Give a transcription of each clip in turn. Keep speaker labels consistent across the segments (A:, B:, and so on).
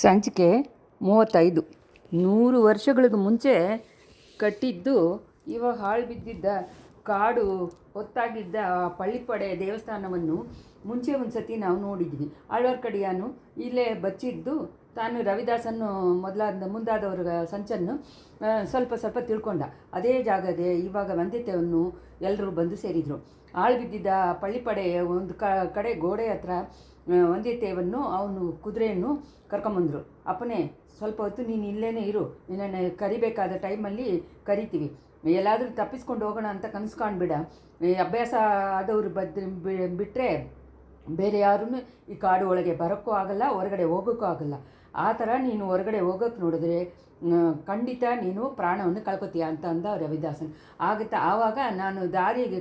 A: ಸಂಚಿಕೆ 35. 100 ವರ್ಷಗಳಿಗೆ ಮುಂಚೆ ಕಟ್ಟಿದ್ದು ಇವಾಗ ಹಾಳು ಬಿದ್ದಿದ್ದ ಕಾಡು ಹೊತ್ತಾಗಿದ್ದ ಪಳ್ಳಿಪಡೆ ದೇವಸ್ಥಾನವನ್ನು ಮುಂಚೆ ಒಂದು ಸತಿ ನಾವು ನೋಡಿದ್ವಿ. ಆಳ್ವಾರ್ಕಡಿಯಾನು ಇಲ್ಲೇ ಬಚ್ಚಿದ್ದು ತಾನು ರವಿದಾಸನ್ನು ಮುಂದಾದವರ ಸಂಚನ್ನು ಸ್ವಲ್ಪ ಸ್ವಲ್ಪ ತಿಳ್ಕೊಂಡ. ಅದೇ ಜಾಗದೇ ಇವಾಗ ವಂದ್ಯತೆಯನ್ನು ಎಲ್ಲರೂ ಬಂದು ಸೇರಿದರು. ಆಳು ಬಿದ್ದಿದ್ದ ಪಳ್ಳಿಪಡೆ ಒಂದು ಕಡೆ ಗೋಡೆ ಹತ್ರ ವಂದ್ಯತೆಯನ್ನು ಅವನು ಕುದುರೆಯನ್ನು ಕರ್ಕೊಂಬಂದರು. ಅಪ್ಪನೇ, ಸ್ವಲ್ಪ ಹೊತ್ತು ನೀನು ಇಲ್ಲೇನೇ ಇರು, ನಿನ್ನನ್ನು ಕರಿಬೇಕಾದ ಟೈಮಲ್ಲಿ ಕರಿತೀವಿ, ಎಲ್ಲಾದರೂ ತಪ್ಪಿಸ್ಕೊಂಡು ಹೋಗೋಣ ಅಂತ ಕನಸು ಕಾಣಬೇಡ. ಅಭ್ಯಾಸ ಆದವರು ಬಿಟ್ಟರೆ ಬೇರೆ ಯಾರೂ ಈ ಕಾಡು ಒಳಗೆ ಬರೋಕ್ಕೂ ಆಗಲ್ಲ, ಹೊರಗಡೆ ಹೋಗೋಕ್ಕೂ ಆಗಲ್ಲ. ಆ ಥರ ನೀನು ಹೊರಗಡೆ ಹೋಗೋಕ್ಕೆ ನೋಡಿದ್ರೆ ಖಂಡಿತ ನೀನು ಪ್ರಾಣವನ್ನು ಕಳ್ಕೊತೀಯ ಅಂತ ಅಂದ ರವಿದಾಸನ್. ಆವಾಗ ನಾನು ದಾರಿಗೆ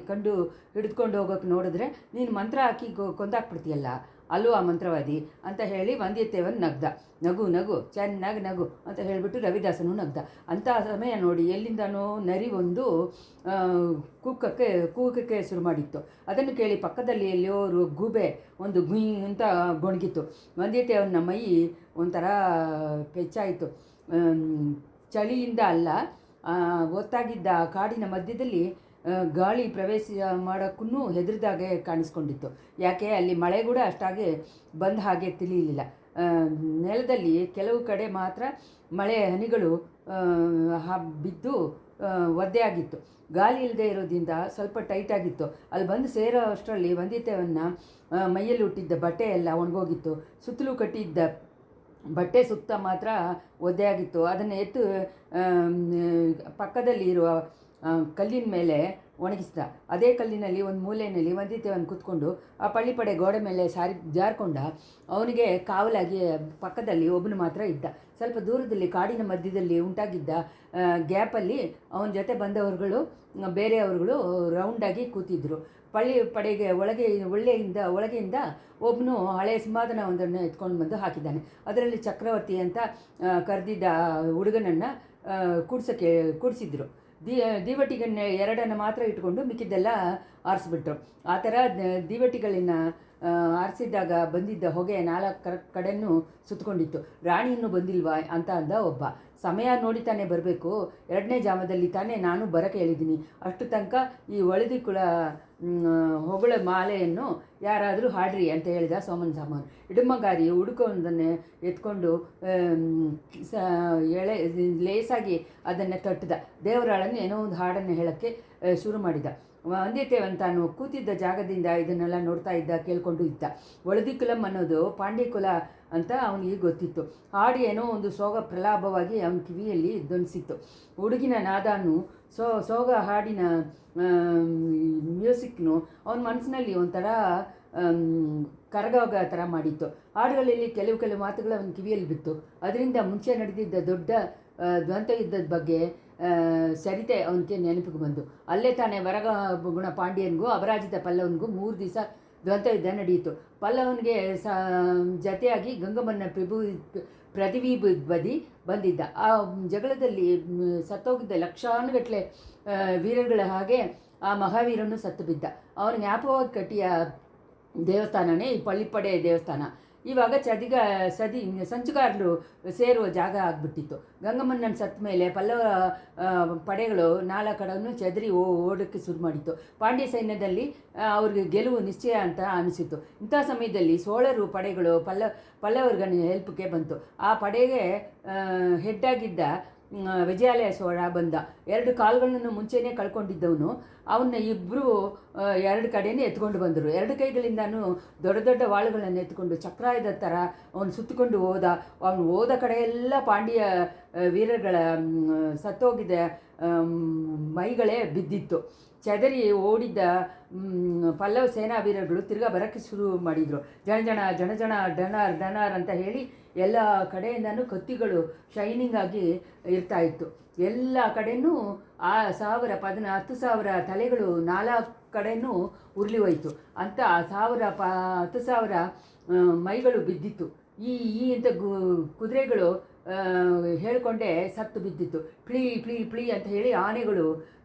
A: ಹಿಡಿದುಕೊಂಡು ಹೋಗೋಕ್ಕೆ ನೋಡಿದ್ರೆ ನೀನು ಮಂತ್ರ ಹಾಕಿ ಕೊಂದಾಕ್ಬಿಡ್ತೀಯಲ್ಲ, ಅಲ್ಲೂ ಆ ಮಂತ್ರವಾದಿ ಅಂತ ಹೇಳಿ ವಂದ್ಯತೆಯನ್ನು ನಗ್ದ. ನಗು ಚೆನ್ನಾಗಿ ನಗು ಅಂತ ಹೇಳಿಬಿಟ್ಟು ರವಿದಾಸನು ನಗ್ದ. ಅಂಥ ಸಮಯ ನೋಡಿ ಎಲ್ಲಿಂದನೋ ನರಿ ಒಂದು ಕೂಗಕ್ಕೆ ಶುರು ಮಾಡಿತ್ತು. ಅದನ್ನು ಕೇಳಿ ಪಕ್ಕದಲ್ಲಿ ಎಲ್ಲಿಯೋ ಗೂಬೆ ಒಂದು ಗುಯ್ ಅಂತ ಗೊಣಗಿತ್ತು. ವಂದ್ಯತೆಯವನ ಮೈ ಒಂಥರ ಪೆಚ್ಚಾಯಿತು. ಚಳಿಯಿಂದ ಅಲ್ಲ, ಹೊತ್ತಾಗಿದ್ದ ಕಾಡಿನ ಮಧ್ಯದಲ್ಲಿ ಗಾಳಿ ಪ್ರವೇಶ ಮಾಡೋಕ್ಕೂ ಹೆದರಿದಾಗೆ ಕಾಣಿಸ್ಕೊಂಡಿತ್ತು. ಯಾಕೆ ಅಲ್ಲಿ ಮಳೆ ಕೂಡ ಅಷ್ಟಾಗಿ ಬಂದ ಹಾಗೆ ತಿಳಿಯಲಿಲ್ಲ. ನೆಲದಲ್ಲಿ ಕೆಲವು ಕಡೆ ಮಾತ್ರ ಮಳೆ ಹನಿಗಳು ಬಿದ್ದು ಒದ್ದೆ ಆಗಿತ್ತು. ಗಾಳಿ ಇಲ್ಲದೆ ಇರೋದ್ರಿಂದ ಸ್ವಲ್ಪ ಟೈಟಾಗಿತ್ತು. ಅಲ್ಲಿ ಬಂದು ಸೇರೋ ಅಷ್ಟರಲ್ಲಿ ವಂದ್ಯತೆಯನ್ನು ಮೈಯಲ್ಲಿ ಹುಟ್ಟಿದ್ದ ಬಟ್ಟೆ ಎಲ್ಲ ಒಣಗೋಗಿತ್ತು. ಸುತ್ತಲೂ ಕಟ್ಟಿದ್ದ ಬಟ್ಟೆ ಸುತ್ತ ಮಾತ್ರ ಒದ್ದೆ ಆಗಿತ್ತು. ಅದನ್ನು ಎತ್ತು ಪಕ್ಕದಲ್ಲಿ ಇರುವ ಕಲ್ಲಿನ ಮೇಲೆ ಒಣಗಿಸ್ದ. ಅದೇ ಕಲ್ಲಿನಲ್ಲಿ ಒಂದು ಮೂಲೆಯಲ್ಲಿ ವಂದ್ಯತೆಯನ್ನು ಕೂತ್ಕೊಂಡು ಆ ಪಳ್ಳಿಪಡೆ ಗೋಡೆ ಮೇಲೆ ಜಾರ್ಕೊಂಡ. ಅವನಿಗೆ ಕಾವಲಾಗಿ ಪಕ್ಕದಲ್ಲಿ ಒಬ್ಬನು ಮಾತ್ರ ಇದ್ದ. ಸ್ವಲ್ಪ ದೂರದಲ್ಲಿ ಕಾಡಿನ ಮಧ್ಯದಲ್ಲಿ ಉಂಟಾಗಿದ್ದ ಗ್ಯಾಪಲ್ಲಿ ಅವನ ಜೊತೆ ಬಂದವರುಗಳು ಬೇರೆಯವರುಗಳು ರೌಂಡಾಗಿ ಕೂತಿದ್ದರು. ಪಡೆಗೆ ಒಳಗೆಯಿಂದ ಒಬ್ಬನು ಹಳೆಯ ಸಿಂಹಾಸನವೊಂದನ್ನು ಎತ್ಕೊಂಡು ಬಂದು ಹಾಕಿದ್ದಾನೆ. ಅದರಲ್ಲಿ ಚಕ್ರವರ್ತಿ ಅಂತ ಕರೆದಿದ್ದ ಹುಡುಗನನ್ನು ಕೂಡಿಸಿದ್ರು. ದೀವಟಿಗನ್ನ ಎರಡನ್ನು ಮಾತ್ರ ಇಟ್ಕೊಂಡು ಮಿಕ್ಕಿದ್ದೆಲ್ಲ ಆರಿಸ್ಬಿಟ್ರು. ಆ ಥರ ದೀವಟಿಗಳನ್ನ ಆರಿಸಿದಾಗ ಬಂದಿದ್ದ ಹೊಗೆ 4 ಕಡೆಯೂ ಸುತ್ತಕೊಂಡಿತ್ತು. ರಾಣಿ ಇನ್ನೂ ಬಂದಿಲ್ವಾ ಅಂತ ಅಂದ ಒಬ್ಬ. ಸಮಯ ನೋಡಿ ತಾನೇ ಬರಬೇಕು, 2ನೇ ಜಾಮದಲ್ಲಿ ತಾನೇ ನಾನು ಬರೋಕ್ಕೆ ಹೇಳಿದ್ದೀನಿ. ಅಷ್ಟು ತನಕ ಈ ಒಳದಿ ಕುಳ ಹೊಗಳ ಮಾಲೆಯನ್ನು ಯಾರಾದರೂ ಹಾಡ್ರಿ ಅಂತ ಹೇಳಿದ ಸೋಮನ್ ಸಾಮಾನು. ಇಡುಮಗಾರಿ ಹುಡುಕೊಂದನ್ನೇ ಎತ್ಕೊಂಡು ಲೇಸಾಗಿ ಅದನ್ನು ತಟ್ಟಿದ. ದೇವರಾಳನ್ನು ಏನೋ ಒಂದು ಹಾಡನ್ನು ಹೇಳೋಕ್ಕೆ ಶುರು ಮಾಡಿದ. ವಂದ್ಯತೆವನ್ ತಾನು ಕೂತಿದ್ದ ಜಾಗದಿಂದ ಇದನ್ನೆಲ್ಲ ನೋಡ್ತಾ ಇದ್ದ, ಕೇಳ್ಕೊಂಡು ಇದ್ದ. ಒಳದಿ ಕುಲಂ ಅನ್ನೋದು ಪಾಂಡ್ಯ ಕುಲ ಅಂತ ಅವನಿಗೆ ಗೊತ್ತಿತ್ತು. ಹಾಡು ಏನೋ ಒಂದು ಸೋಗ ಪ್ರಲಾಭವಾಗಿ ಅವನ ಕಿವಿಯಲ್ಲಿ ಧ್ವನಿಸಿತ್ತು. ಹುಡುಗಿನ ನಾದಾನು ಸೋಗ ಹಾಡಿನ ಮ್ಯೂಸಿಕ್ನು ಅವನ ಮನಸ್ಸಿನಲ್ಲಿ ಒಂಥರ ಕರಗೋಗ ಥರ ಮಾಡಿತ್ತು. ಹಾಡುಗಳಲ್ಲಿ ಕೆಲವು ಮಾತುಗಳು ಅವನ ಕಿವಿಯಲ್ಲಿ ಬಿತ್ತು. ಅದರಿಂದ ಮುಂಚೆ ನಡೆದಿದ್ದ ದೊಡ್ಡ ದ್ವಂದ್ವ ಯುದ್ಧದ ಬಗ್ಗೆ ಸರಿತೆ ಅವನಿಗೆ ನೆನಪಿಗೆ ಬಂದು. ಅಲ್ಲೇ ತಾನೇ ವರಗ ಗುಣ ಪಾಂಡ್ಯನಿಗೂ ಅಪರಾಜಿತ ಪಲ್ಲವನಿಗೂ 3 ದಿವಸ ದ್ವಂದ್ವ ಯುದ್ಧ ನಡೆಯಿತು. ಪಲ್ಲವನಿಗೆ ಜತೆಯಾಗಿ ಗಂಗಮ್ಮನ ಪ್ರತಿಬದಿ ಬಂದಿದ್ದ. ಆ ಜಗಳದಲ್ಲಿ ಸತ್ತೋಗಿದ್ದ ಲಕ್ಷಾನುಗಟ್ಟಲೆ ವೀರಗಳ ಹಾಗೆ ಆ ಮಹಾವೀರನು ಸತ್ತು ಬಿದ್ದ. ಅವನ ಜ್ಞಾಪಕವಾಗಿ ಕಟ್ಟಿಯ ದೇವಸ್ಥಾನನೇ ಈ ಪಳ್ಳಿಪಡೆ ದೇವಸ್ಥಾನ. ಇವಾಗ ಸಂಚುಗಾರರು ಸೇರುವ ಜಾಗ ಆಗಿಬಿಟ್ಟಿತ್ತು. ಗಂಗಮ್ಮನ ಸತ್ತ ಮೇಲೆ ಪಲ್ಲವ ಪಡೆಗಳು 4 ಕಡೆಯೂ ಚದರಿ ಓಡೋಕ್ಕೆ ಶುರು ಮಾಡಿತ್ತು. ಪಾಂಡ್ಯ ಸೈನ್ಯದಲ್ಲಿ ಅವ್ರಿಗೆ ಗೆಲುವು ನಿಶ್ಚಯ ಅಂತ ಅನಿಸಿತು. ಇಂಥ ಸಮಯದಲ್ಲಿ ಸೋಳರು ಪಡೆಗಳು ಪಲ್ಲವರ್ಗ ಹೆಲ್ಪ್ಗೆ ಬಂತು. ಆ ಪಡೆಗೆ ಹೆಡ್ಡಾಗಿದ್ದ ವಿಜಯಾಲಯ ಸೋಳ ಬಂದ. 2 ಕಾಲುಗಳನ್ನು ಮುಂಚೆನೇ ಕಳ್ಕೊಂಡಿದ್ದವನು ಅವನ್ನ ಇಬ್ಬರು 2 ಕಡೆಯೇ ಎತ್ಕೊಂಡು ಬಂದರು. 2 ಕೈಗಳಿಂದನೂ ದೊಡ್ಡ ವಾಳುಗಳನ್ನು ಎತ್ಕೊಂಡು ಚಕ್ರಾಯುಧ ಥರ ಅವನು ಸುತ್ತಿಕೊಂಡು ಹೋದ. ಅವನು ಹೋದ ಕಡೆಯೆಲ್ಲ ಪಾಂಡ್ಯ ವೀರಗಳ ಸತ್ತೋಗಿದ್ದ ಮೈಗಳೇ ಬಿದ್ದಿತ್ತು. ಚದರಿ ಓಡಿದ್ದ ಪಲ್ಲವ ಸೇನಾ ವೀರர்கள் ತಿರ್ಗಾ ಬರೋಕ್ಕೆ ಶುರು ಮಾಡಿದರು. ಜಣ ಡನಾರ್ ಅಂತ ಹೇಳಿ ಎಲ್ಲ ಕಡೆಯಿಂದನೂ ಕತ್ತಿಗಳು ಶೈನಿಂಗ್ ಆಗಿ ಇರ್ತಾಯಿತ್ತು. ಎಲ್ಲ ಕಡೆಯೂ 10,000 ತಲೆಗಳು 4 ಕಡೆಯೂ ಉರುಳಿ ಹೋಯಿತು ಅಂತ 10,000 ಮೈಗಳು ಬಿದ್ದಿತ್ತು. ಈ ಅಂತ ಕುದುರೆಗಳು ಹೇಳಿಕೊಂಡೇ ಸತ್ತು ಬಿದ್ದಿತ್ತು. ಪ್ಲೀ ಅಂತ ಹೇಳಿ ಆನೆಗಳು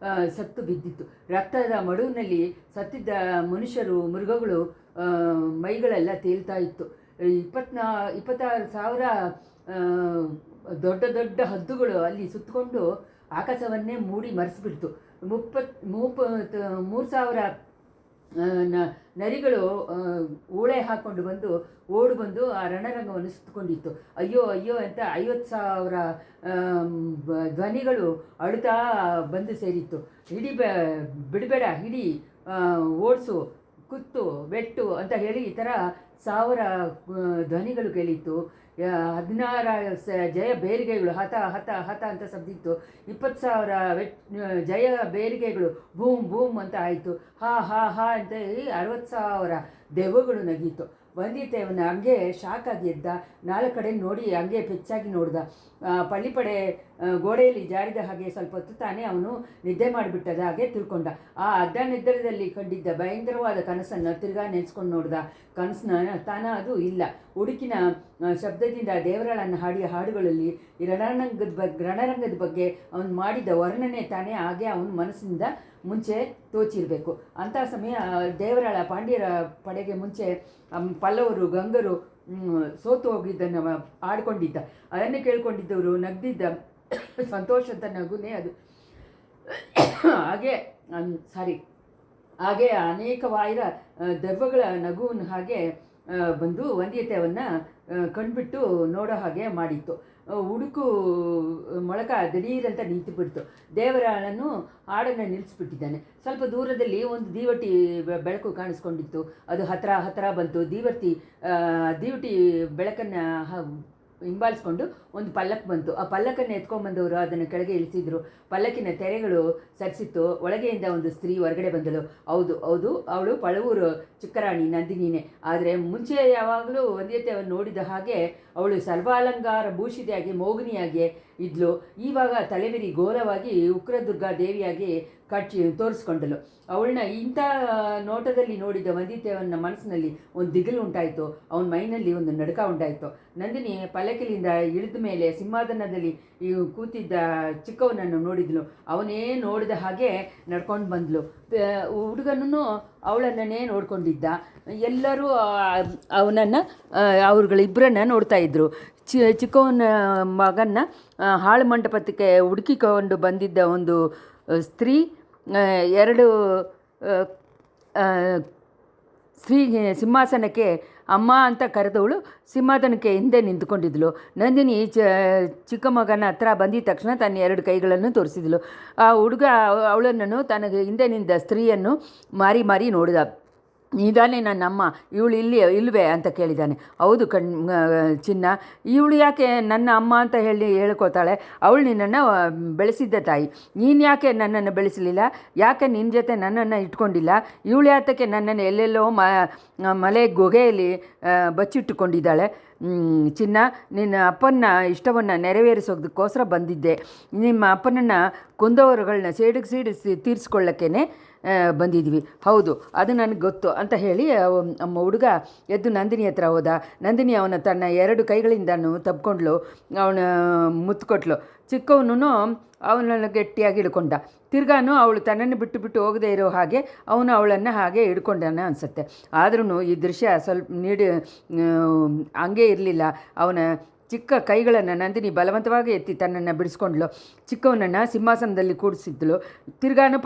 A: ಸತ್ತು ಬಿದ್ದಿತ್ತು. ರಕ್ತದ ಮಡುವಿನಲ್ಲಿ ಸತ್ತಿದ್ದ ಮನುಷ್ಯರು ಮೃಗಗಳು ಮೈಗಳೆಲ್ಲ ತೇಲ್ತಾ ಇತ್ತು. 26,000 ದೊಡ್ಡ ದೊಡ್ಡ ಹದ್ದುಗಳು ಅಲ್ಲಿ ಸುತ್ತಕೊಂಡು ಆಕಾಶವನ್ನೇ ಮೂಡಿ ಮರೆಸಿಬಿಡ್ತು. 3,000 ನರಿಗಳು ಊಳೆ ಹಾಕ್ಕೊಂಡು ಬಂದು ಓಡು ಬಂದು ಆ ರಣರಂಗವನ್ನು ಸುತ್ತಕೊಂಡಿತ್ತು. ಅಯ್ಯೋ ಅಯ್ಯೋ ಅಂತ 50,000 ಧ್ವನಿಗಳು ಅಳುತ್ತಾ ಬಂದು ಸೇರಿತ್ತು. ಬಿಡಬೇಡ, ಹಿಡಿ, ಓಡಿಸು, ಕುತ್ತು, ಬೆಟ್ಟು ಅಂತ ಹೇಳಿ ಈ ಥರ 1,000 ಧ್ವನಿಗಳು ಕೇಳಿತ್ತು. 16 ಜಯ ಬೇರಿಗೆಗಳು ಹತ ಹತ ಹತ ಅಂತ ಶಬ್ದಿತ್ತು. 20,000 ಜಯ ಬೇರಿಗೆಗಳು ಬೂಮ್ ಬೂಮ್ ಅಂತ ಆಯಿತು. ಹಾ ಹಾ ಹಾ ಅಂತ ಹೇಳಿ 60,000 ದೆವ್ವಗಳು ನಗೀತು. ವನ್ಯತೇವನ ಹಂಗೆ ಶಾಕ್ ಆಗಿ ಎದ್ದ. 4 ಕಡೆ ನೋಡಿ ಹಂಗೆ ಪೆಚ್ಚಾಗಿ ನೋಡ್ದ. ಪಳ್ಳಿಪಡೆ ಗೋಡೆಯಲ್ಲಿ ಜಾರಿದ ಹಾಗೆ ಸ್ವಲ್ಪ ಹೊತ್ತು ತಾನೇ ಅವನು ನಿದ್ದೆ ಮಾಡಿಬಿಟ್ಟದ ಹಾಗೆ ತಿಳ್ಕೊಂಡ. ಆ ನಿದ್ರದಲ್ಲಿ ಕಂಡಿದ್ದ ಭಯಂಕರವಾದ ಕನಸನ್ನು ತಿರ್ಗಾ ನೆನೆಸ್ಕೊಂಡು ನೋಡ್ದ. ಕನಸನ್ನ ಅದು ಇಲ್ಲ. ಉಡುಕಿನ ಶಬ್ದದಿಂದ ದೇವರಾಳನ್ನು ಹಾಡಿಯ ಹಾಡುಗಳಲ್ಲಿ ಈ ರಣರಂಗದ ಬಗ್ಗೆ ಅವನು ಮಾಡಿದ ವರ್ಣನೆ ತಾನೇ ಹಾಗೆ ಅವನ ಮನಸ್ಸಿನಿಂದ ಮುಂಚೆ ತೋಚಿರಬೇಕು. ಅಂಥ ಸಮಯ ದೇವರಾಳ ಪಾಂಡ್ಯರ ಪಡೆಗೆ ಮುಂಚೆ ಪಲ್ಲವರು ಗಂಗರು ಸೋತು ಹೋಗಿದ್ದನ್ನು ಆಡ್ಕೊಂಡಿದ್ದ. ಅದನ್ನೇ ಕೇಳ್ಕೊಂಡಿದ್ದವರು ನಗ್ದಿದ್ದ. ಸಂತೋಷದ ನಗುನೇ ಅದು. ಹಾಗೆ ಅನೇಕ ದೆವ್ವಗಳ ನಗುವನ್ನು ಹಾಗೆ ಬಂದು ವನ್ಯತೆಯನ್ನು ಕಂಡುಬಿಟ್ಟು ನೋಡೋ ಹಾಗೆ ಮಾಡಿತ್ತು. ಉಡುಕು ಮೊಳಕ ದಿಢೀರಂತ ನಿಂತು ಬಿಡ್ತು. ದೇವರಾಳನ್ನು ಹಾಡನ್ನು ನಿಲ್ಲಿಸ್ಬಿಟ್ಟಿದ್ದಾನೆ. ಸ್ವಲ್ಪ ದೂರದಲ್ಲಿ ಒಂದು ದೀವಟಿ ಬೆಳಕು ಕಾಣಿಸ್ಕೊಂಡಿತ್ತು. ಅದು ಹತ್ರ ಬಂತು. ದೀವಟಿ ಬೆಳಕನ್ನು ಹಿಂಬಾಲಿಸ್ಕೊಂಡು ಒಂದು ಪಲ್ಲಕ್ ಬಂತು. ಆ ಪಲ್ಲಕ್ಕನ್ನು ಎತ್ಕೊಂಡ್ಬಂದವರು ಅದನ್ನು ಕೆಳಗೆ ಇಳಿಸಿದ್ರು. ಪಲ್ಲಕ್ಕಿನ ತೆರೆಗಳು ಸರಿಸಿತ್ತು. ಒಳಗೆಯಿಂದ ಒಂದು ಸ್ತ್ರೀ ಹೊರಗಡೆ ಬಂದಳು. ಹೌದು, ಅವಳು ಪಳವೂರು ಚಿಕ್ಕರಾಣಿ ನಂದಿನಿನೇ. ಆದರೆ ಮುಂಚೆ ಯಾವಾಗಲೂ ವನ್ಯತೆಯನ್ನು ನೋಡಿದ ಹಾಗೆ ಅವಳು ಸರ್ವಾಲಂಕಾರ ಭೂಷಿತೆಯಾಗಿ ಮೋಗಿನಿಯಾಗಿ ಇದ್ಲು. ಈವಾಗ ತಲೆವಿರಿ ಘೋರವಾಗಿ ಉಗ್ರದುರ್ಗಾ ದೇವಿಯಾಗಿ ತೋರಿಸ್ಕೊಂಡಳು. ಅವಳನ್ನ ಇಂಥ ನೋಟದಲ್ಲಿ ನೋಡಿದ ವನ್ಯತೆಯವನ ಮನಸ್ಸಿನಲ್ಲಿ ಒಂದು ದಿಗಿಲು ಉಂಟಾಯಿತು. ಅವನ ಮೈನಲ್ಲಿ ಒಂದು ನಡುಕ ಉಂಟಾಯಿತು. ನಂದಿನಿ ಪಲ್ಲಕ್ಕಿಲಿಂದ ಇಳಿದ ಮೇಲೆ ಸಿಂಹಾಸನದಲ್ಲಿ ಕೂತಿದ್ದ ಚಿಕ್ಕವನನ್ನು ನೋಡಿದ್ಲು. ಅವನೇ ನೋಡಿದ ಹಾಗೆ ನಡ್ಕೊಂಡು ಬಂದ್ಲು. ಹುಡುಗನೂ ಅವಳನ್ನೇ ನೋಡ್ಕೊಂಡಿದ್ದ. ಎಲ್ಲರೂ ಅವ್ರುಗಳಿಬ್ಬರನ್ನ ನೋಡ್ತಾ ಇದ್ರು. ಚಿಕ್ಕವನ ಮಗನ್ನ ಹಾಳು ಮಂಟಪಕ್ಕೆ ಹುಡುಕಿಕೊಂಡು ಬಂದಿದ್ದ ಒಂದು ಸ್ತ್ರೀ 2 ಸ್ತ್ರೀ ಸಿಂಹಾಸನಕ್ಕೆ ಅಮ್ಮ ಅಂತ ಕರೆದವಳು ಸಿಂಹಾಸನಕ್ಕೆ ಹಿಂದೆ ನಿಂತುಕೊಂಡಿದ್ಲು. ನಂದಿನಿ ಚಿಕ್ಕ ಮಗನ ಹತ್ರ ಬಂದಿದ ತಕ್ಷಣ ತನ್ನ 2 ಕೈಗಳನ್ನು ತೋರಿಸಿದ್ಲು. ಆ ಹುಡುಗ ಅವಳನ್ನು ತನಗೆ ಹಿಂದೆ ನಿಂತ ಸ್ತ್ರೀಯನ್ನು ಮಾರಿ ನೋಡಿದ. ಇದಾನೆ ನನ್ನ ಅಮ್ಮ, ಇವಳು ಇಲ್ವೇ ಅಂತ ಕೇಳಿದ್ದಾನೆ. ಹೌದು ಚಿನ್ನ, ಇವಳು ಯಾಕೆ ನನ್ನ ಅಮ್ಮ ಅಂತ ಹೇಳ್ಕೋತಾಳೆ? ಅವಳು ನಿನ್ನನ್ನು ಬೆಳೆಸಿದ್ದ ತಾಯಿ. ನೀನು ಯಾಕೆ ನನ್ನನ್ನು ಬೆಳೆಸಲಿಲ್ಲ? ಯಾಕೆ ನಿನ್ನ ಜೊತೆ ನನ್ನನ್ನು ಇಟ್ಕೊಂಡಿಲ್ಲ? ಇವಳು ಯಾತಕ್ಕೆ ನನ್ನನ್ನು ಎಲ್ಲೆಲ್ಲೋ ಮಲೆ ಗುಹೆಯಲ್ಲಿ ಬಚ್ಚಿಟ್ಟುಕೊಂಡಿದ್ದಾಳೆ? ಚಿನ್ನ, ನಿನ್ನ ಅಪ್ಪನ ಇಷ್ಟವನ್ನು ನೆರವೇರಿಸೋದಕ್ಕೋಸ್ಕರ ಬಂದಿದ್ದೆ. ನಿಮ್ಮ ಅಪ್ಪನನ್ನು ಕೊಂದವರುಗಳನ್ನ ಸೇಡಿಸಿ ತೀರಿಸ್ಕೊಳ್ಳೋಕ್ಕೇ ಬಂದಿದ್ವಿ. ಹೌದು, ಅದು ನನಗೆ ಗೊತ್ತು ಅಂತ ಹೇಳಿ ಹುಡುಗ ಎದ್ದು ನಂದಿನಿ ಹತ್ರ ಹೋದ. ನಂದಿನಿ ಅವನ ತನ್ನ 2 ಕೈಗಳಿಂದನೂ ತಬ್ಕೊಂಡ್ಲು. ಅವನ ಮುತ್ತುಕೊಟ್ಲು. ಚಿಕ್ಕವನು ಅವನನ್ನು ಗಟ್ಟಿಯಾಗಿ ಹಿಡ್ಕೊಂಡ. ತಿರ್ಗಾನು ಅವಳು ತನ್ನನ್ನು ಬಿಟ್ಟು ಹೋಗದೇ ಇರೋ ಹಾಗೆ ಅವನು ಅವಳನ್ನು ಹಾಗೆ ಹಿಡ್ಕೊಂಡಾನ ಅನಿಸುತ್ತೆ. ಆದ್ರೂ ಈ ದೃಶ್ಯ ಸ್ವಲ್ಪ ಹಂಗೆ ಇರಲಿಲ್ಲ. ಅವನ ಚಿಕ್ಕ ಕೈಗಳನ್ನು ನಂದಿನಿ ಬಲವಂತವಾಗಿ ಎತ್ತಿ ತನ್ನನ್ನು ಬಿಡಿಸ್ಕೊಂಡ್ಲು. ಚಿಕ್ಕವನನ್ನು ಸಿಂಹಾಸನದಲ್ಲಿ ಕೂಡಿಸಿದ್ಲು. ತಿರ್ಗಾನು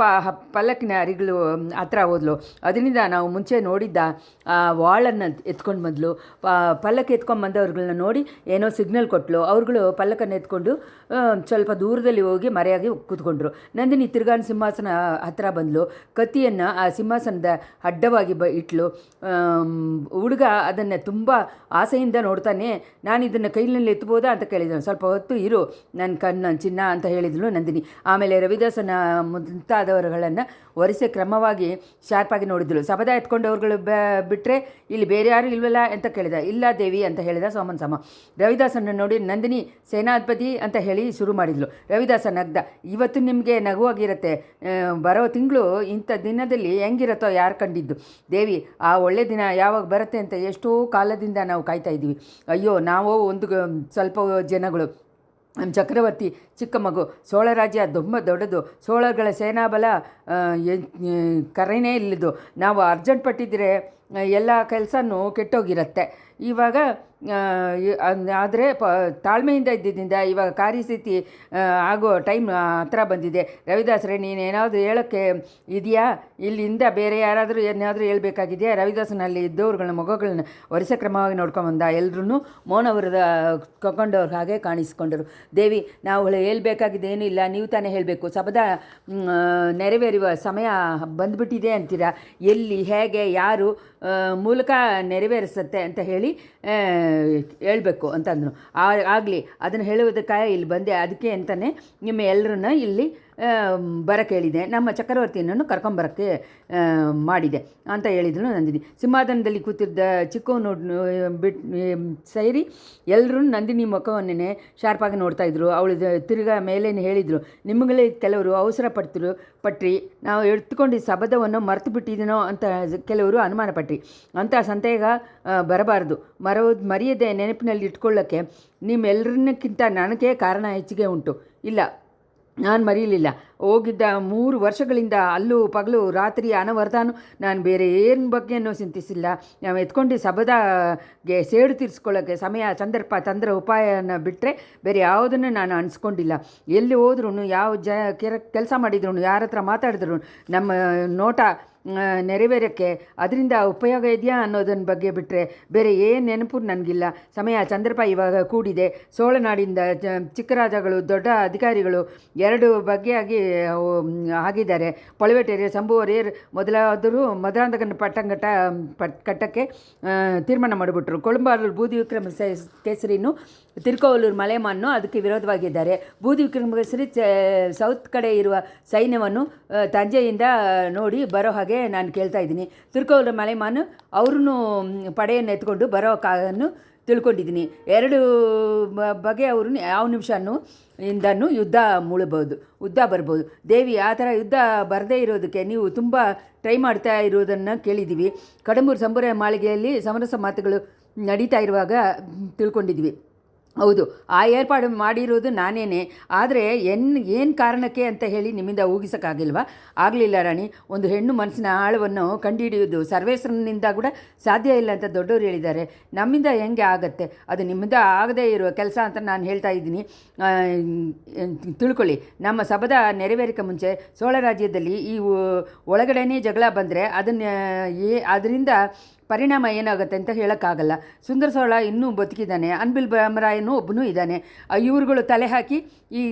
A: ಪಲ್ಲಕ್ಕಿನ ಅರಿಗಳು ಹತ್ರ ಹೋದ್ಲು. ಅದರಿಂದ ನಾವು ಮುಂಚೆ ನೋಡಿದ್ದ ಆ ವಾಳನ್ನು ಎತ್ಕೊಂಡು ಬಂದಳು. ಪಲ್ಲಕ್ಕೆ ಎತ್ಕೊಂಡು ಬಂದವ್ರುಗಳನ್ನ ನೋಡಿ ಏನೋ ಸಿಗ್ನಲ್ ಕೊಟ್ಟಳು. ಅವ್ರುಗಳು ಪಲ್ಲಕ್ಕನ್ನು ಎತ್ಕೊಂಡು ಸ್ವಲ್ಪ ದೂರದಲ್ಲಿ ಹೋಗಿ ಮರೆಯಾಗಿ ಕೂತ್ಕೊಂಡ್ರು. ನಂದಿನಿ ತಿರ್ಗಾನ ಸಿಂಹಾಸನ ಹತ್ರ ಬಂದಳು. ಕತ್ತಿಯನ್ನು ಆ ಸಿಂಹಾಸನದ ಅಡ್ಡವಾಗಿ ಇಟ್ಲು. ಹುಡುಗ ಅದನ್ನು ತುಂಬ ಆಸೆಯಿಂದ ನೋಡ್ತಾನೆ. ನಾನು ಇದನ್ನು ಕೈನಲ್ಲಿ ಎತ್ತಬೋದಾ ಅಂತ ಕೇಳಿದನು. ಸ್ವಲ್ಪ ಹೊತ್ತು ಇರು ನನ್ನ ಚಿನ್ನ ಅಂತ ಹೇಳಿದಳು ನಂದಿನಿ. ಆಮೇಲೆ ರವಿದಾಸನ ಮುಂತಾದವರುಗಳನ್ನು ಒರೆಸೆ ಕ್ರಮವಾಗಿ ಶಾರ್ಪಾಗಿ ನೋಡಿದಳು. ಸಬದ ಎತ್ಕೊಂಡವ್ರುಗಳು ಬಿಟ್ಟರೆ ಇಲ್ಲಿ ಬೇರೆ ಯಾರು ಇಲ್ವಲ್ಲ ಅಂತ ಕೇಳಿದ. ಇಲ್ಲ ದೇವಿ ಅಂತ ಹೇಳಿದ ಸೋಮನ್ ಸಮ. ರವಿದಾಸನ ನೋಡಿ ನಂದಿನಿ ಸೇನಾಧಿಪತಿ ಅಂತ ಹೇಳಿ ಶುರು ಮಾಡಿದ್ಲು. ರವಿದಾಸ ನಗ್ದ. ಇವತ್ತು ನಿಮಗೆ ನಗುವಾಗಿರುತ್ತೆ, ಬರೋ ತಿಂಗಳು ಇಂಥ ದಿನದಲ್ಲಿ ಹೆಂಗಿರತ್ತೋ ಯಾರು ಕಂಡಿದ್ದು ದೇವಿ. ಆ ಒಳ್ಳೆ ದಿನ ಯಾವಾಗ ಬರುತ್ತೆ ಅಂತ ಎಷ್ಟೋ ಕಾಲದಿಂದ ನಾವು ಕಾಯ್ತಾ ಇದ್ದೀವಿ. ಅಯ್ಯೋ, ನಾವು ಒಂದು ಸ್ವಲ್ಪ ಜನಗಳು. ನಮ್ಮ ಚಕ್ರವರ್ತಿ ಚಿಕ್ಕ ಮಗು. ಸೋಳ ರಾಜ್ಯ ತುಂಬ ದೊಡ್ಡದು. ಸೋಳಗಳ ಸೇನಾಬಲ ಕರೆನೇ ಇಲ್ಲದು. ನಾವು ಅರ್ಜೆಂಟ್ ಪಟ್ಟಿದ್ರೆ ಎಲ್ಲ ಕೆಲಸನೂ ಕೆಟ್ಟೋಗಿರುತ್ತೆ. ಇವಾಗ ಆದರೆ ತಾಳ್ಮೆಯಿಂದ ಇದ್ದಿದ್ದರಿಂದ ಇವಾಗ ಕಾರ್ಯಸ್ಥಿತಿ ಆಗೋ ಟೈಮ್ ಹತ್ರ ಬಂದಿದೆ. ರವಿದಾಸರೇ, ನೀನೇನಾದರೂ ಹೇಳೋಕ್ಕೆ ಇದೆಯಾ? ಇಲ್ಲಿಂದ ಬೇರೆ ಯಾರಾದರೂ ಏನಾದರೂ ಹೇಳ್ಬೇಕಾಗಿದೆಯಾ? ರವಿದಾಸನಲ್ಲಿ ಇದ್ದವ್ರುಗಳನ್ನ ಮಗುಗಳನ್ನ ವರಿಸ ಕ್ರಮವಾಗಿ ನೋಡ್ಕೊಂಬಂದ. ಎಲ್ಲರೂ ಮೌನವರದ ಕಕೊಂಡವ್ರ ಹಾಗೆ ಕಾಣಿಸ್ಕೊಂಡರು. ದೇವಿ, ನಾವು ಹೇಳ್ಬೇಕಾಗಿದೆ ಏನೂ ಇಲ್ಲ, ನೀವು ತಾನೇ ಹೇಳಬೇಕು. ಸಬದ ನೆರವೇರುವ ಸಮಯ ಬಂದುಬಿಟ್ಟಿದೆ ಅಂತೀರಾ. ಎಲ್ಲಿ, ಹೇಗೆ, ಯಾರು ಮೂಲಕ ನೆರವೇರಿಸುತ್ತೆ ಅಂತ ಹೇಳಿ ಹೇಳಬೇಕು ಅಂತಂದರು. ಆಗಲಿ, ಅದನ್ನು ಹೇಳುವುದಕ್ಕಾಗಿ ಇಲ್ಲಿ ಬಂದೆ. ಅದಕ್ಕೆ ಅಂತಲೇ ನಿಮ್ಮ ಎಲ್ಲರನ್ನ ಇಲ್ಲಿ ಬರಕ್ಕೆ ಹೇಳಿದೆ. ನಮ್ಮ ಚಕ್ರವರ್ತಿಯನ್ನು ಕರ್ಕೊಂಬರೋಕ್ಕೆ ಮಾಡಿದೆ ಅಂತ ಹೇಳಿದ್ರು ನಂದಿನಿ. ಸಿಂಹಾಸನದಲ್ಲಿ ಕೂತಿದ್ದ ಚಿಕ್ಕವನು ಸೇರಿ ಎಲ್ಲರೂ ನಂದಿನಿ ಮುಖವನ್ನೇ ಶಾರ್ಪಾಗಿ ನೋಡ್ತಾಯಿದ್ರು. ಅವಳು ತಿರ್ಗಾ ಮೇಲೇನು ಹೇಳಿದರು, ನಿಮ್ಮಗಳೇ ಕೆಲವರು ಅವಸರ ಪಟ್ರಿ, ನಾವು ಎತ್ಕೊಂಡಿದ್ದ ಶಬದವನ್ನು ಮರೆತು ಬಿಟ್ಟಿದ್ದೀನೋ ಅಂತ ಕೆಲವರು ಅನುಮಾನ ಪಟ್ರಿ. ಅಂಥ ಸಂದೇಹ ಬರಬಾರ್ದು. ಮರೆಯದೆ ನೆನಪಿನಲ್ಲಿ ಇಟ್ಕೊಳ್ಳೋಕ್ಕೆ ನಿಮ್ಮೆಲ್ಲರನ್ನಕ್ಕಿಂತ ನನಗೆ ಕಾರಣ ಹೆಚ್ಚಿಗೆ ಉಂಟು. ಇಲ್ಲ, ನಾನು ಮರೀಲಿಲ್ಲ. ಹೋಗಿದ್ದ 3 ವರ್ಷಗಳಿಂದ ಅಲ್ಲೂ ಪಗಲು ರಾತ್ರಿ ಅನವರ್ಧಾನು ನಾನು ಬೇರೆ ಏನು ಬಗ್ಗೆನೂ ಚಿಂತಿಸಿಲ್ಲ. ನಾವು ಎತ್ಕೊಂಡು ಸಬದಾಗೆ ಸೇಡು ತೀರಿಸ್ಕೊಳ್ಳೋಕ್ಕೆ ಸಮಯ, ಸಂದರ್ಭ, ಉಪಾಯನ ಬಿಟ್ಟರೆ ಬೇರೆ ಯಾವುದನ್ನು ನಾನು ಅನಿಸ್ಕೊಂಡಿಲ್ಲ. ಎಲ್ಲಿ ಹೋದ್ರೂ, ಯಾವ ಕೆಲಸ ಮಾಡಿದ್ರು, ಯಾರ ಹತ್ರ ಮಾತಾಡಿದ್ರು ನಮ್ಮ ನೋಟ ನೆರವೇರೋಕ್ಕೆ ಅದರಿಂದ ಉಪಯೋಗ ಇದೆಯಾ ಅನ್ನೋದನ್ನ ಬಗ್ಗೆ ಬಿಟ್ಟರೆ ಬೇರೆ ಏನು ನೆನಪು ನನಗಿಲ್ಲ. ಸಮಯ, ಸಂದರ್ಭ ಇವಾಗ ಕೂಡಿದೆ. ಸೋಳನಾಡಿಂದ ಚಿಕ್ಕರಾಜಗಳು, ದೊಡ್ಡ ಅಧಿಕಾರಿಗಳು 2 ಬಗೆಯಾಗಿ ಆಗಿದ್ದಾರೆ. ಪಳುವೆಟೆರೆ, ಸಂಭುವರಿಯರು ಮೊದಲಾದರೂ ಮದುರಾಂತಕನ ಕಟ್ಟಕ್ಕೆ ತೀರ್ಮಾನ ಮಾಡಿಬಿಟ್ರು. ಕೊಳುಂಬಾರೂರು ಬೂದಿ ವಿಕ್ರಮ ಕೇಸರಿನೂ ತಿರುಕೋವಲೂರು ಮಲೆಮಾನ್ನು ಅದಕ್ಕೆ ವಿರೋಧವಾಗಿದ್ದಾರೆ. ಬೂದಿ ವಿಕ್ರಮ ಕೇಸರಿ ಸೌತ್ ಕಡೆ ಇರುವ ಸೈನ್ಯವನ್ನು ತಂಜೆಯಿಂದ ನೋಡಿ ಬರೋ ಹಾಗೆ ನಾನು ಕೇಳ್ತಾ ಇದ್ದೀನಿ. ತಿರುಕೋವಲೂರು ಮಲೆಮಾನು ಅವ್ರೂ ಪಡೆಯನ್ನು ಎತ್ಕೊಂಡು ಬರೋ ಕಾಯನ್ನು ತಿಳ್ಕೊಂಡಿದ್ದೀನಿ. 2 ಬಗೆ ಅವರು ಯಾವ ನಿಮಿಷನೂ ಇಂದನೂ ಯುದ್ಧ ಬರ್ಬೋದು. ದೇವಿ, ಆ ಥರ ಯುದ್ಧ ಬರದೇ ಇರೋದಕ್ಕೆ ನೀವು ತುಂಬ ಟ್ರೈ ಮಾಡ್ತಾ ಇರೋದನ್ನು ಕೇಳಿದ್ದೀವಿ. ಕಡಂಬೂರು ಸಂಬೂರ ಮಾಳಿಗೆಯಲ್ಲಿ ಸಮರಸ ಮಾತುಗಳು ನಡೀತಾ ಇರುವಾಗ ತಿಳ್ಕೊಂಡಿದ್ವಿ. ಹೌದು, ಆ ಏರ್ಪಾಡು ಮಾಡಿರೋದು ನಾನೇನೆ. ಆದರೆ ಏನು ಕಾರಣಕ್ಕೆ ಅಂತ ಹೇಳಿ ನಿಮ್ಮಿಂದ ಊಹಿಸೋಕ್ಕಾಗಿಲ್ವಾ? ಆಗಲಿಲ್ಲ ರಾಣಿ. ಒಂದು ಹೆಣ್ಣು ಮನಸ್ಸಿನ ಆಳವನ್ನು ಕಂಡುಹಿಡಿಯೋದು ಸರ್ವೇಶ್ವರನಿಂದ ಕೂಡ ಸಾಧ್ಯ ಇಲ್ಲ ಅಂತ ದೊಡ್ಡವರು ಹೇಳಿದ್ದಾರೆ. ನಮ್ಮಿಂದ ಹೆಂಗೆ ಆಗತ್ತೆ? ಅದು ನಿಮ್ಮಿಂದ ಆಗದೇ ಇರುವ ಕೆಲಸ ಅಂತ ನಾನು ಹೇಳ್ತಾ ಇದ್ದೀನಿ. ತಿಳ್ಕೊಳ್ಳಿ, ನಮ್ಮ ಸಬದ ನೆರವೇರಿಕೆ ಮುಂಚೆ ಸೋಳ ರಾಜ್ಯದಲ್ಲಿ ಈ ಒಳಗಡೆನೇ ಜಗಳ ಬಂದರೆ ಅದರಿಂದ ಪರಿಣಾಮ ಏನಾಗುತ್ತೆ ಅಂತ ಹೇಳೋಕ್ಕಾಗಲ್ಲ. ಸುಂದರ ಸೋಳ ಇನ್ನೂ ಬದುಕಿದ್ದಾನೆ, ಅನ್ಬಿಲ್ ಭೀಮರಾಯನೂ ಒಬ್ಬನೂ ಇದ್ದಾನೆ. ಇವ್ರುಗಳು ತಲೆ ಹಾಕಿ ಈ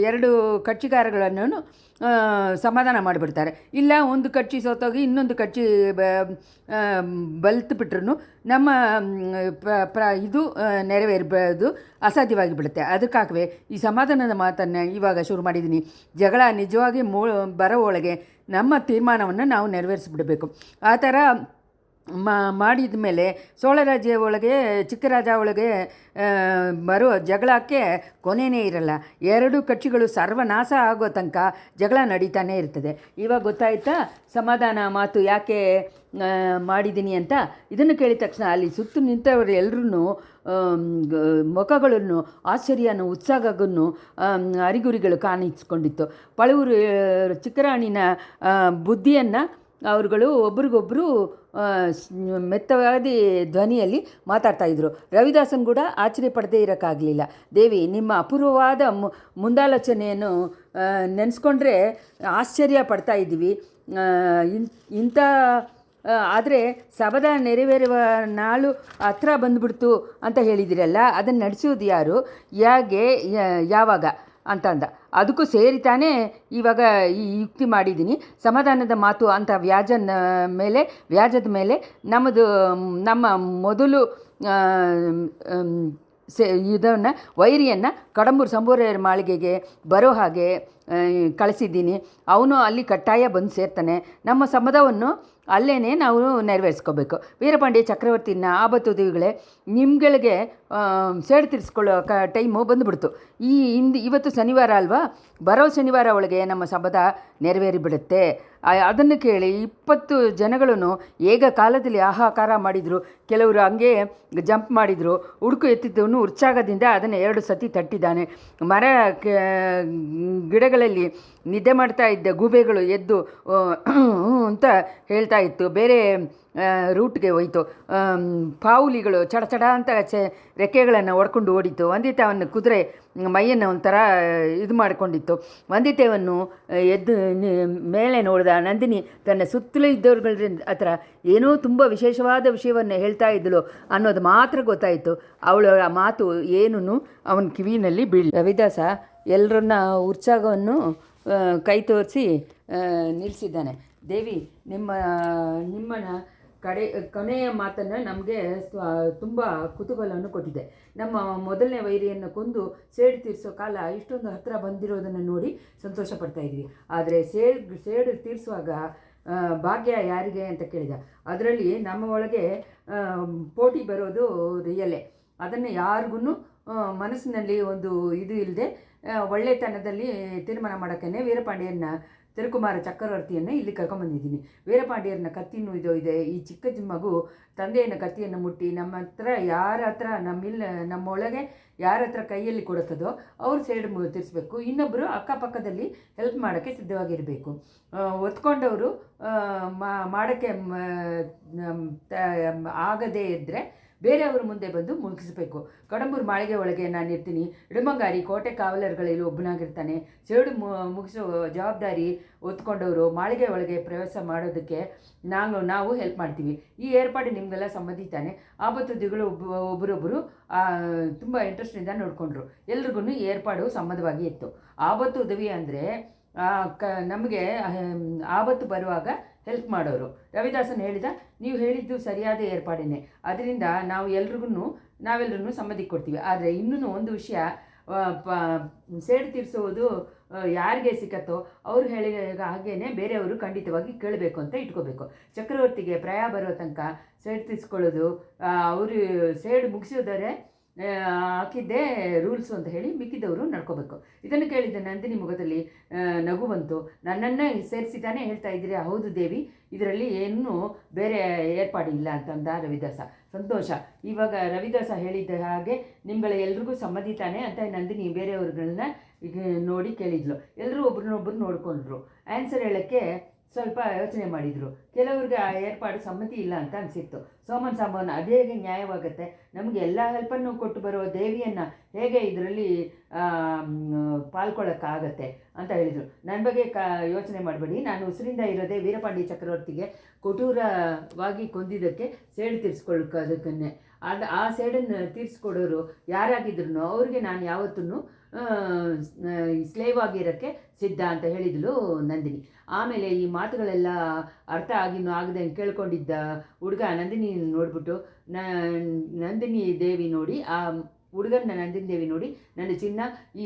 A: 2 ಕಕ್ಷಿಗಾರಗಳನ್ನು ಸಮಾಧಾನ ಮಾಡಿಬಿಡ್ತಾರೆ. ಇಲ್ಲ, ಒಂದು ಕಕ್ಷಿ ಸೋತೋಗಿ ಇನ್ನೊಂದು ಕಕ್ಷಿ ಬಲ್ತು ಬಿಟ್ರು ನಮ್ಮ ಇದು ನೆರವೇರಬಹುದು, ಅಸಾಧ್ಯವಾಗಿ ಬಿಡುತ್ತೆ. ಅದಕ್ಕಾಗವೇ ಈ ಸಮಾಧಾನದ ಮಾತನ್ನು ಇವಾಗ ಶುರು ಮಾಡಿದ್ದೀನಿ. ಜಗಳ ನಿಜವಾಗಿ ಬರೋ ಒಳಗೆ ನಮ್ಮ ತೀರ್ಮಾನವನ್ನು ನಾವು ನೆರವೇರಿಸಿಬಿಡಬೇಕು. ಆ ಥರ ಮಾಡಿದ ಮೇಲೆ ಸೋಳ ರಾಜ್ಯ ಒಳಗೆ, ಚಿಕ್ಕರಾಜ ಒಳಗೆ ಬರೋ ಜಗಳಕ್ಕೆ ಕೊನೆಯೇ ಇರಲ್ಲ. 2 ಕಕ್ಷಿಗಳು ಸರ್ವನಾಶ ಆಗೋ ತನಕ ಜಗಳ ನಡೀತಾನೇ ಇರ್ತದೆ. ಇವಾಗ ಗೊತ್ತಾಯ್ತಾ ಸಮಾಧಾನ ಮಾತು ಯಾಕೆ ಮಾಡಿದ್ದೀನಿ ಅಂತ? ಇದನ್ನು ಕೇಳಿದ ತಕ್ಷಣ ಅಲ್ಲಿ ಸುತ್ತು ನಿಂತವರು ಎಲ್ಲರೂ ಮುಖಗಳನ್ನು ಆಶ್ಚರ್ಯನೂ ಉತ್ಸಾಹವನ್ನು ಅರಿಗುರಿಗಳು ಕಾಣಿಸ್ಕೊಂಡಿತ್ತು. ಪಳೂರು ಚಿಕ್ಕರಾಣಿನ ಬುದ್ಧಿಯನ್ನು ಅವರುಗಳು ಒಬ್ರಿಗೊಬ್ಬರು ಮೆತ್ತವಾದ ಧ್ವನಿಯಲ್ಲಿ ಮಾತಾಡ್ತಾಯಿದ್ರು. ರವಿದಾಸನ್ ಕೂಡ ಆಶ್ಚರ್ಯಪಡದೇ ಇರೋಕ್ಕಾಗಲಿಲ್ಲ. ದೇವಿ, ನಿಮ್ಮ ಅಪೂರ್ವವಾದ ಮುಂದಾಲೋಚನೆಯನ್ನು ನೆನೆಸ್ಕೊಂಡ್ರೆ ಆಶ್ಚರ್ಯ ಪಡ್ತಾ ಇದ್ದೀವಿ. ಇಂಥ ಆದರೆ ಸಬದ ನೆರವೇರುವ ನಾಳು ಹತ್ರ ಬಂದುಬಿಡ್ತು ಅಂತ ಹೇಳಿದಿರಲ್ಲ, ಅದನ್ನು ನಡೆಸೋದು ಯಾರು, ಯಾವಾಗ ಅಂತಂದ. ಅದಕ್ಕೂ ಸೇರಿತಾನೇ ಇವಾಗ ಈ ಯುಕ್ತಿ ಮಾಡಿದ್ದೀನಿ. ಸಮಾಧಾನದ ಮಾತು ಅಂತ ವ್ಯಾಜದ ಮೇಲೆ ನಮ್ಮ ಮೊದಲು ಇದನ್ನು ವೈರಿಯನ್ನು ಕಡಂಬೂರು ಸಂಬೂರ ಮಾಳಿಗೆಗೆ ಬರೋ ಹಾಗೆ ಕಳಿಸಿದ್ದೀನಿ. ಅವನು ಅಲ್ಲಿ ಕಟ್ಟಾಯ ಬಂದು ಸೇರ್ತಾನೆ. ನಮ್ಮ ಸಂಬಂಧವನ್ನು ಅಲ್ಲೇ ನಾವು ನೆರವೇರಿಸ್ಕೋಬೇಕು. ವೀರಪಾಂಡ್ಯ ಚಕ್ರವರ್ತಿನ ಆಬತ್ತುದಿಗಳೇ, ನಿಮ್ಗಳಿಗೆ ಸೇಡು ತೀರಿಸ್ಕೊಳ್ಳೋ ಟೈಮು ಬಂದುಬಿಡ್ತು. ಇವತ್ತು ಶನಿವಾರ ಅಲ್ವಾ? ಬರೋ ಶನಿವಾರ ಒಳಗೆ ನಮ್ಮ ಸಂಬಂಧ ನೆರವೇರಿಬಿಡುತ್ತೆ. ಅದನ್ನು ಕೇಳಿ 20 ಜನಗಳನ್ನು ಏಕಕಾಲದಲ್ಲಿ ಆಹಾಕಾರ ಮಾಡಿದರು. ಕೆಲವರು ಹಂಗೆ ಜಂಪ್ ಮಾಡಿದರು. ಹುಡುಕು ಎತ್ತಿದ್ದವನು ಉತ್ಸಾಹದಿಂದ ಅದನ್ನು 2 ಸತಿ ತಟ್ಟಿದ್ದಾನೆ. ಮರ ಗಿಡಗಳಲ್ಲಿ ನಿದ್ದೆ ಮಾಡ್ತಾ ಇದ್ದ ಗೂಬೆಗಳು ಎದ್ದು ಅಂತ ಹೇಳ್ತಾ ಇತ್ತು. ಬೇರೆ ರೂಟ್ಗೆ ಹೋಯಿತು. ಪಾವುಲಿಗಳು ಚಡ ಚಡ ಅಂತ ರೆಕ್ಕೆಗಳನ್ನು ಒಡ್ಕೊಂಡು ಓಡಿತು. ವಂದಿತಾವನ್ನು ಕುದುರೆ ಮೈಯನ್ನು ಒಂಥರ ಇದು ಮಾಡಿಕೊಂಡಿತ್ತು. ವಂದಿತೇವನ್ನು ಎದ್ದು ಮೇಲೆ ನೋಡಿದ ನಂದಿನಿ ತನ್ನ ಸುತ್ತಲೂ ಇದ್ದವ್ರುಗಳ ಹತ್ರ ಏನೋ ತುಂಬ ವಿಶೇಷವಾದ ವಿಷಯವನ್ನು ಹೇಳ್ತಾ ಇದ್ದಳು ಅನ್ನೋದು ಮಾತ್ರ ಗೊತ್ತಾಯಿತು. ಅವಳ ಮಾತು ಏನೂ ಅವನ ಕಿವಿನಲ್ಲಿ ರವಿದಾಸ ಎಲ್ಲರನ್ನ ಉತ್ಸಾಹವನ್ನು ಕೈ ತೋರಿಸಿ ನಿಲ್ಲಿಸಿದ್ದಾನೆ. ದೇವಿ, ನಿಮ್ಮನ ಕೊನೆಯ ಮಾತನ್ನು ನಮಗೆ ತುಂಬ ಕುತೂಹಲವನ್ನು ಕೊಟ್ಟಿದೆ. ನಮ್ಮ ಮೊದಲನೇ ವೈರಿಯನ್ನು ಕೊಂದು ಸೇಡು ತೀರಿಸೋ ಕಾಲ ಇಷ್ಟೊಂದು ಹತ್ತಿರ ಬಂದಿರೋದನ್ನು ನೋಡಿ ಸಂತೋಷ ಪಡ್ತಾ ಇದ್ವಿ. ಆದರೆ ಸೇಡು ತೀರಿಸುವಾಗ ಭಾಗ್ಯ ಯಾರಿಗೆ ಅಂತ ಕೇಳಿದ. ಅದರಲ್ಲಿ ನಮ್ಮ ಒಳಗೆ ಪೋಟಿ ಬರೋದು ರಿಯಲೇ. ಅದನ್ನು ಯಾರಿಗೂ ಮನಸ್ಸಿನಲ್ಲಿ ಒಂದು ಇದು ಇಲ್ಲದೆ ಒಳ್ಳೆತನದಲ್ಲಿ ತೀರ್ಮಾನ ಮಾಡೋಕ್ಕೇ ವೀರಪಾಂಡಿಯನ್ನ ತಿರುಕುಮಾರ ಚಕ್ರವರ್ತಿಯನ್ನು ಇಲ್ಲಿ ಕರ್ಕೊಂಬಂದಿದ್ದೀನಿ. ವೀರಪಾಂಡಿಯರನ್ನ ಕತ್ತಿನೂ ಇದೆ. ಈ ಚಿಕ್ಕ ಮಗು ತಂದೆಯನ್ನು ಕತ್ತಿಯನ್ನು ಮುಟ್ಟಿ ಯಾರ ಹತ್ರ ನಮ್ಮೊಳಗೆ ಯಾರ ಹತ್ರ ಕೈಯಲ್ಲಿ ಕೊಡುತ್ತದೋ ಅವ್ರು ಸೇಡು ತೀರಿಸ್ಬೇಕು. ಇನ್ನೊಬ್ಬರು ಅಕ್ಕಪಕ್ಕದಲ್ಲಿ ಹೆಲ್ಪ್ ಮಾಡೋಕ್ಕೆ ಸಿದ್ಧವಾಗಿರಬೇಕು. ಒತ್ಕೊಂಡವರು ಮಾಡೋಕ್ಕೆ ಆಗದೇ ಇದ್ದರೆ ಬೇರೆಯವರು ಮುಂದೆ ಬಂದು ಮುಗಿಸ್ಬೇಕು. ಕಡಂಬೂರು ಮಾಳಿಗೆ ಒಳಗೆ ನಾನು ಇರ್ತೀನಿ. ಇಡಮಂಗಾರಿ ಕೋಟೆ ಕಾವಲರ್ಗಳಲ್ಲಿ ಒಬ್ಬನಾಗಿರ್ತಾನೆ. ಸೇಡು ಮುಗಿಸೋ ಜವಾಬ್ದಾರಿ ಒತ್ಕೊಂಡವರು ಮಾಳಿಗೆ ಒಳಗೆ ಪ್ರವೇಶ ಮಾಡೋದಕ್ಕೆ ನಾವು ಹೆಲ್ಪ್ ಮಾಡ್ತೀವಿ. ಈ ಏರ್ಪಾಡು ನಿಮಗೆಲ್ಲ ಸಂಬಂಧಿತಾನೆ. ಆಪತ್ತುದಿಗಳು ಒಬ್ಬರೊಬ್ಬರು ತುಂಬ ಇಂಟ್ರೆಸ್ಟಿಂದ ನೋಡಿಕೊಂಡ್ರು. ಎಲ್ರಿಗೂ ಈ ಏರ್ಪಾಡು ಸಂಬಂಧವಾಗಿ ಇತ್ತು. ಆಪತ್ತು ಉದವಿ ಅಂದರೆ ನಮಗೆ ಆಪತ್ತು ಬರುವಾಗ ಹೆಲ್ಪ್ ಮಾಡೋರು. ರವಿದಾಸನ್ ಹೇಳಿದ, ನೀವು ಹೇಳಿದ್ದು ಸರಿಯಾದ ಏರ್ಪಾಡೇನೆ. ಅದರಿಂದ ನಾವೆಲ್ಲರೂ ಸಮ್ಮತಿಗೆ ಕೊಡ್ತೀವಿ. ಆದರೆ ಇನ್ನೂ ಒಂದು ವಿಷಯ, ಸೇಡು ತೀರಿಸೋದು ಯಾರಿಗೆ ಸಿಕ್ಕತ್ತೋ ಅವ್ರು ಹೇಳಿದ ಹಾಗೇನೆ ಬೇರೆಯವರು ಖಂಡಿತವಾಗಿ ಕೇಳಬೇಕು ಅಂತ ಇಟ್ಕೋಬೇಕು. ಚಕ್ರವರ್ತಿಗೆ ಪ್ರಾಯ ಬರೋ ತನಕ ಸೇಡು ತೀರಿಸ್ಕೊಳ್ಳೋದು, ಅವರು ಸೇಡು ಮುಗಿಸೋದರೆ ಹಾಕಿದ್ದೇ ರೂಲ್ಸು ಅಂತ ಹೇಳಿ ಮಿಕ್ಕಿದವರು ನಡ್ಕೋಬೇಕು. ಇದನ್ನು ಕೇಳಿದ್ದ ನಂದಿನಿ ಮುಖದಲ್ಲಿ ನಗು ಬಂತು. ನನ್ನನ್ನು ಸೇರಿಸಿದ್ದಾನೆ ಹೇಳ್ತಾ ಇದ್ದೀರಿ? ಹೌದು ದೇವಿ, ಇದರಲ್ಲಿ ಏನೂ ಬೇರೆ ಏರ್ಪಾಡಿಲ್ಲ ಅಂತಂದ ರವಿದಾಸ. ಸಂತೋಷ. ಇವಾಗ ರವಿದಾಸ ಹೇಳಿದ್ದ ಹಾಗೆ ನಿಮ್ಗಳ ಎಲ್ರಿಗೂ ಸಮ್ಮತಿತಾನೆ ಅಂತ ನಂದಿನಿ ಬೇರೆಯವ್ರುಗಳನ್ನ ಈಗ ನೋಡಿ ಕೇಳಿದ್ಲು. ಎಲ್ಲರೂ ಒಬ್ರನ್ನೊಬ್ರು ನೋಡಿಕೊಂಡ್ರು. ಆನ್ಸರ್ ಹೇಳೋಕ್ಕೆ ಸ್ವಲ್ಪ ಯೋಚನೆ ಮಾಡಿದರು. ಕೆಲವ್ರಿಗೆ ಆ ಏರ್ಪಾಡು ಸಮ್ಮತಿ ಇಲ್ಲ ಅಂತ ಅನಿಸಿತ್ತು. ಸೋಮನ್ ಸಾಂಬವನ ಅದೇ ಹೇಗೆ ನ್ಯಾಯವಾಗುತ್ತೆ? ನಮಗೆ ಎಲ್ಲ ಹೆಲ್ಪನ್ನು ಕೊಟ್ಟು ಬರೋ ದೇವಿಯನ್ನು ಹೇಗೆ ಇದರಲ್ಲಿ ಪಾಲ್ಕೊಳ್ಳೋಕ್ಕಾಗತ್ತೆ ಅಂತ ಹೇಳಿದರು. ನನ್ನ ಬಗ್ಗೆ ಯೋಚನೆ ಮಾಡಬೇಡಿ. ನಾನು ಉಸಿರಿಂದ ಇರೋದೇ ವೀರಪಾಂಡಿ ಚಕ್ರವರ್ತಿಗೆ ಕೊಟೂರವಾಗಿ ಕೊಂದಿದ್ದಕ್ಕೆ ಸೇಡು ತೀರಿಸ್ಕೊಳ್ಳೋದಕ್ಕನ್ನೇ. ಆ ಸೇಡನ್ನು ತೀರಿಸ್ಕೊಡೋರು ಯಾರಾಗಿದ್ರು ಅವ್ರಿಗೆ ನಾನು ಯಾವತ್ತೂ ಸ್ಲೇವ್ ಆಗಿರೋಕ್ಕೆ ಸಿದ್ಧ ಅಂತ ಹೇಳಿದಳು ನಂದಿನಿ. ಆಮೇಲೆ ಈ ಮಾತುಗಳೆಲ್ಲ ಅರ್ಥ ಆಗದೆ ಕೇಳ್ಕೊಂಡಿದ್ದ ಹುಡುಗ ನಂದಿನಿ ನೋಡ್ಬಿಟ್ಟು ನಂದಿನಿ ದೇವಿ ನೋಡಿ ನಂದಿನಿ ದೇವಿ ನೋಡಿ, ನನ್ನ ಚಿನ್ನ, ಈ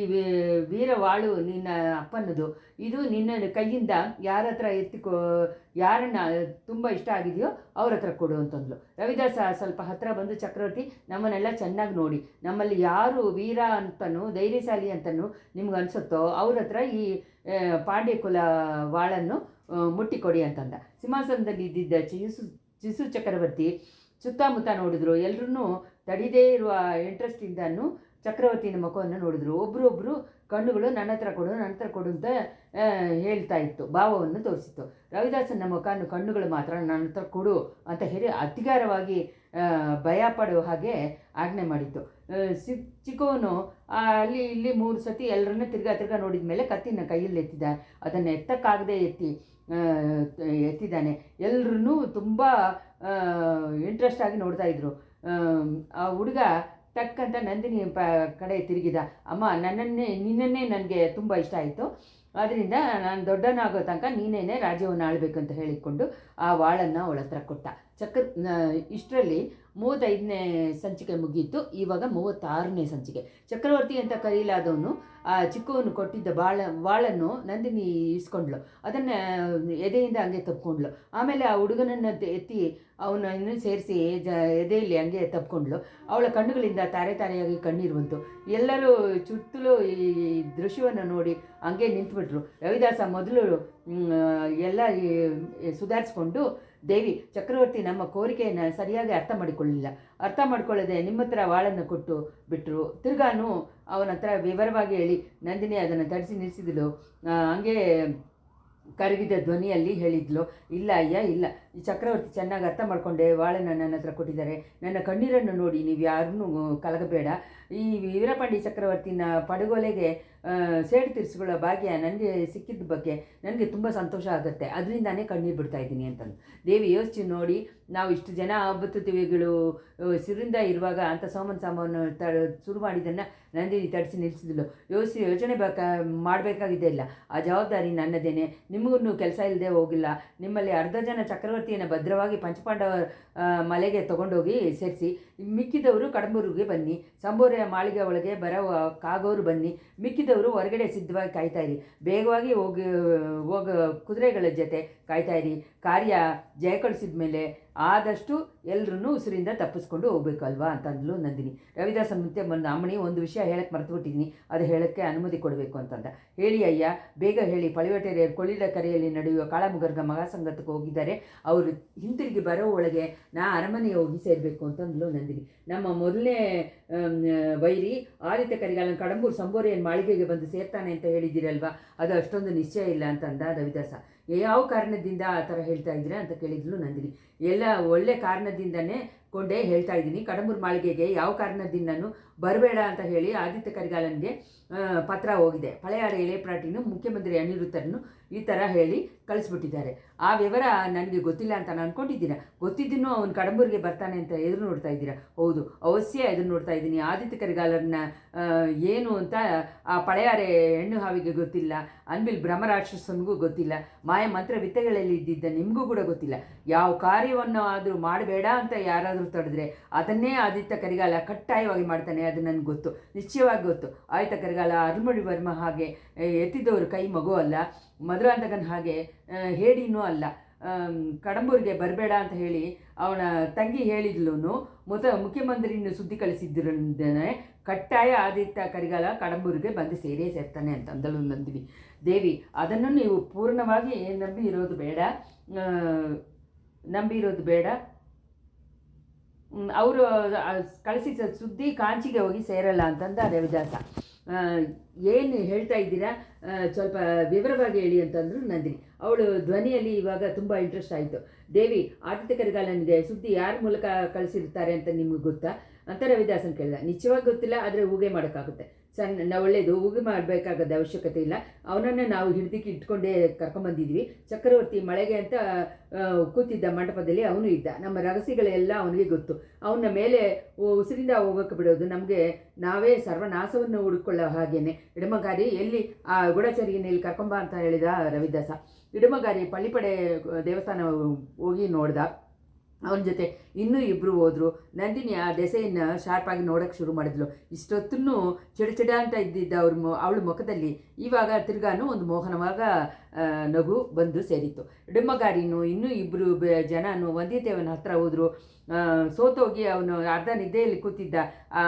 A: ವೀರವಾಳು ನಿನ್ನ ಅಪ್ಪನದು. ಇದು ನಿನ್ನ ಕೈಯಿಂದ ಯಾರ ಹತ್ರ ಯಾರನ್ನ ತುಂಬ ಇಷ್ಟ ಆಗಿದೆಯೋ ಅವ್ರ ಹತ್ರ ಕೊಡು ಅಂತಂದ್ಲು. ರವಿದಾಸ ಸ್ವಲ್ಪ ಹತ್ತಿರ ಬಂದು, ಚಕ್ರವರ್ತಿ, ನಮ್ಮನ್ನೆಲ್ಲ ಚೆನ್ನಾಗಿ ನೋಡಿ. ನಮ್ಮಲ್ಲಿ ಯಾರು ವೀರ ಅಂತನೂ ಧೈರ್ಯಶಾಲಿ ಅಂತನೂ ನಿಮ್ಗೆ ಅನಿಸುತ್ತೋ ಅವ್ರ ಹತ್ರ ಈ ಪಾಂಡ್ಯ ಕುಲ ವಾಳನ್ನು ಮುಟ್ಟಿಕೊಡಿ ಅಂತಂದ. ಸಿಂಹಾಸನದಲ್ಲಿ ಇದ್ದಿದ್ದ ಚಿಸು ಚಕ್ರವರ್ತಿ ಸುತ್ತಮುತ್ತ ನೋಡಿದ್ರು. ಎಲ್ಲರೂ ತಡಿದೇ ಇರುವ ಇಂಟ್ರೆಸ್ಟಿಂದನೂ ಚಕ್ರವರ್ತಿನ ಮುಖವನ್ನು ನೋಡಿದ್ರು. ಒಬ್ಬರೊಬ್ಬರು ಕಣ್ಣುಗಳು ನನ್ನ ಹತ್ರ ಕೊಡು ಅಂತ ಹೇಳ್ತಾ ಇತ್ತು, ಭಾವವನ್ನು ತೋರಿಸಿತ್ತು. ರವಿದಾಸನ ಕಣ್ಣುಗಳು ಮಾತ್ರ ನನ್ನ ಹತ್ರ ಕೊಡು ಅಂತ ಹೇಳಿ ಅತಿಗಾರವಾಗಿ ಭಯ ಪಡುವ ಹಾಗೆ ಆಜ್ಞೆ ಮಾಡಿತ್ತು. ಚಿಕ್ಕವನು ಅಲ್ಲಿ ಇಲ್ಲಿ 3 ಸತಿ ಎಲ್ಲರನ್ನ ತಿರ್ಗಾ ನೋಡಿದ ಮೇಲೆ ಕತ್ತಿನ ಕೈಯಲ್ಲಿ ಎತ್ತಿದ. ಅದನ್ನು ಎತ್ತಕ್ಕಾಗದೆ ಎತ್ತಿದ್ದಾನೆ. ಎಲ್ಲರೂ ತುಂಬ ಇಂಟ್ರೆಸ್ಟಾಗಿ ನೋಡ್ತಾ ಇದ್ರು. ಆ ಹುಡುಗ ಟಕ್ಕಂತ ನಂದಿನಿ ಕಡೆ ತಿರುಗಿದ. ಅಮ್ಮ, ನಿನ್ನನ್ನೇ ನನಗೆ ತುಂಬ ಇಷ್ಟ ಆಯಿತು. ಆದ್ದರಿಂದ ನಾನು ದೊಡ್ಡನಾಗೋ ತನಕ ನೀನೇನೆ ರಾಜ್ಯವನ್ನು ಆಳಬೇಕು ಅಂತ ಹೇಳಿಕೊಂಡು ಆ ವಾಳನ್ನು ಅವಳ ಹತ್ರ ಕೊಟ್ಟ. ಇಷ್ಟರಲ್ಲಿ 35ನೇ ಸಂಚಿಕೆ ಮುಗೀತು. ಇವಾಗ 36ನೇ ಸಂಚಿಕೆ. ಚಕ್ರವರ್ತಿ ಅಂತ ಕರೀಲಾದವನು ಆ ಚಿಕ್ಕವನು ಕೊಟ್ಟಿದ್ದ ವಾಳನ್ನು ನಂದಿನಿ ಇಸ್ಕೊಂಡ್ಳು. ಅದನ್ನು ಎದೆಯಿಂದ ಹಂಗೆ ತಪ್ಕೊಂಡ್ಳು. ಆಮೇಲೆ ಆ ಹುಡುಗನನ್ನು ಎತ್ತಿ ಅವನನ್ನು ಸೇರಿಸಿ ಎದೆಯಲ್ಲಿ ಹಂಗೆ ತಪ್ಕೊಂಡ್ಳು. ಅವಳ ಕಣ್ಣುಗಳಿಂದ ತಾರೆಯಾಗಿ ಕಣ್ಣೀರು ಬಂತು. ಎಲ್ಲರೂ ಸುತ್ತಲೂ ಈ ದೃಶ್ಯವನ್ನು ನೋಡಿ ಹಂಗೆ ನಿಂತುಬಿಟ್ರು. ರವಿದಾಸ ಮೊದಲು ಎಲ್ಲ ಸುಧಾರಿಸ್ಕೊಂಡು, ದೇವಿ, ಚಕ್ರವರ್ತಿ ನಮ್ಮ ಕೋರಿಕೆಯನ್ನು ಸರಿಯಾಗಿ ಅರ್ಥ ಮಾಡಿಕೊಳ್ಳದೆ ನಿಮ್ಮ ಹತ್ರ ವಾಳನ್ನು ಕೊಟ್ಟು ಬಿಟ್ಟರು. ತಿರ್ಗಾನು ಅವನ ಹತ್ರ ವಿವರವಾಗಿ ಹೇಳಿ ನಂದಿನಿ ಅದನ್ನು ತಡಿಸಿ ನಿಲ್ಲಿಸಿದಳು. ಹಂಗೆ ಕರಗಿದ ಧ್ವನಿಯಲ್ಲಿ ಹೇಳಿದ್ಲು, ಇಲ್ಲ ಅಯ್ಯ, ಇಲ್ಲ, ಈ ಚಕ್ರವರ್ತಿ ಚೆನ್ನಾಗಿ ಅರ್ಥ ಮಾಡಿಕೊಂಡೆ ವಾಳನ ನನ್ನ ಹತ್ರ ಕೊಟ್ಟಿದ್ದಾರೆ. ನನ್ನ ಕಣ್ಣೀರನ್ನು ನೋಡಿ ನೀವು ಯಾರನ್ನೂ ಕಲಗಬೇಡ. ಈ ವೀರಪಾಂಡಿ ಚಕ್ರವರ್ತಿನ ಪಡುಗೊಲೆಗೆ ಸೇಡು ತೀರಿಸಿಕೊಳ್ಳೋ ಭಾಗ್ಯ ನನಗೆ ಸಿಕ್ಕಿದ್ದ ಬಗ್ಗೆ ನನಗೆ ತುಂಬ ಸಂತೋಷ ಆಗುತ್ತೆ. ಅದರಿಂದಾನೇ ಕಣ್ಣೀರು ಬಿಡ್ತಾ ಇದ್ದೀನಿ ಅಂತಂದು ದೇವಿ ಯೋಚಿಸಿ ನೋಡಿ. ನಾವು ಇಷ್ಟು ಜನ ಆಬತ್ತುತಿವಿಗಳು ಸಿರಿಂದ ಇರುವಾಗ ಅಂಥ ಸಾಮಾನು ಶುರು ಮಾಡಿದ್ದನ್ನು ನಂದಿನಿ ತಡಿಸಿ ನಿಲ್ಲಿಸಿದ್ಲು. ಯೋಚನೆ ಮಾಡಬೇಕಾಗಿದ್ದೇ ಇಲ್ಲ. ಆ ಜವಾಬ್ದಾರಿ ನನ್ನದೇನೆ. ನಿಮಗೂ ಕೆಲಸ ಇಲ್ಲದೆ ಹೋಗಿಲ್ಲ. ನಿಮ್ಮಲ್ಲಿ ಅರ್ಧ ಜನ ಚಕ್ರವರ್ತಿಯನ್ನು ಭದ್ರವಾಗಿ ಪಂಚಪಾಂಡವ ಮಲೆಗೆ ತಗೊಂಡೋಗಿ ಸೇರಿಸಿ, ಮಿಕ್ಕಿದವರು ಕಡಂಬೂರಿಗೆ ಬನ್ನಿ. ಸಂಬೋರೆಯ ಮಾಳಿಗೆ ಒಳಗೆ ಕಾಗೋರು ಬನ್ನಿ. ಮಿಕ್ಕಿದವರು ಹೊರಗಡೆ ಸಿದ್ಧವಾಗಿ ಕಾಯ್ತಾಯಿರಿ. ಬೇಗವಾಗಿ ಹೋಗ ಕುದುರೆಗಳ ಜೊತೆ ಕಾಯ್ತಾಯಿರಿ. ಕಾರ್ಯ ಜಯ ಕಳಿಸಿದ ಮೇಲೆ ಆದಷ್ಟು ಎಲ್ಲರೂ ಉಸಿರಿಂದ ತಪ್ಪಿಸ್ಕೊಂಡು ಹೋಗ್ಬೇಕು ಅಲ್ವಾ ಅಂತಂದ್ಲು ನಂದಿನಿ. ರವಿದಾಸನ ಮುಂದೆ ಬಂದು ಅಮ್ಮಣಿ ಒಂದು ವಿಷಯ ಹೇಳಕ್ಕೆ ಮರೆತುಬಿಟ್ಟಿದ್ದೀನಿ, ಅದು ಹೇಳೋಕ್ಕೆ ಅನುಮತಿ ಕೊಡಬೇಕು ಅಂತಂದ. ಹೇಳಿ ಅಯ್ಯ, ಬೇಗ ಹೇಳಿ. ಪಳಿವಟೆರೆಯರು ಕೊಳ್ಳಿಡ ಕರೆಯಲ್ಲಿ ನಡೆಯುವ ಕಾಳಮುಗರ್ಗ ಮಹಾಸಂಗತಕ್ಕೆ ಹೋಗಿದ್ದಾರೆ. ಅವರು ಹಿಂತಿರುಗಿ ಬರೋ ಒಳಗೆ ನಾ ಅರಮನೆಗೆ ಹೋಗಿ ಸೇರಬೇಕು ಅಂತಂದ್ಲು ನಂದಿನಿ. ನಮ್ಮ ಮೊದಲನೇ ವೈರಿ ಆದಿತ್ಯ ಕರಿಗಾಲನ ಕಡಂಬೂರು ಸಂಬೋರೆಯ ಮಾಳಿಗೆಗೆ ಬಂದು ಸೇರ್ತಾನೆ ಅಂತ ಹೇಳಿದ್ದೀರಲ್ವಾ, ಅದು ಅಷ್ಟೊಂದು ನಿಶ್ಚಯ ಇಲ್ಲ ಅಂತಂದ ರವಿದಾಸ. ಯಾವ ಕಾರಣದಿಂದ ಆ ಥರ ಹೇಳ್ತಾ ಇದ್ದೀರಾ ಅಂತ ಕೇಳಿದ್ಲು ನಂದಿನಿ. ಎಲ್ಲ ಒಳ್ಳೆ ಕಾರಣದಿಂದನೇ ಕೊಂಡೇ ಹೇಳ್ತಾ ಇದ್ದೀನಿ. ಕಡಂಬೂರು ಮಾಳಿಗೆಗೆ ಯಾವ ಕಾರಣದಿಂದನೂ ಬರಬೇಡ ಅಂತ ಹೇಳಿ ಆದಿತ್ಯ ಕರಿಗಾಲನಿಗೆ ಪತ್ರ ಹೋಗಿದೆ. ಪಳೆಯಾಡ ಎಲೆಪ್ರಾಟಿನೂ ಮುಖ್ಯಮಂತ್ರಿ ಅನಿರುದ್ಧರನ್ನು ಈ ಥರ ಹೇಳಿ ಕಳಿಸ್ಬಿಟ್ಟಿದ್ದಾರೆ. ಆ ವಿವರ ನನಗೆ ಗೊತ್ತಿಲ್ಲ ಅಂತ ನಾನು ಅಂದ್ಕೊಂಡಿದ್ದೀರಾ? ಗೊತ್ತಿದ್ದೂ ಅವನು ಕಡಂಬೂರಿಗೆ ಬರ್ತಾನೆ ಅಂತ ಎದುರು ನೋಡ್ತಾ ಇದ್ದೀರಾ? ಹೌದು, ಅವಶ್ಯ ಎದುರು ನೋಡ್ತಾ ಇದ್ದೀನಿ. ಆದಿತ್ಯ ಕರಿಗಾಲರನ್ನ ಏನು ಅಂತ ಆ ಪಳೆಯಾರೆ ಹೆಣ್ಣು ಹಾವಿಗೆ ಗೊತ್ತಿಲ್ಲ. ಅನ್ಬಿಲ್ ಬ್ರಹ್ಮರಾಕ್ಷಸನಿಗೂ ಗೊತ್ತಿಲ್ಲ. ಮಾಯ ಮಂತ್ರ ವಿದ್ಯೆಗಳಲ್ಲಿ ಇದ್ದಿದ್ದ ನಿಮಗೂ ಕೂಡ ಗೊತ್ತಿಲ್ಲ. ಯಾವ ಕಾರ್ಯವನ್ನು ಆದರೂ ಮಾಡಬೇಡ ಅಂತ ಯಾರಾದರೂ ತಡೆದ್ರೆ ಅದನ್ನೇ ಆದಿತ್ಯ ಕರಿಗಾಲ ಕಡ್ಡಾಯವಾಗಿ ಮಾಡ್ತಾನೆ. ಅದು ನನಗೆ ಗೊತ್ತು, ನಿಶ್ಚಯವಾಗಿ ಗೊತ್ತು. ಆದಿತ್ಯ ಕರಿಗಾಲ ಅರುಳ್ಮೊಳಿವರ್ಮ ಹಾಗೆ ಎತ್ತಿದ್ದವರು ಕೈ ಮಗು ಅಲ್ಲ. ಮಧುರಾಂತಕನ ಹಾಗೆ ಹೇಡಿನೂ ಅಲ್ಲ. ಕಡಂಬೂರಿಗೆ ಬರಬೇಡ ಅಂತ ಹೇಳಿ ಅವನ ತಂಗಿ ಹೇಳಿದ್ಲು. ಮುಖ್ಯಮಂತ್ರಿಯನ್ನು ಸುದ್ದಿ ಕಳಿಸಿದ್ದರೇ ಕಡ್ಡಾಯ ಆದಿತ್ಯ ಕರಿಗಾಲ ಕಡಂಬೂರಿಗೆ ಬಂದು ಸೇರ್ತಾನೆ ಅಂತ ಅಂದಳು ನಂದಿನಿ. ದೇವಿ, ಅದನ್ನು ನೀವು ಪೂರ್ಣವಾಗಿ ನಂಬಿರೋದು ಬೇಡ. ಅವರು ಕಳಿಸಿದ ಸುದ್ದಿ ಕಾಂಚಿಗೆ ಹೋಗಿ ಸೇರಲ್ಲ ಅಂತಂದ ರವಿದಾಸ. ಏನು ಹೇಳ್ತಾ ಇದ್ದೀರಾ, ಸ್ವಲ್ಪ ವಿವರವಾಗಿ ಹೇಳಿ ಅಂತಂದ್ರು ನಂದಿನಿ. ಅವಳು ಧ್ವನಿಯಲ್ಲಿ ಇವಾಗ ತುಂಬ ಇಂಟ್ರೆಸ್ಟ್ ಆಯಿತು. ದೇವಿ, ಆದಿತ್ಯ ಕರಿಗಾಲನಿಗೆ ಸುದ್ದಿ ಯಾರ ಮೂಲಕ ಕಳಿಸಿರ್ತಾರೆ ಅಂತ ನಿಮ್ಗೆ ಗೊತ್ತಾ ಅಂತ ರವಿದಾಸನ್ ಕೇಳಿದ. ನಿಶ್ಚಯವಾಗಿ ಗೊತ್ತಿಲ್ಲ, ಆದರೆ ಊಗೆ ಮಾಡೋಕ್ಕಾಗುತ್ತೆ. ಒಳ್ಳೆಯದು, ಊಗೆ ಮಾಡಬೇಕಾಗದ ಅವಶ್ಯಕತೆ ಇಲ್ಲ. ಅವನನ್ನು ನಾವು ಹಿಡಿದಿಕ್ಕೆ ಇಟ್ಕೊಂಡೇ ಕರ್ಕೊಂಬಂದಿದ್ವಿ. ಚಕ್ರವರ್ತಿ ಮಳೆಗೆ ಅಂತ ಕೂತಿದ್ದ ಮಂಟಪದಲ್ಲಿ ಅವನು ಇದ್ದ. ನಮ್ಮ ರಹಸ್ಯಗಳೆಲ್ಲ ಅವನಿಗೆ ಗೊತ್ತು. ಅವನ ಮೇಲೆ ಉಸಿರಿಂದ ಹೋಗೋಕ್ಕೆ ಬಿಡೋದು ನಮಗೆ ನಾವೇ ಸರ್ವನಾಶವನ್ನು ಹುಡುಕೊಳ್ಳೋ ಹಾಗೇನೆ. ಇಡಮಗಾರಿ ಎಲ್ಲಿ ಆ ಗೂಢಚಾರಿಯಲ್ಲಿ ಕರ್ಕೊಂಬ ಅಂತ ಹೇಳಿದ ರವಿದಾಸ. ಇಡಮಗಾರಿ ಪಳ್ಳಿಪಡೆ ದೇವಸ್ಥಾನ ಹೋಗಿ ನೋಡ್ದ. ಅವನ ಜೊತೆ ಇನ್ನೂ ಇಬ್ಬರು ಹೋದರು. ನಂದಿನಿ ಆ ದೆಸೆಯನ್ನು ಶಾರ್ಪಾಗಿ ನೋಡೋಕ್ಕೆ ಶುರು ಮಾಡಿದ್ಲು. ಇಷ್ಟೊತ್ತೂ ಚಿಡಚಿಡ ಅಂತ ಇದ್ದಿದ್ದ ಅವಳ ಮುಖದಲ್ಲಿ ಇವಾಗ ತಿರ್ಗಾನು ಒಂದು ಮೋಹನವಾಗ ನಗು ಬಂದು ಸೇರಿತ್ತು. ಇಡಮಗಾರಿನೂ ಇನ್ನೂ ಇಬ್ಬರು ಜನನು ವಂದಿತೇವನ ಹತ್ರ ಹೋದರು. ಸೋತೋಗಿ ಅವನು ಅರ್ಧ ನಿದ್ದೆಯಲ್ಲಿ ಕೂತಿದ್ದ ಆ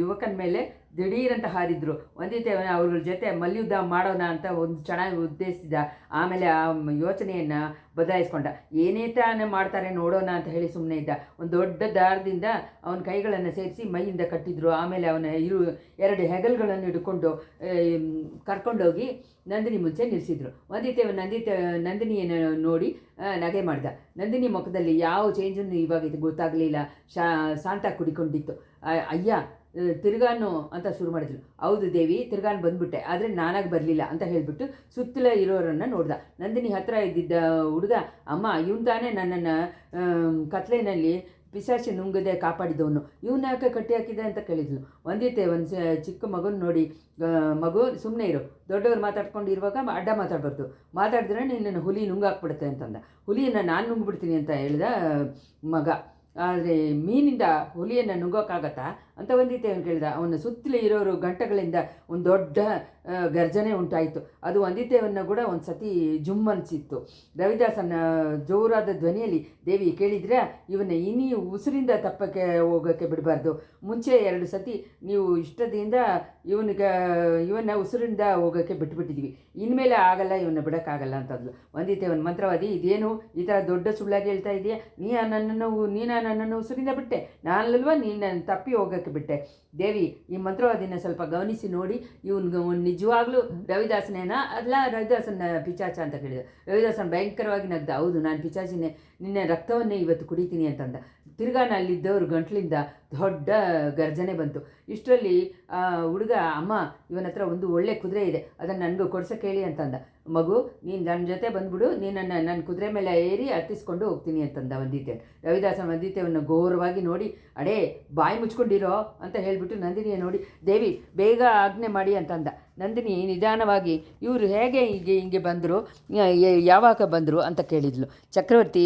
A: ಯುವಕನ ಮೇಲೆ ದಿಢೀರಂತ ಹಾರಿದ್ರು. ವಂದಿತೇವನ ಅವ್ರ ಜೊತೆ ಮಲ್ಯುದ್ಧ ಮಾಡೋಣ ಅಂತ ಒಂದು ಚೆನ್ನಾಗಿ ಉದ್ದೇಶಿಸಿದ. ಆಮೇಲೆ ಆ ಯೋಚನೆಯನ್ನು ಬದಲಾಯಿಸ್ಕೊಂಡ. ಏನೇ ತಾನೇ ಮಾಡ್ತಾರೆ ನೋಡೋಣ ಅಂತ ಹೇಳಿ ಸುಮ್ಮನೆ ಇದ್ದ. ಒಂದು ದೊಡ್ಡ ದಾರದಿಂದ ಅವನ ಕೈಗಳನ್ನು ಸೇರಿಸಿ ಮೈಯಿಂದ ಕಟ್ಟಿದ್ರು. ಆಮೇಲೆ ಅವನ ಎರಡು ಹೆಗಲ್ಗಳನ್ನು ಹಿಡ್ಕೊಂಡು ಕರ್ಕೊಂಡೋಗಿ ನಂದಿನಿ ಮುಂಚೆ ನಿಲ್ಲಿಸಿದ್ರು. ನಂದಿನಿಯನ್ನು ನೋಡಿ ನಗೆ ಮಾಡ್ದ. ನಂದಿನಿ ಮುಖದಲ್ಲಿ ಯಾವ ಚೇಂಜನ್ನು ಇವಾಗ ಇದು ಗೊತ್ತಾಗಲಿಲ್ಲ. ಶಾಂತ ಕುಡಿಕೊಂಡಿತ್ತು. ಅಯ್ಯ, ತಿರ್ಗಾನು ಅಂತ ಶುರು ಮಾಡಿದ್ರು. ಹೌದು ದೇವಿ, ತಿರ್ಗಾನು ಬಂದ್ಬಿಟ್ಟೆ, ಆದರೆ ನಾನಾಗಿ ಬರಲಿಲ್ಲ ಅಂತ ಹೇಳಿಬಿಟ್ಟು ಸುತ್ತಲ ಇರೋರನ್ನು ನೋಡ್ದ. ನಂದಿನಿ ಹತ್ರ ಇದ್ದಿದ್ದ ಹುಡುಗ, ಅಮ್ಮ ಇವನು ತಾನೇ ನನ್ನನ್ನು ಕತ್ಲೆನಲ್ಲಿ ಪಿಶಾಚಿ ನುಂಗದೆ ಕಾಪಾಡಿದವನು, ಇವನ್ನ ಯಾಕೆ ಕಟ್ಟಿ ಹಾಕಿದೆ ಅಂತ ಕೇಳಿದ್ಲು. ಒಂದಿತ್ತೆ ಒಂದು ಚಿಕ್ಕ ಮಗನ ನೋಡಿ, ಮಗು ಸುಮ್ಮನೆ ಇರು, ದೊಡ್ಡವ್ರು ಮಾತಾಡ್ಕೊಂಡು ಇರುವಾಗ ಅಡ್ಡ ಮಾತಾಡಬಾರ್ದು, ಮಾತಾಡಿದ್ರೆ ನಿನ್ನನ್ನು ಹುಲಿ ನುಂಗಾಕ್ಬಿಡುತ್ತೆ ಅಂತಂದ. ಹುಲಿಯನ್ನು ನಾನು ನುಂಗ್ಬಿಡ್ತೀನಿ ಅಂತ ಹೇಳ್ದ ಮಗ. ಆದರೆ ಮೀನಿಂದ ಹುಲಿಯನ್ನು ನುಗ್ಗೋಕ್ಕಾಗತ್ತಾ ಅಂತ ವಂದಿತೇವನು ಕೇಳಿದ. ಅವನ ಸುತ್ತಲೇ ಇರೋರು ಗಂಟೆಗಳಿಂದ ಒಂದು ದೊಡ್ಡ ಗರ್ಜನೆ ಉಂಟಾಯಿತು. ಅದು ವಂದಿತೇವನ್ನ ಕೂಡ ಒಂದು ಸತಿ ಜುಮ್ ಅನಿಸಿತ್ತು. ರವಿದಾಸನ ಜೋರಾದ ಧ್ವನಿಯಲ್ಲಿ, ದೇವಿ ಕೇಳಿದರೆ ಇವನ್ನ ಇನ್ನೀ ಉಸಿರಿಂದ ತಪ್ಪಕ್ಕೆ ಹೋಗೋಕ್ಕೆ ಬಿಡಬಾರ್ದು. ಮುಂಚೆ 2 ಸತಿ ನೀವು ಇಷ್ಟದಿಂದ ಇವನ್ನ ಉಸಿರಿಂದ ಹೋಗೋಕ್ಕೆ ಬಿಟ್ಬಿಟ್ಟಿದ್ವಿ, ಇನ್ಮೇಲೆ ಆಗಲ್ಲ, ಇವನ್ನ ಬಿಡೋಕ್ಕಾಗಲ್ಲ ಅಂತಂದ್ಲು. ವಂದಿತೇವನ್ ಮಂತ್ರವಾದಿ, ಇದೇನು ಈ ಥರ ದೊಡ್ಡ ಸುಳ್ಳಾಗಿ ಹೇಳ್ತಾ ಇದೆಯಾ? ನೀನು ನನ್ನನ್ನು ಉಸಿರಿಂದ ಬಿಟ್ಟೆ, ನಾನಲ್ವಾ ನೀನು ತಪ್ಪಿ ಹೋಗೋಕ್ಕೆ ಬಿಟ್ಟೆ. ದೇವಿ ಈ ಮಂತ್ರವಾದಿನ ಸ್ವಲ್ಪ ಗಮನಿಸಿ ನೋಡಿ, ಇವನು ನಿಜವಾಗ್ಲೂ ರವಿದಾಸನೇನಾ ಅಲ್ಲ ರವಿದಾಸನ ಪಿಚಾಚ ಅಂತ ಕೇಳಿದ. ರವಿದಾಸನ ಭಯಂಕರವಾಗಿ ನಗ್ದ. ಹೌದು, ನಾನು ಪಿಚಾಚಿನೇ, ನಿನ್ನ ರಕ್ತವನ್ನೇ ಇವತ್ತು ಕುಡಿತೀನಿ ಅಂತಂದ. ತಿರ್ಗಾ ಅಲ್ಲಿದ್ದವರು ಗಂಟ್ಲಿಂದ ದೊಡ್ಡ ಗರ್ಜನೆ ಬಂತು. ಇಷ್ಟರಲ್ಲಿ ಹುಡುಗ, ಅಮ್ಮ ಇವನ ಹತ್ರ ಒಂದು ಒಳ್ಳೆ ಕುದುರೆ ಇದೆ, ಅದನ್ನು ನನಗೂ ಕೊಡ್ಸೋಕೆ ಹೇಳಿ ಅಂತಂದ. ಮಗು, ನೀನು ನನ್ನ ಜೊತೆ ಬಂದ್ಬಿಡು, ನೀನನ್ನು ನನ್ನ ಕುದುರೆ ಮೇಲೆ ಏರಿ ಹತ್ತಿಸ್ಕೊಂಡು ಹೋಗ್ತೀನಿ ಅಂತಂದ ವಂದಿತೆ. ರವಿದಾಸನ ವಂದಿತೆಯನ್ನು ಘೋರವಾಗಿ ನೋಡಿ, ಅಡೇ ಬಾಯಿ ಮುಚ್ಕೊಂಡಿರೋ ಅಂತ ಹೇಳಿಬಿಟ್ಟು ನಂದಿನಿಯ ನೋಡಿ, ದೇವಿ ಬೇಗ ಆಜ್ಞೆ ಮಾಡಿ ಅಂತಂದ. ನಂದಿನಿ ನಿಧಾನವಾಗಿ ಇವರು ಹೇಗೆ ಹಿಂಗೆ ಬಂದರು, ಯಾವಾಗ ಬಂದರು ಅಂತ ಕೇಳಿದ್ಲು. ಚಕ್ರವರ್ತಿ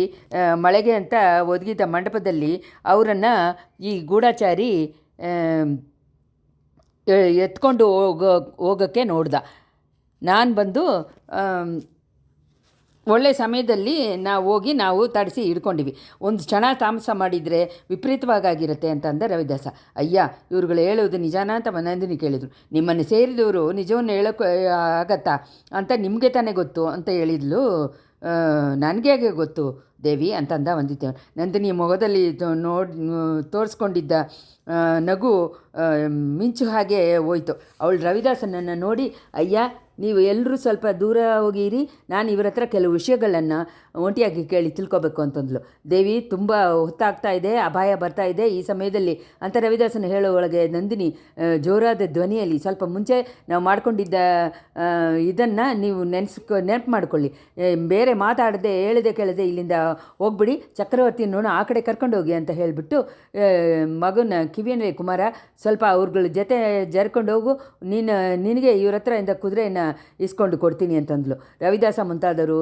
A: ಮಳೆಗೆ ಅಂತ ಒದಗಿದ ಮಂಟಪದಲ್ಲಿ ಅವರನ್ನು ಈ ಗೂಢಚಾರಿ ಎತ್ಕೊಂಡು ಹೋಗೋಕ್ಕೆ ನೋಡ್ದ. ನಾನು ಬಂದು ಒಳ್ಳೆ ಸಮಯದಲ್ಲಿ ನಾವು ತಡಿಸಿ ಹಿಡ್ಕೊಂಡಿವಿ, ಒಂದು ಕ್ಷಣ ತಾಮಸ ಮಾಡಿದರೆ ವಿಪರೀತವಾಗಿರುತ್ತೆ ಅಂತ ಅಂದ ರವಿದಾಸ. ಅಯ್ಯ, ಇವ್ರುಗಳು ಹೇಳೋದು ನಿಜಾನ ಅಂತ ನಂದಿನಿ ಕೇಳಿದರು. ನಿಮ್ಮನ್ನು ಸೇರಿದವರು ನಿಜವನ್ನು ಹೇಳೋಕ್ಕೆ ಆಗತ್ತಾ ಅಂತ ನಿಮಗೆ ತಾನೇ ಗೊತ್ತು ಅಂತ ಹೇಳಿದ್ಲು. ನನಗೆ ಹೇಗೆ ಗೊತ್ತು ದೇವಿ ಅಂತಂದ ವಂದಿತೆ. ನಂದಿನಿ ಮೊಗದಲ್ಲಿ ತೋರಿಸ್ಕೊಂಡಿದ್ದ ನಗು ಮಿಂಚು ಹಾಗೆ ಹೋಯ್ತು. ಅವಳು ರವಿದಾಸನನ್ನು ನೋಡಿ, ಅಯ್ಯ ನೀವು ಎಲ್ಲರೂ ಸ್ವಲ್ಪ ದೂರ ಹೋಗಿರಿ, ನಾನು ಇವರ ಹತ್ರ ಕೆಲವು ವಿಷಯಗಳನ್ನು ಒಂಟಿಯಾಗಿ ಕೇಳಿ ತಿಳ್ಕೊಬೇಕು ಅಂತಂದ್ಲು. ದೇವಿ ತುಂಬ ಹೊತ್ತಾಗ್ತಾ ಇದೆ, ಅಪಾಯ ಬರ್ತಾ ಇದೆ ಈ ಸಮಯದಲ್ಲಿ ಅಂತ ರವಿದಾಸನ ಹೇಳೋ ಒಳಗೆ ನಂದಿನಿ ಜೋರಾದ ಧ್ವನಿಯಲ್ಲಿ, ಸ್ವಲ್ಪ ಮುಂಚೆ ನಾವು ಮಾಡ್ಕೊಂಡಿದ್ದ ಇದನ್ನು ನೀವು ನೆನಪು ಮಾಡ್ಕೊಳ್ಳಿ, ಬೇರೆ ಮಾತಾಡದೆ ಹೇಳದೆ ಕೇಳದೆ ಇಲ್ಲಿಂದ ಹೋಗ್ಬಿಡಿ, ಚಕ್ರವರ್ತಿನೂ ಆ ಕಡೆ ಕರ್ಕೊಂಡು ಹೋಗಿ ಅಂತ ಹೇಳಿಬಿಟ್ಟು ಮಗನ ಕಿವಿಯಲ್ಲಿ, ಕುಮಾರ ಸ್ವಲ್ಪ ಅವ್ರಗಳ ಜೊತೆ ಜರ್ಕೊಂಡು ಹೋಗು, ನಿನಗೆ ಇವ್ರ ಹತ್ರ ಇಂದ ಕುದುರೆಯನ್ನು ಇಸ್ಕೊಂಡು ಕೊಡ್ತೀನಿ ಅಂತಂದ್ಲು. ರವಿದಾಸ ಮುಂತಾದವರು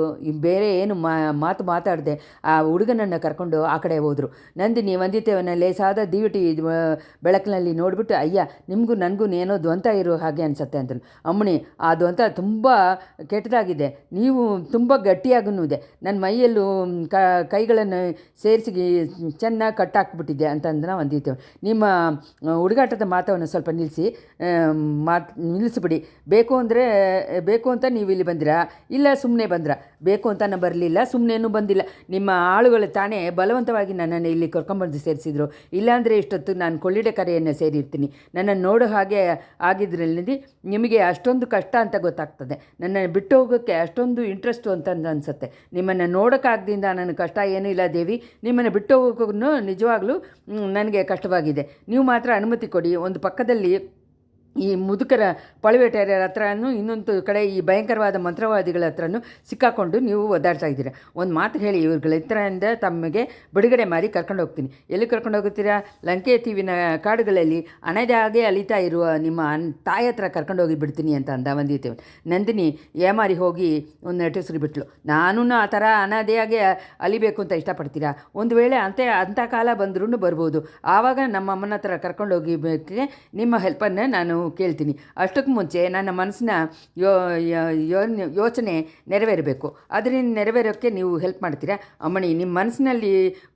A: ಬೇರೆ ಏನು ಮಾತು ಮಾತಾಡದೆ ಆ ಹುಡುಗನನ್ನು ಕರ್ಕೊಂಡು ಆ ಕಡೆ ಹೋದರು. ನಂದಿನಿ ವಂದಿತೆಯನ್ನು ಲೇಸಾದ ದಿವಿಟಿ ಬೆಳಕಿನಲ್ಲಿ ನೋಡಿಬಿಟ್ಟು, ಅಯ್ಯ ನಿಮಗೂ ನನಗೂ ಏನೋ ದ್ವಂತ ಇರೋ ಹಾಗೆ ಅನಿಸುತ್ತೆ ಅಂತಂದು. ಅಮ್ಮಣಿ, ಆ ದ್ವಂತ ತುಂಬ ಕೆಟ್ಟದಾಗಿದೆ, ನೀವು ತುಂಬ ಗಟ್ಟಿಯಾಗೂ ಇದೆ, ನನ್ನ ಮೈಯಲ್ಲೂ ಕೈಗಳನ್ನು ಸೇರಿಸಿ ಚೆನ್ನಾಗಿ ಕಟ್ಟಾಕ್ಬಿಟ್ಟಿದ್ದೆ ಅಂತಂದ್ರೆ ವಂದಿತೇವೆ. ನಿಮ್ಮ ಹುಡುಗಾಟದ ಮಾತವನ್ನು ಸ್ವಲ್ಪ ನಿಲ್ಲಿಸ್ಬಿಡಿ. ಬೇಕು ಅಂತ ನೀವು ಇಲ್ಲಿ ಬಂದಿರಾ, ಇಲ್ಲ ಸುಮ್ಮನೆ ಬಂದ್ರ? ಬೇಕು ಅಂತ ನಾನು ಬರಲಿಲ್ಲ, ಸುಮ್ಮನೇನೂ ಬಂದಿಲ್ಲ. ನಿಮ್ಮ ಆಳುಗಳು ತಾನೇ ಬಲವಂತವಾಗಿ ನನ್ನನ್ನು ಇಲ್ಲಿ ಕರ್ಕೊಂಬಂದು ಸೇರಿಸಿದ್ರು, ಇಲ್ಲಾಂದರೆ ಇಷ್ಟೊತ್ತು ನಾನು ಕೊಳ್ಳಿಡೆ ಕರೆಯನ್ನು ಸೇರಿರ್ತೀನಿ. ನನ್ನನ್ನು ನೋಡೋ ಹಾಗೆ ಆಗಿದ್ರಲ್ಲಿ ನಿಮಗೆ ಅಷ್ಟೊಂದು ಕಷ್ಟ ಅಂತ ಗೊತ್ತಾಗ್ತದೆ, ನನ್ನನ್ನು ಬಿಟ್ಟು ಹೋಗೋಕ್ಕೆ ಅಷ್ಟೊಂದು ಇಂಟ್ರೆಸ್ಟು ಅಂತ ಅನಿಸುತ್ತೆ. ನಿಮ್ಮನ್ನು ನೋಡೋಕ್ಕಾಗ್ದಿಂದ ನನಗೆ ಕಷ್ಟ ಏನೂ ಇಲ್ಲ ದೇವಿ, ನಿಮ್ಮನ್ನು ಬಿಟ್ಟು ಹೋಗೋಕ್ಕೂ ನಿಜವಾಗ್ಲೂ ನನಗೆ ಕಷ್ಟವಾಗಿದೆ. ನೀವು ಮಾತ್ರ ಅನುಮತಿ ಕೊಡಿ. ಒಂದು ಪಕ್ಕದಲ್ಲಿ ಈ ಮುದುಕರ ಪಳವೇಟೆಯರ ಹತ್ರನೂ, ಇನ್ನೊಂದು ಕಡೆ ಈ ಭಯಂಕರವಾದ ಮಂತ್ರವಾದಿಗಳ ಹತ್ರನೂ ಸಿಕ್ಕಾಕೊಂಡು ನೀವು ಒದ್ದಾಡ್ತಾ ಇದ್ದೀರಾ. ಒಂದು ಮಾತು ಹೇಳಿ, ಇವ್ರುಗಳ ಹತ್ರದಿಂದ ತಮಗೆ ಬಿಡುಗಡೆ ಮಾಡಿ ಕರ್ಕೊಂಡು ಹೋಗ್ತೀನಿ. ಎಲ್ಲಿ ಕರ್ಕೊಂಡು ಹೋಗುತ್ತೀರಾ? ಲಂಕೆ ತೀವಿನ ಕಾಡುಗಳಲ್ಲಿ ಅನಾಥಾಗೆ ಅಲಿತಾ ಇರುವ ನಿಮ್ಮ ತಾಯಿ ಹತ್ರ ಕರ್ಕೊಂಡು ಹೋಗಿ ಬಿಡ್ತೀನಿ ಅಂತ ಅಂದ ವಂದಿತೇವೆ. ನಂದಿನಿ ಏಮಾರಿ ಹೋಗಿ ಒಂದು ನಟಿಸ್ರಿ ಬಿಟ್ಲು. ನಾನೂ ಆ ಥರ ಅನಾಥೆಯಾಗೆ ಅಲಿಬೇಕು ಅಂತ ಇಷ್ಟಪಡ್ತೀರಾ? ಒಂದು ವೇಳೆ ಅಂಥ ಕಾಲ ಬಂದ್ರೂ ಬರ್ಬೋದು, ಆವಾಗ ನಮ್ಮ ಅಮ್ಮನ ಹತ್ರ ಕರ್ಕೊಂಡು ಹೋಗಿಬೇಕೆ ನಿಮ್ಮ ಹೆಲ್ಪನ್ನು ನಾನು ಕೇಳ್ತೀನಿ. ಅಷ್ಟಕ್ಕೆ ಮುಂಚೆ ನನ್ನ ಮನಸ್ಸಿನ ಯೋಚನೆ ನೆರವೇರಬೇಕು. ಅದರಿಂದ ನೆರವೇರೋಕ್ಕೆ ನೀವು ಹೆಲ್ಪ್ ಮಾಡ್ತೀರಾ? ಅಮ್ಮಣಿ, ನಿಮ್ಮ ಮನಸ್ಸಿನಲ್ಲಿ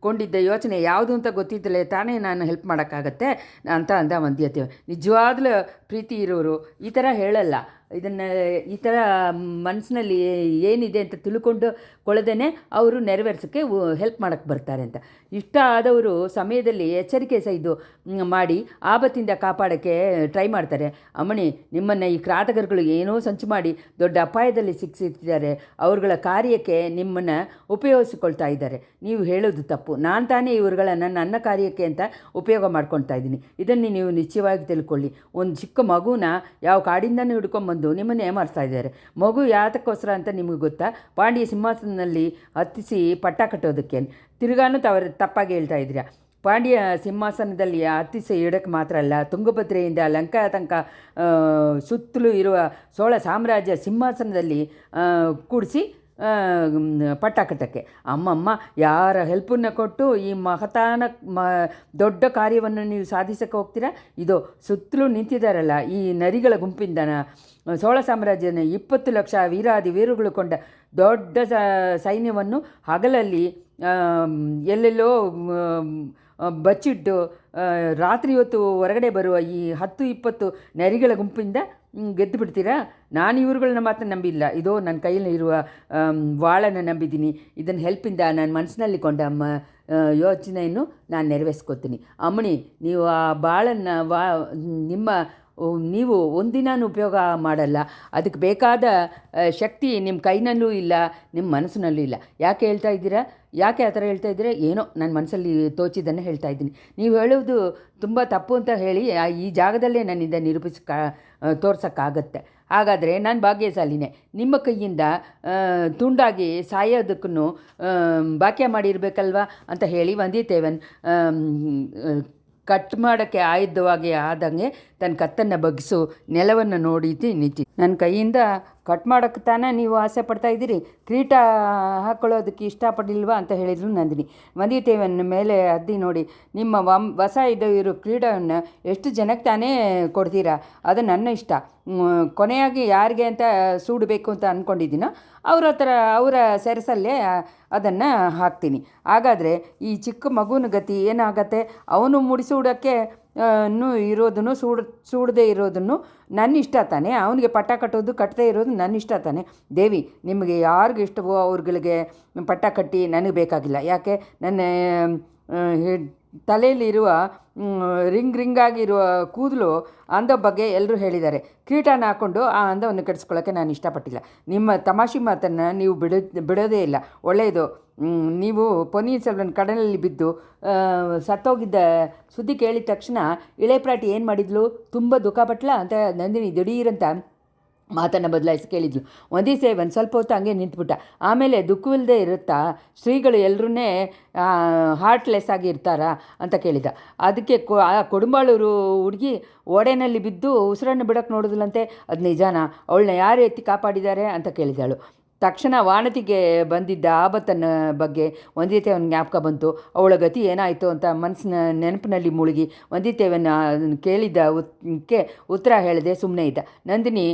A: ಕೊಂಡಿದ್ದ ಯೋಚನೆ ಯಾವುದು ಅಂತ ಗೊತ್ತಿದ್ದಲೇ ತಾನೇ ನಾನು ಹೆಲ್ಪ್ ಮಾಡೋಕ್ಕಾಗತ್ತೆ ಅಂತ ಅಂದ ವಂದ್ಯತೆ. ನಿಜವಾಗ್ಲೂ ಪ್ರೀತಿ ಇರೋರು ಈ ಥರ ಹೇಳಲ್ಲ. ಈ ಥರ ಮನಸ್ಸಿನಲ್ಲಿ ಏನಿದೆ ಅಂತ ತಿಳ್ಕೊಂಡು ಕೊಳ್ಳದೇನೆ ಅವರು ನೆರವೇರಿಸೋಕ್ಕೆ ಹೆಲ್ಪ್ ಮಾಡೋಕ್ಕೆ ಬರ್ತಾರೆ ಅಂತ. ಇಷ್ಟ ಆದವರು ಸಮಯದಲ್ಲಿ ಎಚ್ಚರಿಕೆ ಸಹಿತ ಮಾಡಿ ಆಪತ್ತಿಂದ ಕಾಪಾಡೋಕ್ಕೆ ಟ್ರೈ ಮಾಡ್ತಾರೆ. ಅಮ್ಮಣಿ, ನಿಮ್ಮನ್ನು ಈ ಕ್ರಾತಕರುಗಳು ಏನೋ ಸಂಚು ಮಾಡಿ ದೊಡ್ಡ ಅಪಾಯದಲ್ಲಿ ಸಿಕ್ಕಿಸಿದ್ದಾರೆ, ಅವ್ರಗಳ ಕಾರ್ಯಕ್ಕೆ ನಿಮ್ಮನ್ನು ಉಪಯೋಗಿಸಿಕೊಳ್ತಾ ಇದ್ದಾರೆ. ನೀವು ಹೇಳೋದು ತಪ್ಪು. ನಾನು ತಾನೇ ಇವ್ರುಗಳನ್ನು ನನ್ನ ಕಾರ್ಯಕ್ಕೆ ಅಂತ ಉಪಯೋಗ ಮಾಡ್ಕೊಳ್ತಾ ಇದ್ದೀನಿ. ಇದನ್ನು ನೀವು ನಿಶ್ಚಯವಾಗಿ ತಿಳ್ಕೊಳ್ಳಿ. ಒಂದು ಚಿಕ್ಕ ಮಗುನ ಯಾವ ಕಾಡಿಂದನೂ ಹಿಡ್ಕೊಂಬಂದು ನಿಮ್ಮನ್ನು ಏಮಾರಿಸ್ತಾ ಇದ್ದಾರೆ. ಮಗು ಯಾತಕ್ಕೋಸ್ಕರ ಅಂತ ನಿಮಗೆ ಗೊತ್ತಾ? ಪಾಂಡ್ಯ ಸಿಂಹಾಸನದಲ್ಲಿ ಹತ್ತಿಸಿ ಪಟ್ಟ ಕಟ್ಟೋದಕ್ಕೆ. ತಿರುಗಾನು ತಪ್ಪಾಗಿ ಹೇಳ್ತಾ ಇದ್ದೀರಾ. ಪಾಂಡ್ಯ ಸಿಂಹಾಸನದಲ್ಲಿ ಹತ್ತಿಸಿ ಇಡಕ್ಕೆ ಮಾತ್ರ ಅಲ್ಲ, ತುಂಗಭದ್ರೆಯಿಂದ ಲಂಕಾ ತನಕ ಸುತ್ತಲೂ ಇರುವ ಚೋಳ ಸಾಮ್ರಾಜ್ಯ ಸಿಂಹಾಸನದಲ್ಲಿ ಕೂಡಿಸಿ ಪಟ್ಟ ಕಟ್ಟಕ್ಕೆ. ಅಮ್ಮಮ್ಮ, ಯಾರ ಹೆಲ್ಪನ್ನು ಕೊಟ್ಟು ಈ ದೊಡ್ಡ ಕಾರ್ಯವನ್ನು ನೀವು ಸಾಧಿಸೋಕ್ಕೆ ಹೋಗ್ತೀರಾ? ಇದು ಸುತ್ತಲೂ ನಿಂತಿದ್ದಾರಲ್ಲ ಈ ನರಿಗಳ ಗುಂಪಿಂದ ಚೋಳ ಸಾಮ್ರಾಜ್ಯನ 20 ಲಕ್ಷ ವೀರಾದಿ ವೀರುಗಳು ಕೊಂಡ ದೊಡ್ಡ ಸೈನ್ಯವನ್ನು ಹಗಲಲ್ಲಿ ಎಲ್ಲೆಲ್ಲೋ ಬಚ್ಚಿಟ್ಟು ರಾತ್ರಿ ಹೊತ್ತು ಹೊರಗಡೆ ಬರುವ ಈ 10-20 ನರಿಗಳ ಗುಂಪಿಂದ ಗೆದ್ದು ಬಿಡ್ತೀರಾ? ನಾನು ಇವ್ರುಗಳನ್ನ ಮಾತ್ರ ನಂಬಿಲ್ಲ, ಇದೋ ನನ್ನ ಕೈಯಲ್ಲಿ ಇರುವ ವಾಳನ್ನು ನಂಬಿದ್ದೀನಿ. ಇದನ್ನು ಹೆಲ್ಪಿಂದ ನನ್ನ ಮನಸ್ಸಿನಲ್ಲಿ ಕೊಂಡ ಯೋಚನೆಯನ್ನು ನಾನು ನೆರವೇರಿಸ್ಕೊತೀನಿ. ಅಮ್ಮಣಿ, ನೀವು ಆ ಬಾಳನ್ನು ನಿಮ್ಮ ನೀವು ಒಂದಿನಾನು ಉಪಯೋಗ ಮಾಡಲ್ಲ. ಅದಕ್ಕೆ ಬೇಕಾದ ಶಕ್ತಿ ನಿಮ್ಮ ಕೈನಲ್ಲೂ ಇಲ್ಲ, ನಿಮ್ಮ ಮನಸ್ಸಿನಲ್ಲೂ ಇಲ್ಲ. ಯಾಕೆ ಹೇಳ್ತಾ ಇದ್ದೀರಾ? ಯಾಕೆ ಆ ಥರ ಹೇಳ್ತಾ ಇದ್ದೀರಾ? ಏನೋ ನನ್ನ ಮನಸ್ಸಲ್ಲಿ ತೋಚಿದ್ದನ್ನು ಹೇಳ್ತಾ ಇದ್ದೀನಿ. ನೀವು ಹೇಳೋದು ತುಂಬ ತಪ್ಪು ಅಂತ ಹೇಳಿ ಈ ಜಾಗದಲ್ಲೇ ನನ್ನಿಂದ ತೋರ್ಸೋಕ್ಕಾಗತ್ತೆ. ಹಾಗಾದರೆ ನಾನು ಭಾಗ್ಯಶಾಲಿನೇ. ನಿಮ್ಮ ಕೈಯಿಂದ ತುಂಡಾಗಿ ಸಾಯೋದಕ್ಕೂ ಭಾಗ್ಯ ಮಾಡಿರಬೇಕಲ್ವ ಅಂತ ಹೇಳಿ ವಂದಿತೇವನ್ ಕಟ್ ಮಾಡೋಕ್ಕೆ ಆಯುಧವಾಗಿ ಆದಂಗೆ ತನ್ನ ಕತ್ತನ್ನು ಬಗ್ಗಿಸು ನೆಲವನ್ನು ನೋಡಿ ನಿಂತಿ. ನನ್ನ ಕೈಯಿಂದ ಕಟ್ ಮಾಡೋಕ್ಕೆ ತಾನೇ ನೀವು ಆಸೆ ಪಡ್ತಾ ಇದ್ದೀರಿ, ಕಿರೀಟ ಹಾಕ್ಕೊಳ್ಳೋದಕ್ಕೆ ಇಷ್ಟಪಡಲಿಲ್ವಾ ಅಂತ ಹೇಳಿದರು ನಂದಿನಿ. ವಂದಿತೇವನ ಮೇಲೆ ಅದ್ದಿ ನೋಡಿ, ನಿಮ್ಮ ಹೊಸ ಇರೋ ಕ್ರೀಡವನ್ನು ಎಷ್ಟು ಜನಕ್ಕೆ ತಾನೇ ಕೊಡ್ತೀರಾ? ಅದು ನನ್ನ ಇಷ್ಟ. ಕೊನೆಯಾಗಿ ಯಾರಿಗೆ ಅಂತ ಸೂಡಬೇಕು ಅಂತ ಅಂದ್ಕೊಂಡಿದ್ದೀನೋ ಅವರ ಸೆರಸಲ್ಲೇ ಅದನ್ನು ಹಾಕ್ತೀನಿ. ಹಾಗಾದರೆ ಈ ಚಿಕ್ಕ ಮಗುವಿನ ಗತಿ ಏನಾಗತ್ತೆ? ಅವನು ಮುಡಿಸೂಡೋಕ್ಕೆ ಇರೋದನ್ನು ಸೂಡದೇ ಇರೋದನ್ನು ನನ್ನ ಇಷ್ಟ ತಾನೆ. ಅವನಿಗೆ ಪಟ್ಟ ಕಟ್ಟೋದು ಕಟ್ಟದೇ ಇರೋದು ನನ್ನ ಇಷ್ಟ ತಾನೆ. ದೇವಿ, ನಿಮಗೆ ಯಾರಿಗೆ ಇಷ್ಟವೋ ಅವ್ರುಗಳಿಗೆ ಪಟ್ಟ ಕಟ್ಟಿ, ನನಗೆ ಬೇಕಾಗಿಲ್ಲ. ಯಾಕೆ? ನನ್ನ ತಲೆಯಲ್ಲಿರುವ ರಿಂಗಾಗಿರುವ ಕೂದಲು ಅಂದ ಬಗ್ಗೆ ಎಲ್ಲರೂ ಹೇಳಿದ್ದಾರೆ. ಕಿರೀಟನ ಹಾಕ್ಕೊಂಡು ಆ ಅಂದವನ್ನು ಕೆಡಿಸ್ಕೊಳ್ಳೋಕ್ಕೆ ನಾನು ಇಷ್ಟಪಟ್ಟಿಲ್ಲ. ನಿಮ್ಮ ತಮಾಷೆ ಮಾತನ್ನು ನೀವು ಬಿಡೋದೇ ಇಲ್ಲ. ಒಳ್ಳೆಯದು. ನೀವು ಪೊನ್ನಿಯಿನ್ ಸೆಲ್ವನ್ ಕಡಲಲ್ಲಿ ಬಿದ್ದು ಸತ್ತೋಗಿದ್ದ ಸುದ್ದಿ ಕೇಳಿದ ತಕ್ಷಣ ಇಳೆ ಪ್ರಾಟಿ ಏನು ಮಾಡಿದ್ಲು? ತುಂಬ ದುಃಖಪಟ್ಲ ಅಂತ ನಂದಿನಿ ದಿಢೀರಂತ ಮಾತನ್ನು ಬದಲಾಯಿಸಿ ಕೇಳಿದ್ಲು. ವಂದಿತೇವನ್ ಸ್ವಲ್ಪ ಹೊತ್ತು ಹಂಗೆ ನಿಂತ್ಬಿಟ್ಟ. ಆಮೇಲೆ ದುಃಖವಿಲ್ಲದೆ ಇರುತ್ತಾ? ಶ್ರೀಗಳು ಎಲ್ಲರನ್ನೇ ಹಾರ್ಟ್ಲೆಸ್ ಆಗಿ ಇರ್ತಾರಾ ಅಂತ ಕೇಳಿದ. ಅದಕ್ಕೆ ಕೊಡುಂಬಾಳೂರು ಹುಡುಗಿ ಓಡೆನಲ್ಲಿ ಬಿದ್ದು ಉಸಿರನ್ನು ಬಿಡೋಕ್ಕೆ ನೋಡೋದಿಲ್ಲಂತೆ. ಅದು ನಿಜಾನ? ಅವಳನ್ನ ಯಾರು ಎತ್ತಿ ಕಾಪಾಡಿದ್ದಾರೆ ಅಂತ ಕೇಳಿದಳು. ತಕ್ಷಣ ವಾನತಿಗೆ ಬಂದಿದ್ದ ಆಪತ್ತನ್ನ ಬಗ್ಗೆ ವಂದಿತೇವನ ಜ್ಞಾಪಕ ಬಂತು. ಅವಳ ಗತಿ ಏನಾಯಿತು ಅಂತ ಮನಸ್ಸಿನ ನೆನಪಿನಲ್ಲಿ ಮುಳುಗಿ ವಂದಿತೇವನ ಕೇಳಿದ ಉತ್ತರ ಹೇಳದೆ ಸುಮ್ಮನೆ ಇದ್ದ. ನಂದಿನಿ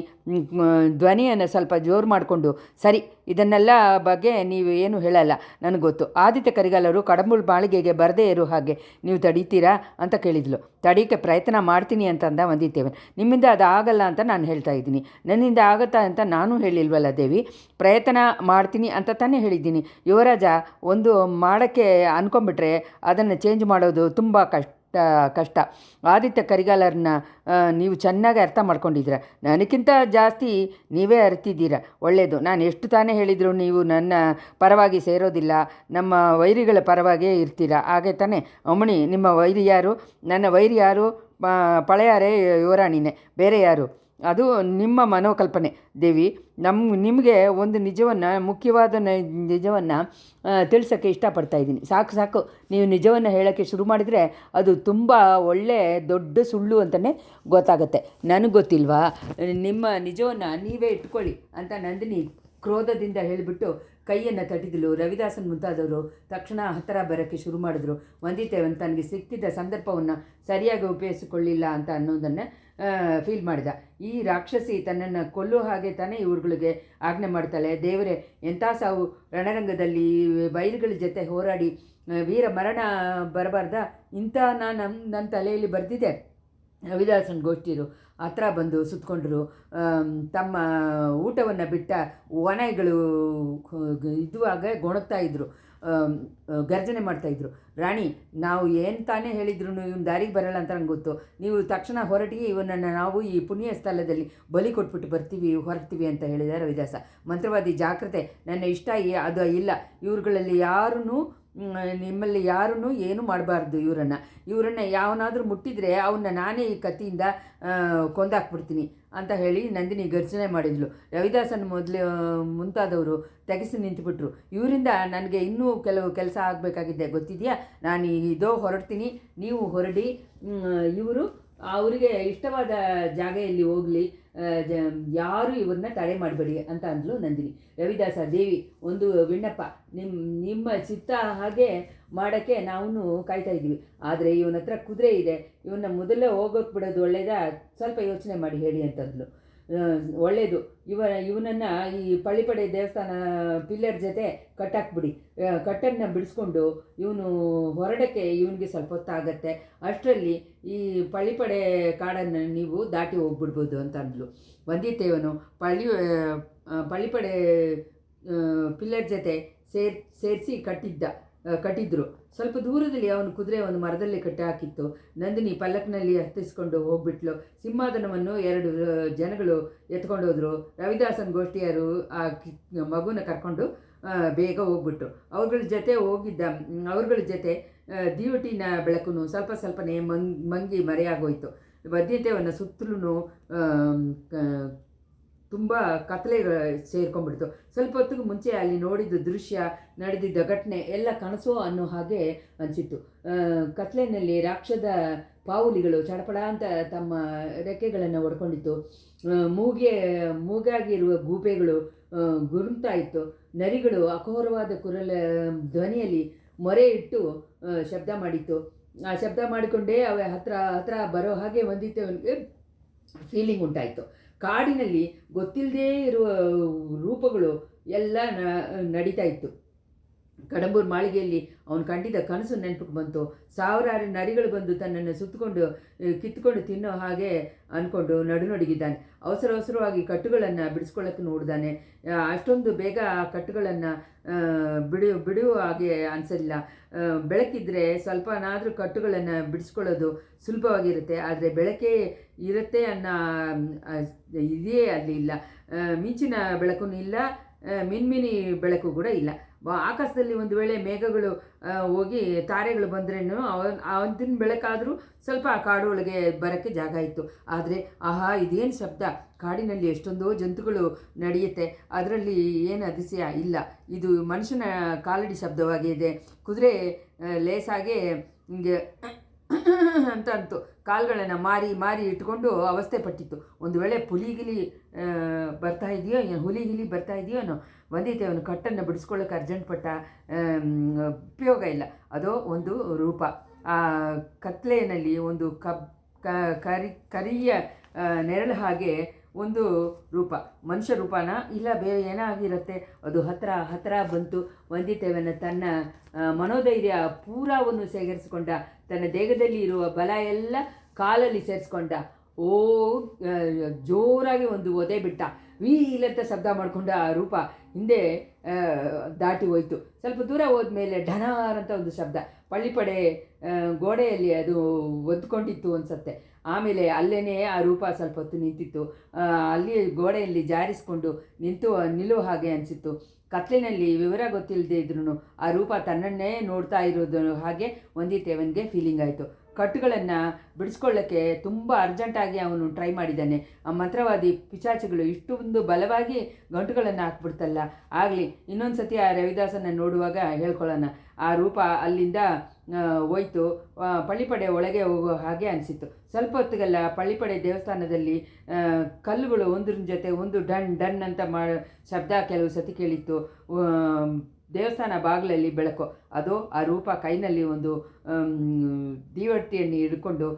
A: ಧ್ವನಿಯನ್ನು ಸ್ವಲ್ಪ ಜೋರು ಮಾಡಿಕೊಂಡು, ಸರಿ, ಇದನ್ನೆಲ್ಲ ಬಗ್ಗೆ ನೀವು ಏನು ಹೇಳಲ್ಲ, ನನಗೆ ಗೊತ್ತು. ಆದಿತ್ಯ ಕರಿಗಾಲರು ಕಡಂಬುಳ ಮಾಳಿಗೆಗೆ ಬರದೇ ಇರೋ ಹಾಗೆ ನೀವು ತಡೀತೀರಾ ಅಂತ ಕೇಳಿದ್ಲು. ತಡೀಕೆ ಪ್ರಯತ್ನ ಮಾಡ್ತೀನಿ ಅಂತಂದ ವಂದಿತೇವನ್. ನಿಮ್ಮಿಂದ ಅದು ಆಗಲ್ಲ ಅಂತ ನಾನು ಹೇಳ್ತಾ ಇದ್ದೀನಿ. ನನ್ನಿಂದ ಆಗುತ್ತಾ ಅಂತ ನಾನು ಹೇಳಿಲ್ವಲ್ಲ ದೇವಿ? ಪ್ರಯತ್ನ ಮಾಡ್ತೀನಿ ಅಂತ ತಾನೇ ಹೇಳಿದ್ದೀನಿ. ಯುವರಾಜ ಒಂದು ಮಾಡೋಕ್ಕೆ ಅಂದ್ಕೊಂಬಿಟ್ರೆ ಅದನ್ನು ಚೇಂಜ್ ಮಾಡೋದು ತುಂಬ ಕಷ್ಟ. ಆದಿತ್ಯ ಕರಿಗಾಲರನ್ನ ನೀವು ಚೆನ್ನಾಗಿ ಅರ್ಥ ಮಾಡ್ಕೊಂಡಿದ್ದೀರ. ನನಗಿಂತ ಜಾಸ್ತಿ ನೀವೇ ಅರಿತಿದ್ದೀರ. ಒಳ್ಳೆಯದು. ನಾನು ಎಷ್ಟು ತಾನೇ ಹೇಳಿದರೂ ನೀವು ನನ್ನ ಪರವಾಗಿ ಸೇರೋದಿಲ್ಲ, ನಮ್ಮ ವೈರಿಗಳ ಪರವಾಗಿಯೇ ಇರ್ತೀರ. ಹಾಗೆ ತಾನೇ ಅಮ್ಮಣಿ? ನಿಮ್ಮ ವೈರಿ ಯಾರು? ನನ್ನ ವೈರಿ ಯಾರು? ಪಳೆಯಾರೇ ಯುವರಾಣಿನೇ, ಬೇರೆ ಯಾರು? ಅದು ನಿಮ್ಮ ಮನೋಕಲ್ಪನೆ ದೇವಿ. ನಿಮಗೆ ಒಂದು ಮುಖ್ಯವಾದ ನಿಜವನ್ನು ತಿಳಿಸೋಕ್ಕೆ ಇಷ್ಟಪಡ್ತಾಯಿದ್ದೀನಿ. ಸಾಕು, ನೀವು ನಿಜವನ್ನು ಹೇಳೋಕ್ಕೆ ಶುರು ಮಾಡಿದರೆ ಅದು ತುಂಬ ದೊಡ್ಡ ಸುಳ್ಳು ಅಂತಲೇ ಗೊತ್ತಾಗುತ್ತೆ. ನನಗೆ ಗೊತ್ತಿಲ್ವಾ? ನಿಮ್ಮ ನಿಜವನ್ನು ನೀವೇ ಇಟ್ಕೊಳ್ಳಿ ಅಂತ ನಂದಿನಿ ಕ್ರೋಧದಿಂದ ಹೇಳಿಬಿಟ್ಟು ಕೈಯನ್ನು ತಟ್ಟಿದಳು. ರವಿದಾಸನ್ ಮುಂತಾದವರು ತಕ್ಷಣ ಹತ್ತಿರ ಬರೋಕ್ಕೆ ಶುರು ಮಾಡಿದ್ರು. ವಂದಿತೇವನ್ ತನಗೆ ಸಿಕ್ಕಿದ್ದ ಸಂದರ್ಭವನ್ನು ಸರಿಯಾಗಿ ಉಪಯೋಗಿಸಿಕೊಳ್ಳಿಲ್ಲ ಅಂತ ಅನ್ನೋದನ್ನು ಫೀಲ್ ಮಾಡಿದ. ಈ ರಾಕ್ಷಸಿ ತನ್ನನ್ನು ಕೊಲ್ಲೋ ಹಾಗೆ ತಾನೇ ಇವ್ರುಗಳಿಗೆ ಆಜ್ಞೆ ಮಾಡ್ತಾಳೆ. ದೇವರೇ, ಎಂಥ ಸಾವು! ರಣರಂಗದಲ್ಲಿ ಬೈರುಗಳ ಜೊತೆ ಹೋರಾಡಿ ವೀರ ಮರಣ ಬರಬಾರ್ದ? ಇಂಥ ನನ್ನ ತಲೆಯಲ್ಲಿ ಬರೆದಿದೆ. ರವಿದಾಸನ್ ಗೋಷ್ಠಿಯರು ಹತ್ರ ಬಂದು ಸುತ್ತಕೊಂಡ್ರು. ತಮ್ಮ ಊಟವನ್ನು ಬಿಟ್ಟ ಒಣಗಳು ಇದುವಾಗ ಗೊಣಗ್ತಾ ಇದ್ದರು, ಗರ್ಜನೆ ಮಾಡ್ತಾಯಿದ್ರು. ರಾಣಿ, ನಾವು ಏನು ತಾನೇ ಹೇಳಿದ್ರು ಇವನು ದಾರಿಗೆ ಬರಲ್ಲ ಅಂತ ನಂಗೆ ಗೊತ್ತು. ನೀವು ತಕ್ಷಣ ಹೊರಟಿಗೆ ಇವನನ್ನು ನಾವು ಈ ಪುಣ್ಯ ಸ್ಥಳದಲ್ಲಿ ಬಲಿ ಕೊಟ್ಬಿಟ್ಟು ಹೊರಡ್ತೀವಿ ಅಂತ ಹೇಳಿದ ರವಿದಾಸ. ಮಂತ್ರವಾದಿ ಜಾಗ್ರತೆ, ನನ್ನ ಇಷ್ಟ ಅದು ಇಲ್ಲ. ಇವ್ರುಗಳಲ್ಲಿ ನಿಮ್ಮಲ್ಲಿ ಯಾರೂ ಏನೂ ಮಾಡಬಾರ್ದು. ಇವರನ್ನು ಯಾವನಾದರೂ ಮುಟ್ಟಿದರೆ ಅವನ್ನ ನಾನೇ ಈ ಕತ್ತಿಯಿಂದ ಕೊಂದಾಕ್ಬಿಡ್ತೀನಿ ಅಂತ ಹೇಳಿ ನಂದಿನಿ ಗರ್ಜನೆ ಮಾಡಿದ್ಲು. ರವಿದಾಸನ ಮುಂತಾದವರು ತೆಗೆಸಿ ನಿಂತುಬಿಟ್ರು. ಇವರಿಂದ ನನಗೆ ಇನ್ನೂ ಕೆಲವು ಕೆಲಸ ಆಗಬೇಕಾಗಿದೆ, ಗೊತ್ತಿದೆಯಾ? ನಾನು ಹೊರಡ್ತೀನಿ, ನೀವು ಹೊರಡಿ. ಇವರು ಅವರಿಗೆ ಇಷ್ಟವಾದ ಜಾಗೆಯಲ್ಲಿ ಹೋಗಲಿ, ಯಾರು ಇವ್ರನ್ನ ತಡೆ ಮಾಡಬೇಡಿ ಅಂತ ಅಂದ್ಲು ನಂದಿನಿ. ರವಿದಾಸ, ದೇವಿ, ಒಂದು ವಿಣ್ಣಪ್ಪ, ನಿಮ್ಮ ಚಿತ್ತ ಹಾಗೆ ಮಾಡೋಕ್ಕೆ ನಾವು ಕಾಯ್ತಾ ಇದ್ದೀವಿ. ಆದರೆ ಇವನ ಹತ್ರ ಕುದುರೆ ಇದೆ, ಇವನ್ನ ಮೊದಲೇ ಹೋಗೋಕೆ ಬಿಡೋದು ಒಳ್ಳೆಯದಾ? ಸ್ವಲ್ಪ ಯೋಚನೆ ಮಾಡಿ ಹೇಳಿ ಅಂತಂದ್ಲು. ಒಳ್ಳೆಯದು, ಇವನನ್ನು ಈ ಪಳ್ಳಿಪಡೆ ದೇವಸ್ಥಾನ ಪಿಲ್ಲರ್ ಜೊತೆ ಕಟ್ಟಾಕ್ಬಿಡಿ. ಕಟ್ಟನ್ನು ಬಿಡಿಸ್ಕೊಂಡು ಇವನು ಹೊರಡಕ್ಕೆ ಇವನಿಗೆ ಸ್ವಲ್ಪ ಹೊತ್ತಾಗತ್ತೆ. ಅಷ್ಟರಲ್ಲಿ ಈ ಪಳ್ಳಿಪಡೆ ಕಾಡನ್ನು ನೀವು ದಾಟಿ ಹೋಗ್ಬಿಡ್ಬೋದು ಅಂತ ಅಂದ್ಲು. ವಂದಿತೇವನು ಪಳ್ಳಿಪಡೆ ಪಿಲ್ಲರ್ ಜೊತೆ ಸೇರಿಸಿ ಕಟ್ಟಿದ್ದ ಕಟ್ಟಿದ್ರು. ಸ್ವಲ್ಪ ದೂರದಲ್ಲಿ ಅವನ ಕುದುರೆ ಒಂದು ಮರದಲ್ಲಿ ಕಟ್ಟಿ ಹಾಕಿತ್ತು. ನಂದಿನಿ ಪಲ್ಲಕ್ನಲ್ಲಿ ಹತ್ತಿಸ್ಕೊಂಡು ಹೋಗ್ಬಿಟ್ಲು. ಸಿಂಹಾಸನವನ್ನು 2 ಜನಗಳು ಎತ್ಕೊಂಡು ಹೋದರು. ರವಿದಾಸನ್ ಗೋಷ್ಠಿಯರು ಆ ಮಗುನ ಕರ್ಕೊಂಡು ಬೇಗ ಹೋಗ್ಬಿಟ್ರು. ಅವ್ರಗಳ ಜೊತೆ ದಿವಟಿನ ಬೆಳಕು ಸ್ವಲ್ಪ ಸ್ವಲ್ಪನೇ ಮಂಗಿ ಮರೆಯಾಗೋಯ್ತು. ವದ್ಯತೆಯನ್ನು ಸುತ್ತಲೂ ತುಂಬ ಕತ್ತಲೆ ಸೇರ್ಕೊಂಡ್ಬಿಡ್ತು. ಸ್ವಲ್ಪ ಹೊತ್ತಿಗೆ ಮುಂಚೆ ಅಲ್ಲಿ ನೋಡಿದ ದೃಶ್ಯ, ನಡೆದಿದ್ದ ಘಟನೆ ಎಲ್ಲ ಕನಸು ಅನ್ನೋ ಹಾಗೆ ಅನಿಸಿತ್ತು. ಕತ್ಲೆಯಲ್ಲಿ ರಾಕ್ಷದ ಪಾವುಲಿಗಳು ಚಡಪಡ ಅಂತ ತಮ್ಮ ರೆಕ್ಕೆಗಳನ್ನು ಒಡ್ಕೊಂಡಿತ್ತು. ಮೂಗಾಗಿರುವ ಗೂಬೆಗಳು ಗುರುತಾ ಇತ್ತು. ನರಿಗಳು ಅಘೋರವಾದ ಧ್ವನಿಯಲ್ಲಿ ಮೊರೆ ಇಟ್ಟು ಶಬ್ದ ಮಾಡಿತ್ತು. ಆ ಶಬ್ದ ಮಾಡಿಕೊಂಡೇ ಅವ ಹತ್ರ ಬರೋ ಹಾಗೆ ಅವನಿಗೆ ಫೀಲಿಂಗ್ ಉಂಟಾಯಿತು. ಕಾಡಿನಲ್ಲಿ ಗೊತ್ತಿಲ್ಲದೇ ಇರುವ ರೂಪಗಳು ಎಲ್ಲ ನಡೀತಾ ಇತ್ತು. ಕಡಂಬೂರು ಮಾಳಿಗೆಯಲ್ಲಿ ಅವನು ಕಂಡಿದ್ದ ಕನಸು ನೆನಪಿಗೆ ಬಂತು. ಸಾವಿರಾರು ನರಿಗಳು ಬಂದು ತನ್ನನ್ನು ಸುತ್ತಕೊಂಡು ಕಿತ್ತುಕೊಂಡು ತಿನ್ನೋ ಹಾಗೆ ಅಂದ್ಕೊಂಡು ನಡುನಡುಗಿದ್ದಾನೆ. ಅವಸರವಾಗಿ ಕಟ್ಟುಗಳನ್ನು ಬಿಡಿಸ್ಕೊಳ್ಳೋಕ್ಕೆ ನೋಡಿದಾನೆ. ಅಷ್ಟೊಂದು ಬೇಗ ಆ ಕಟ್ಟುಗಳನ್ನು ಬಿಡುವ ಹಾಗೆ ಅನಿಸಲಿಲ್ಲ. ಬೆಳಕಿದ್ರೆ ಸ್ವಲ್ಪನಾದರೂ ಕಟ್ಟುಗಳನ್ನು ಬಿಡಿಸ್ಕೊಳ್ಳೋದು ಸುಲಭವಾಗಿರುತ್ತೆ. ಆದರೆ ಬೆಳಕೇ ಇರುತ್ತೆ ಅನ್ನೋ ಇದೇ ಅಲ್ಲಿ ಇಲ್ಲ. ಮಿಂಚಿನ ಬೆಳಕು ಇಲ್ಲ, ಮಿನ್ಮಿನಿ ಬೆಳಕು ಕೂಡ ಇಲ್ಲ. ಆಕಾಶದಲ್ಲಿ ಒಂದು ವೇಳೆ ಮೇಘಗಳು ಹೋಗಿ ತಾರೆಗಳು ಬಂದ್ರೇನು ಅವತ್ತಿನ ಬೆಳಕಾದರೂ ಸ್ವಲ್ಪ ಆ ಕಾಡು ಒಳಗೆ ಬರೋಕ್ಕೆ ಜಾಗ ಇತ್ತು. ಆದರೆ ಆಹಾ, ಇದೇನು ಶಬ್ದ! ಕಾಡಿನಲ್ಲಿ ಎಷ್ಟೊಂದೋ ಜಂತುಗಳು ನಡೆಯುತ್ತೆ, ಅದರಲ್ಲಿ ಏನು ಅತಿಶಯ ಇಲ್ಲ. ಇದು ಮನುಷ್ಯನ ಕಾಲಡಿ ಶಬ್ದವಾಗಿದೆ. ಕುದುರೆ ಲೇಸಾಗೆ ಹಿಂಗೆ ಅಂತ ಅಂತು. ಕಾಲುಗಳನ್ನು ಮಾರಿ ಇಟ್ಕೊಂಡು ಅವಸ್ಥೆ ಪಟ್ಟಿತ್ತು. ಒಂದು ವೇಳೆ ಹುಲಿಗಿಲಿ ಬರ್ತಾ ಇದೆಯೋ ಏನೋ. ವந்திತೆಯವನು ಕಟ್ಟನ್ನು ಬಿಡಿಸ್ಕೊಳ್ಳೋಕೆ ಅರ್ಜೆಂಟ್ ಪಟ್ಟ. ಉಪಯೋಗ ಇಲ್ಲ. ಅದೋ ಒಂದು ರೂಪ. ಆ ಕತ್ಲೆಯಲ್ಲಿ ಒಂದು ಕರಿಯ ನೆರಳು ಹಾಗೆ ಒಂದು ರೂಪ. ಮನುಷ್ಯ ರೂಪನ ಇಲ್ಲ ಬೇರೆ ಏನಾಗಿರುತ್ತೆ. ಅದು ಹತ್ರ ಬಂತು. ವந்திತೆಯವನ ತನ್ನ ಮನೋಧೈರ್ಯ ಪೂರಾವನ್ನು ಸೇರಿಸಿಕೊಂಡ. ತನ್ನ ದೇಹದಲ್ಲಿ ಇರುವ ಬಲ ಎಲ್ಲ ಕಾಲಲ್ಲಿ ಸೇರಿಸ್ಕೊಂಡ. ಜೋರಾಗಿ ಒಂದು ಒದೆ ಬಿಟ್ಟ. ವೀಲಂತ ಶಬ್ದ ಮಾಡಿಕೊಂಡ ಆ ರೂಪ ಹಿಂದೆ ದಾಟಿ ಹೋಯಿತು. ಸ್ವಲ್ಪ ದೂರ ಹೋದ್ಮೇಲೆ ಢನಾರ್ ಅಂತ ಒಂದು ಶಬ್ದ. ಪಳ್ಳಿಪಡೆ ಗೋಡೆಯಲ್ಲಿ ಅದು ಒದ್ಕೊಂಡಿತ್ತು ಅನ್ಸತ್ತೆ. ಆಮೇಲೆ ಅಲ್ಲೇ ಆ ರೂಪ ಸ್ವಲ್ಪ ಹೊತ್ತು ನಿಂತಿತ್ತು. ಅಲ್ಲಿ ಗೋಡೆಯಲ್ಲಿ ಜಾರಿಸ್ಕೊಂಡು ನಿಲ್ಲುವ ಹಾಗೆ ಅನಿಸಿತ್ತು. ಕತ್ಲಿನಲ್ಲಿ ವಿವರ ಗೊತ್ತಿಲ್ಲದೆ ಇದ್ರೂ ಆ ರೂಪ ತನ್ನನ್ನೇ ನೋಡ್ತಾ ಇರೋದು ಹಾಗೆ ವந்திತೆಯವನಿಗೆ ಫೀಲಿಂಗ್ ಆಯಿತು. ಕಟ್ಟುಗಳನ್ನು ಬಿಡಿಸ್ಕೊಳ್ಳೋಕ್ಕೆ ತುಂಬ ಅರ್ಜೆಂಟಾಗಿ ಅವನು ಟ್ರೈ ಮಾಡಿದ್ದಾನೆ. ಆ ಮಂತ್ರವಾದಿ ಪಿಶಾಚಿಗಳು ಇಷ್ಟೊಂದು ಬಲವಾಗಿ ಗಂಟುಗಳನ್ನು ಹಾಕ್ಬಿಡ್ತಲ್ಲ. ಆಗಲಿ ಇನ್ನೊಂದು ಸತಿ ಆ ರವಿದಾಸನ ನೋಡುವಾಗ ಹೇಳ್ಕೊಳ್ಳೋಣ. ಆ ರೂಪ ಅಲ್ಲಿಂದ ಹೋಯ್ತು. ಪಳ್ಳಿಪಡೆ ಒಳಗೆ ಹೋಗೋ ಹಾಗೆ ಅನಿಸಿತ್ತು. ಸ್ವಲ್ಪ ಹೊತ್ತಿಗೆಲ್ಲ ಪಳ್ಳಿಪಡೆ ದೇವಸ್ಥಾನದಲ್ಲಿ ಕಲ್ಲುಗಳು ಒಂದ್ರ ಜೊತೆ ಒಂದು ಡನ್ ಅಂತ ಶಬ್ದ ಕೆಲವು ಸತಿ ಕೇಳಿತ್ತು. ದೇವಸ್ಥಾನ ಬಾಗಿಲಲ್ಲಿ ಬೆಳಕು. ಅದು ಆ ರೂಪ ಕೈನಲ್ಲಿ ಒಂದು ದೀವಟ್ಟಿಯನ್ನು ಹಿಡ್ಕೊಂಡು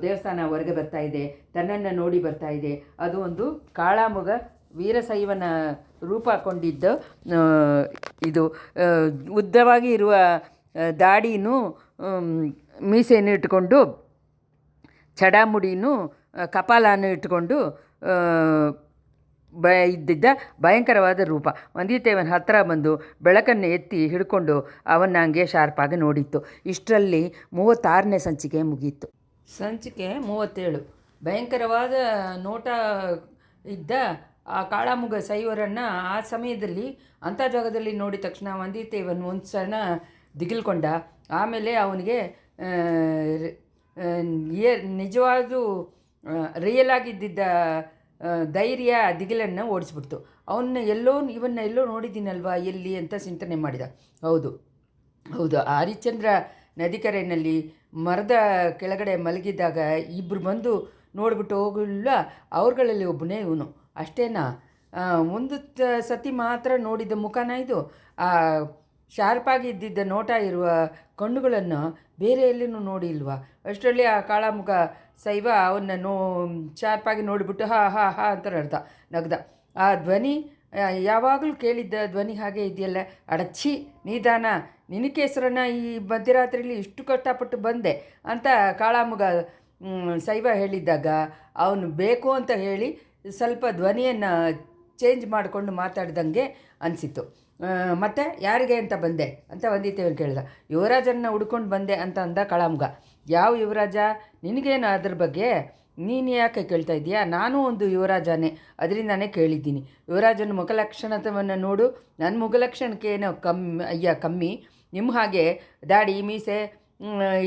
A: ದೇವಸ್ಥಾನ ಹೊರಗೆ ಬರ್ತಾ ಇದೆ. ತನ್ನನ್ನು ನೋಡಿ ಬರ್ತಾ ಇದೆ. ಅದು ಒಂದು ಕಾಳಾಮುಗ ವೀರಶೈವನ ರೂಪ ಕೊಂಡಿದ್ದು. ಇದು ಉದ್ದವಾಗಿ ಇರುವ ದಾಡಿನೂ ಮೀಸೆಯನ್ನು ಇಟ್ಟುಕೊಂಡು ಚಡಾಮುಡಿನೂ ಕಪಾಲನ್ನು ಇಟ್ಟುಕೊಂಡು ಇದ್ದಿದ್ದ ಭಯಂಕರವಾದ ರೂಪ. ವந்திತೆಯವನ ಹತ್ತಿರ ಬಂದು ಬೆಳಕನ್ನು ಎತ್ತಿ ಹಿಡ್ಕೊಂಡು ಅವನ್ನ ಹಂಗೆ ಶಾರ್ಪಾಗಿ ನೋಡಿತ್ತು. ಇಷ್ಟರಲ್ಲಿ 36ನೇ ಸಂಚಿಕೆ ಮುಗಿಯಿತು. ಸಂಚಿಕೆ 37. ಭಯಂಕರವಾದ ನೋಟ ಇದ್ದ ಆ ಕಾಳಾಮುಗ ಶೈವರನ್ನು ಆ ಸಮಯದಲ್ಲಿ ಅಂಥ ಜಾಗದಲ್ಲಿ ನೋಡಿದ ತಕ್ಷಣ ವந்திತೆಯವನು ಒಂದು ಸಣ್ಣ ದಿಗಿಲ್ಕೊಂಡ. ಆಮೇಲೆ ಅವನಿಗೆ ನಿಜವಾದ ರಿಯಲ್ ಆಗಿದ್ದಿದ್ದ ಧೈರ್ಯ ದಿಗಿಲನ್ನು ಓಡಿಸ್ಬಿಡ್ತು. ಇವನ್ನ ಎಲ್ಲೋ ನೋಡಿದ್ದೀನಲ್ವಾ ಎಲ್ಲಿ ಅಂತ ಚಿಂತನೆ ಮಾಡಿದ. ಹೌದು, ಹರಿಶ್ಚಂದ್ರ ನದಿಕರೆಯಲ್ಲಿ ಮರದ ಕೆಳಗಡೆ ಮಲಗಿದ್ದಾಗ ಇಬ್ಬರು ಬಂದು ನೋಡಿಬಿಟ್ಟು ಹೋಗಲಿಲ್ಲ. ಅವ್ರುಗಳಲ್ಲಿ ಒಬ್ಬನೇ ಇವನು. ಅಷ್ಟೇನಾ? ಒಂದು ಸತಿ ಮಾತ್ರ ನೋಡಿದ್ದ ಮುಖನ ಇದು. ಆ ಶಾರ್ಪಾಗಿ ಇದ್ದಿದ್ದ ನೋಟ ಇರುವ ಕಣ್ಣುಗಳನ್ನು ಬೇರೆ ಎಲ್ಲಿನೂ ನೋಡಿಲ್ವಾ? ಅಷ್ಟರಲ್ಲಿ ಆ ಕಾಳಾಮುಖ ಶೈವ ಅವನ್ನ ಶಾರ್ಪಾಗಿ ನೋಡಿಬಿಟ್ಟು ಹಾ ಅಂತ ನಗ್ದ. ಆ ಧ್ವನಿ ಯಾವಾಗಲೂ ಕೇಳಿದ್ದ ಧ್ವನಿ ಹಾಗೆ ಇದೆಯಲ್ಲ. ಅಡಚ್ಚಿ ನಿಧಾನ, ನಿನಕೇಸರನ್ನ ಈ ಮಧ್ಯರಾತ್ರಿಯಲ್ಲಿ ಇಷ್ಟು ಕಷ್ಟಪಟ್ಟು ಬಂದೆ ಅಂತ ಕಾಳಾಮುಗ ಶೈವ ಹೇಳಿದ್ದಾಗ ಅವನು ಬೇಕು ಅಂತ ಹೇಳಿ ಸ್ವಲ್ಪ ಧ್ವನಿಯನ್ನು ಚೇಂಜ್ ಮಾಡಿಕೊಂಡು ಮಾತಾಡ್ದಂಗೆ ಅನಿಸಿತು. ಮತ್ತು ಯಾರಿಗೆ ಅಂತ ಬಂದೆ ಅಂತ ವಂದಿತೇವನ್ ಕೇಳಿದ. ಯುವರಾಜನ್ನ ಹುಡ್ಕೊಂಡು ಬಂದೆ ಅಂತ ಅಂದ ಕಾಳಾಮುಗ. ಯಾವ ಯುವರಾಜ? ನಿನಗೇನು ಅದ್ರ ಬಗ್ಗೆ? ನೀನು ಯಾಕೆ ಕೇಳ್ತಾ ಇದೀಯಾ? ನಾನು ಒಂದು ಯುವರಾಜನೇ, ಅದರಿಂದಾನೇ ಕೇಳಿದ್ದೀನಿ. ಯುವರಾಜನ ಮುಖಲಕ್ಷಣವನ್ನು ನೋಡು. ನನ್ನ ಮುಖಲಕ್ಷಣಕ್ಕೇನೋ ಕಮ್ಮಿ. ನಿಮ್ಮ ಹಾಗೆ ದಾಡಿ ಮೀಸೆ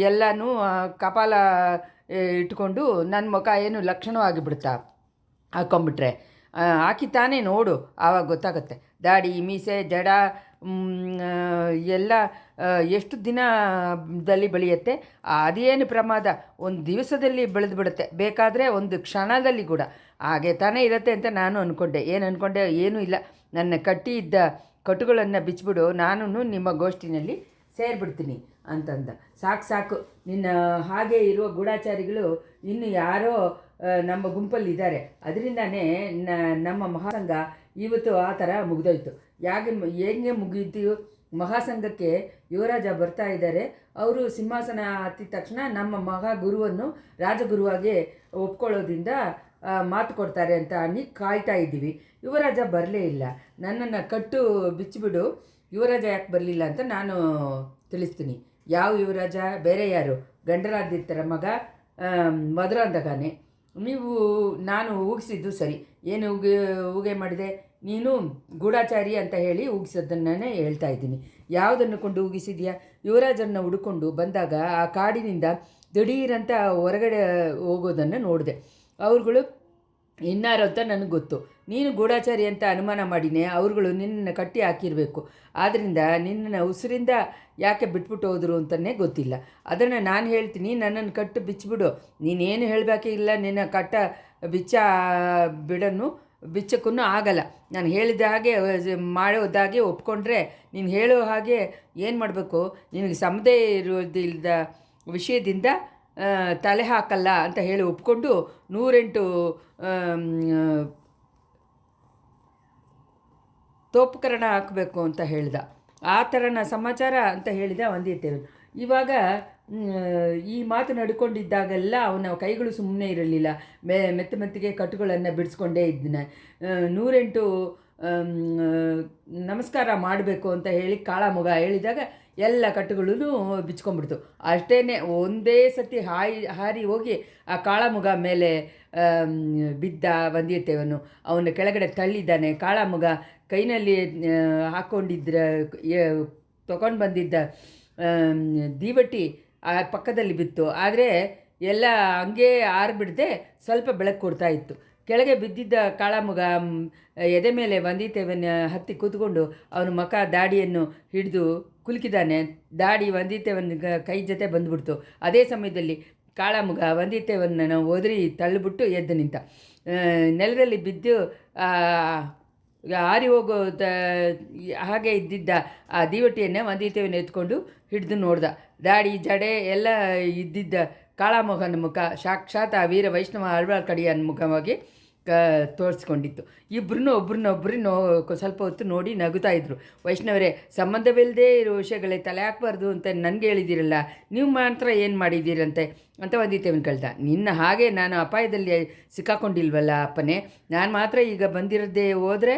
A: ಎಲ್ಲನೂ ಕಪಾಲ ಇಟ್ಕೊಂಡು ನನ್ನ ಮುಖ ಏನು ಲಕ್ಷಣವಾಗಿಬಿಡ್ತಾ ಹಾಕ್ಕೊಂಬಿಟ್ರೆ? ಹಾಕಿ ತಾನೇ ನೋಡು, ಆವಾಗ ಗೊತ್ತಾಗುತ್ತೆ. ದಾಡಿ ಮೀಸೆ ಜಡ ಎಲ್ಲ ಎಷ್ಟು ದಿನದಲ್ಲಿ ಬೆಳೆಯುತ್ತೆ? ಅದೇನು ಪ್ರಮಾದ? ಒಂದು ದಿವಸದಲ್ಲಿ ಬೆಳೆದು ಬಿಡುತ್ತೆ, ಬೇಕಾದರೆ ಒಂದು ಕ್ಷಣದಲ್ಲಿ ಕೂಡ. ಹಾಗೆ ತಾನೇ ಇರುತ್ತೆ ಅಂತ ನಾನು ಅಂದ್ಕೊಂಡೆ. ಏನು ಅಂದ್ಕೊಂಡೆ? ಏನೂ ಇಲ್ಲ. ನನ್ನ ಕಟ್ಟಿ ಇದ್ದ ಕಟುಗಳನ್ನು ಬಿಚ್ಚಿಬಿಡು, ನಾನು ನಿಮ್ಮ ಗೋಷ್ಠಿನಲ್ಲಿ ಸೇರಿಬಿಡ್ತೀನಿ ಅಂತಂದ. ಸಾಕು, ನಿನ್ನ ಹಾಗೆ ಇರುವ ಗೂಢಾಚಾರಿಗಳು ಇನ್ನು ಯಾರೋ ನಮ್ಮ ಗುಂಪಲ್ಲಿದ್ದಾರೆ. ಅದರಿಂದಾನೇ ನಮ್ಮ ಮಹಾಸಂಘ ಇವತ್ತು ಆ ಥರ ಮುಗಿದೋಯ್ತು. ಹೇಗೆ ಮುಗೀತು? ಮಹಾಸಂಘಕ್ಕೆ ಯುವರಾಜ ಬರ್ತಾ ಇದ್ದಾರೆ. ಅವರು ಸಿಂಹಾಸನ ಹತ್ತಿದ ತಕ್ಷಣ ನಮ್ಮ ಮಹಾಗುರುವನ್ನು ರಾಜಗುರುವಾಗಿ ಒಪ್ಕೊಳ್ಳೋದ್ರಿಂದ ಮಾತು ಕೊಡ್ತಾರೆ ಅಂತ ಅನ್ನಿ ಕಾಯ್ತಾ ಇದ್ದೀವಿ. ಯುವರಾಜ ಬರಲೇ ಇಲ್ಲ. ನನ್ನನ್ನು ಕಟ್ಟು ಬಿಚ್ಚಿಬಿಡು, ಯುವರಾಜ ಯಾಕೆ ಬರಲಿಲ್ಲ ಅಂತ ನಾನು ತಿಳಿಸ್ತೀನಿ. ಯಾವ ಯುವರಾಜ? ಬೇರೆ ಯಾರು? ಗಂಡರಾದಿತ್ತರ ಮಗ ಮಧುರಾಂಧಕನೇ. ನಾನು ಊಗಿಸಿದ್ದು ಸರಿ. ಏನು ಊಗೆ ಮಾಡಿದೆ? ನೀನು ಗೂಢಾಚಾರಿ ಅಂತ ಹೇಳಿ ಊಗಿಸೋದನ್ನೇ ಹೇಳ್ತಾ ಇದ್ದೀನಿ. ಯಾವುದನ್ನು ಕೊಂಡು ಊಗಿಸಿದ್ಯಾ? ಯುವರಾಜನ್ನು ಹುಡುಕೊಂಡು ಬಂದಾಗ ಆ ಕಾಡಿನಿಂದ ದಿಢೀರಂತ ಹೊರಗಡೆ ಹೋಗೋದನ್ನು ನೋಡಿದೆ. ಅವ್ರುಗಳು ಇನ್ನಾರು ಅಂತ ನನಗೆ ಗೊತ್ತು. ನೀನು ಗೂಢಾಚಾರಿ ಅಂತ ಅನುಮಾನ ಮಾಡಿನೇ ಅವ್ರುಗಳು ನಿನ್ನನ್ನು ಕಟ್ಟಿ ಹಾಕಿರಬೇಕು. ಆದ್ದರಿಂದ ನಿನ್ನನ್ನು ಉಸಿರಿಂದ ಯಾಕೆ ಬಿಟ್ಬಿಟ್ಟು ಹೋದರು ಅಂತಲೇ ಗೊತ್ತಿಲ್ಲ. ಅದನ್ನು ನಾನು ಹೇಳ್ತೀನಿ, ನನ್ನನ್ನು ಕಟ್ಟು ಬಿಚ್ಚಿಬಿಡು. ನೀನೇನು ಹೇಳಬೇಕೇ ಇಲ್ಲ. ನಿನ್ನ ಕಟ್ಟ ಬಿಚ್ಚಕ್ಕೂ ಆಗಲ್ಲ. ನಾನು ಹೇಳಿದ ಹಾಗೆ ಮಾಡೋದಾಗೆ ಒಪ್ಕೊಂಡ್ರೆ ನೀನು ಹೇಳೋ ಹಾಗೆ ಏನು ಮಾಡಬೇಕು? ನಿನಗೆ ಸಮದೇ ಇರೋದಿಲ್ಲದ ವಿಷಯದಿಂದ ತಲೆ ಹಾಕಲ್ಲ ಅಂತ ಹೇಳಿ ಒಪ್ಕೊಂಡು 108 ತೋಪುಕರಣ ಹಾಕಬೇಕು ಅಂತ ಹೇಳ್ದ. ಆ ಥರನ ಸಮಾಚಾರ ಅಂತ ಹೇಳಿದ ವಂದಿತೇವನು. ಇವಾಗ ಈ ಮಾತು ನಡ್ಕೊಂಡಿದ್ದಾಗೆಲ್ಲ ಅವನ ಕೈಗಳು ಸುಮ್ಮನೆ ಇರಲಿಲ್ಲ. ಮೆತ್ತಿಗೆ ಕಟ್ಟುಗಳನ್ನು ಬಿಡಿಸ್ಕೊಂಡೇ ಇದ್ದಾನೆ. 108 ನಮಸ್ಕಾರ ಮಾಡಬೇಕು ಅಂತ ಹೇಳಿ ಕಾಳಾಮುಗ ಹೇಳಿದಾಗ ಎಲ್ಲ ಕಟ್ಟುಗಳೂ ಬಿಚ್ಕೊಂಡ್ಬಿಡ್ತು. ಅಷ್ಟೇ ಒಂದೇ ಸತಿ ಹಾರಿ ಹೋಗಿ ಆ ಕಾಳಾಮುಗ ಮೇಲೆ ಬಿದ್ದ ವಂದಿತೇವನು. ಅವನ ಕೆಳಗಡೆ ತಳ್ಳಿದ್ದಾನೆ. ಕಾಳಾಮುಗ ಕೈನಲ್ಲಿ ತೊಗೊಂಡು ಬಂದಿದ್ದ ದೀವಟಿ ಆ ಪಕ್ಕದಲ್ಲಿ ಬಿತ್ತು. ಆದರೆ ಎಲ್ಲ ಹಂಗೆ ಆರಿಬಿಡದೆ ಸ್ವಲ್ಪ ಬೆಳಕು ಕೊಡ್ತಾ ಇತ್ತು. ಕೆಳಗೆ ಬಿದ್ದಿದ್ದ ಕಾಳಾಮುಗ ಎದೆ ಮೇಲೆ ವಂದಿತೇವನ ಹತ್ತಿ ಕೂತ್ಕೊಂಡು ಅವನ ಮುಖ ದಾಡಿಯನ್ನು ಹಿಡಿದು ಕುಲುಕಿದಾನೆ. ದಾಡಿ ವಂದಿತೇವನ ಕೈ ಜೊತೆ ಬಂದುಬಿಡ್ತು. ಅದೇ ಸಮಯದಲ್ಲಿ ಕಾಳಾಮುಗ ವಂದಿತೇವನನ್ನು ಒದರಿ ತಳ್ಳಿಬಿಟ್ಟು ಎದ್ದು ನಿಂತ. ನೆಲದಲ್ಲಿ ಬಿದ್ದು ಆರಿ ಹೋಗೋ ಹಾಗೆ ಇದ್ದಿದ್ದ ಆ ದೀವಟಿಯನ್ನೇ ವಂದಿತೇವನ ಎತ್ಕೊಂಡು ಹಿಡಿದು ನೋಡ್ದ. ದಾಡಿ ಜಡೆ ಎಲ್ಲ ಇದ್ದಿದ್ದ ಕಾಳಾಮುಗನ ಮುಖ ಸಾಕ್ಷಾತ್ ಆ ವೀರ ವೈಷ್ಣವ ಅಳ್ವಾಳ್ಕಡಿಯನ ಮುಖವಾಗಿ ತೋರಿಸ್ಕೊಂಡಿತ್ತು. ಒಬ್ಬರನ್ನೊಬ್ಬರು ಸ್ವಲ್ಪ ಹೊತ್ತು ನೋಡಿ ನಗುತ್ತಾ ಇದ್ರು. ವೈಷ್ಣವರೇ, ಸಂಬಂಧವಿಲ್ಲದೆ ಇರೋ ವಿಷಯಗಳೇ ತಲೆ ಹಾಕಬಾರ್ದು ಅಂತ ನನಗೆ ಹೇಳಿದ್ದೀರಲ್ಲ, ನೀವು ಮಾತ್ರ ಏನು ಮಾಡಿದ್ದೀರಂತೆ ಅಂತ ವಂದಿತೇವನ್ ಕೇಳ್ದ. ನಿನ್ನ ಹಾಗೆ ನಾನು ಅಪಾಯದಲ್ಲಿ ಸಿಕ್ಕಾಕೊಂಡಿಲ್ವಲ್ಲ ಅಪ್ಪನೇ. ನಾನು ಮಾತ್ರ ಈಗ ಬಂದಿರದೇ ಹೋದರೆ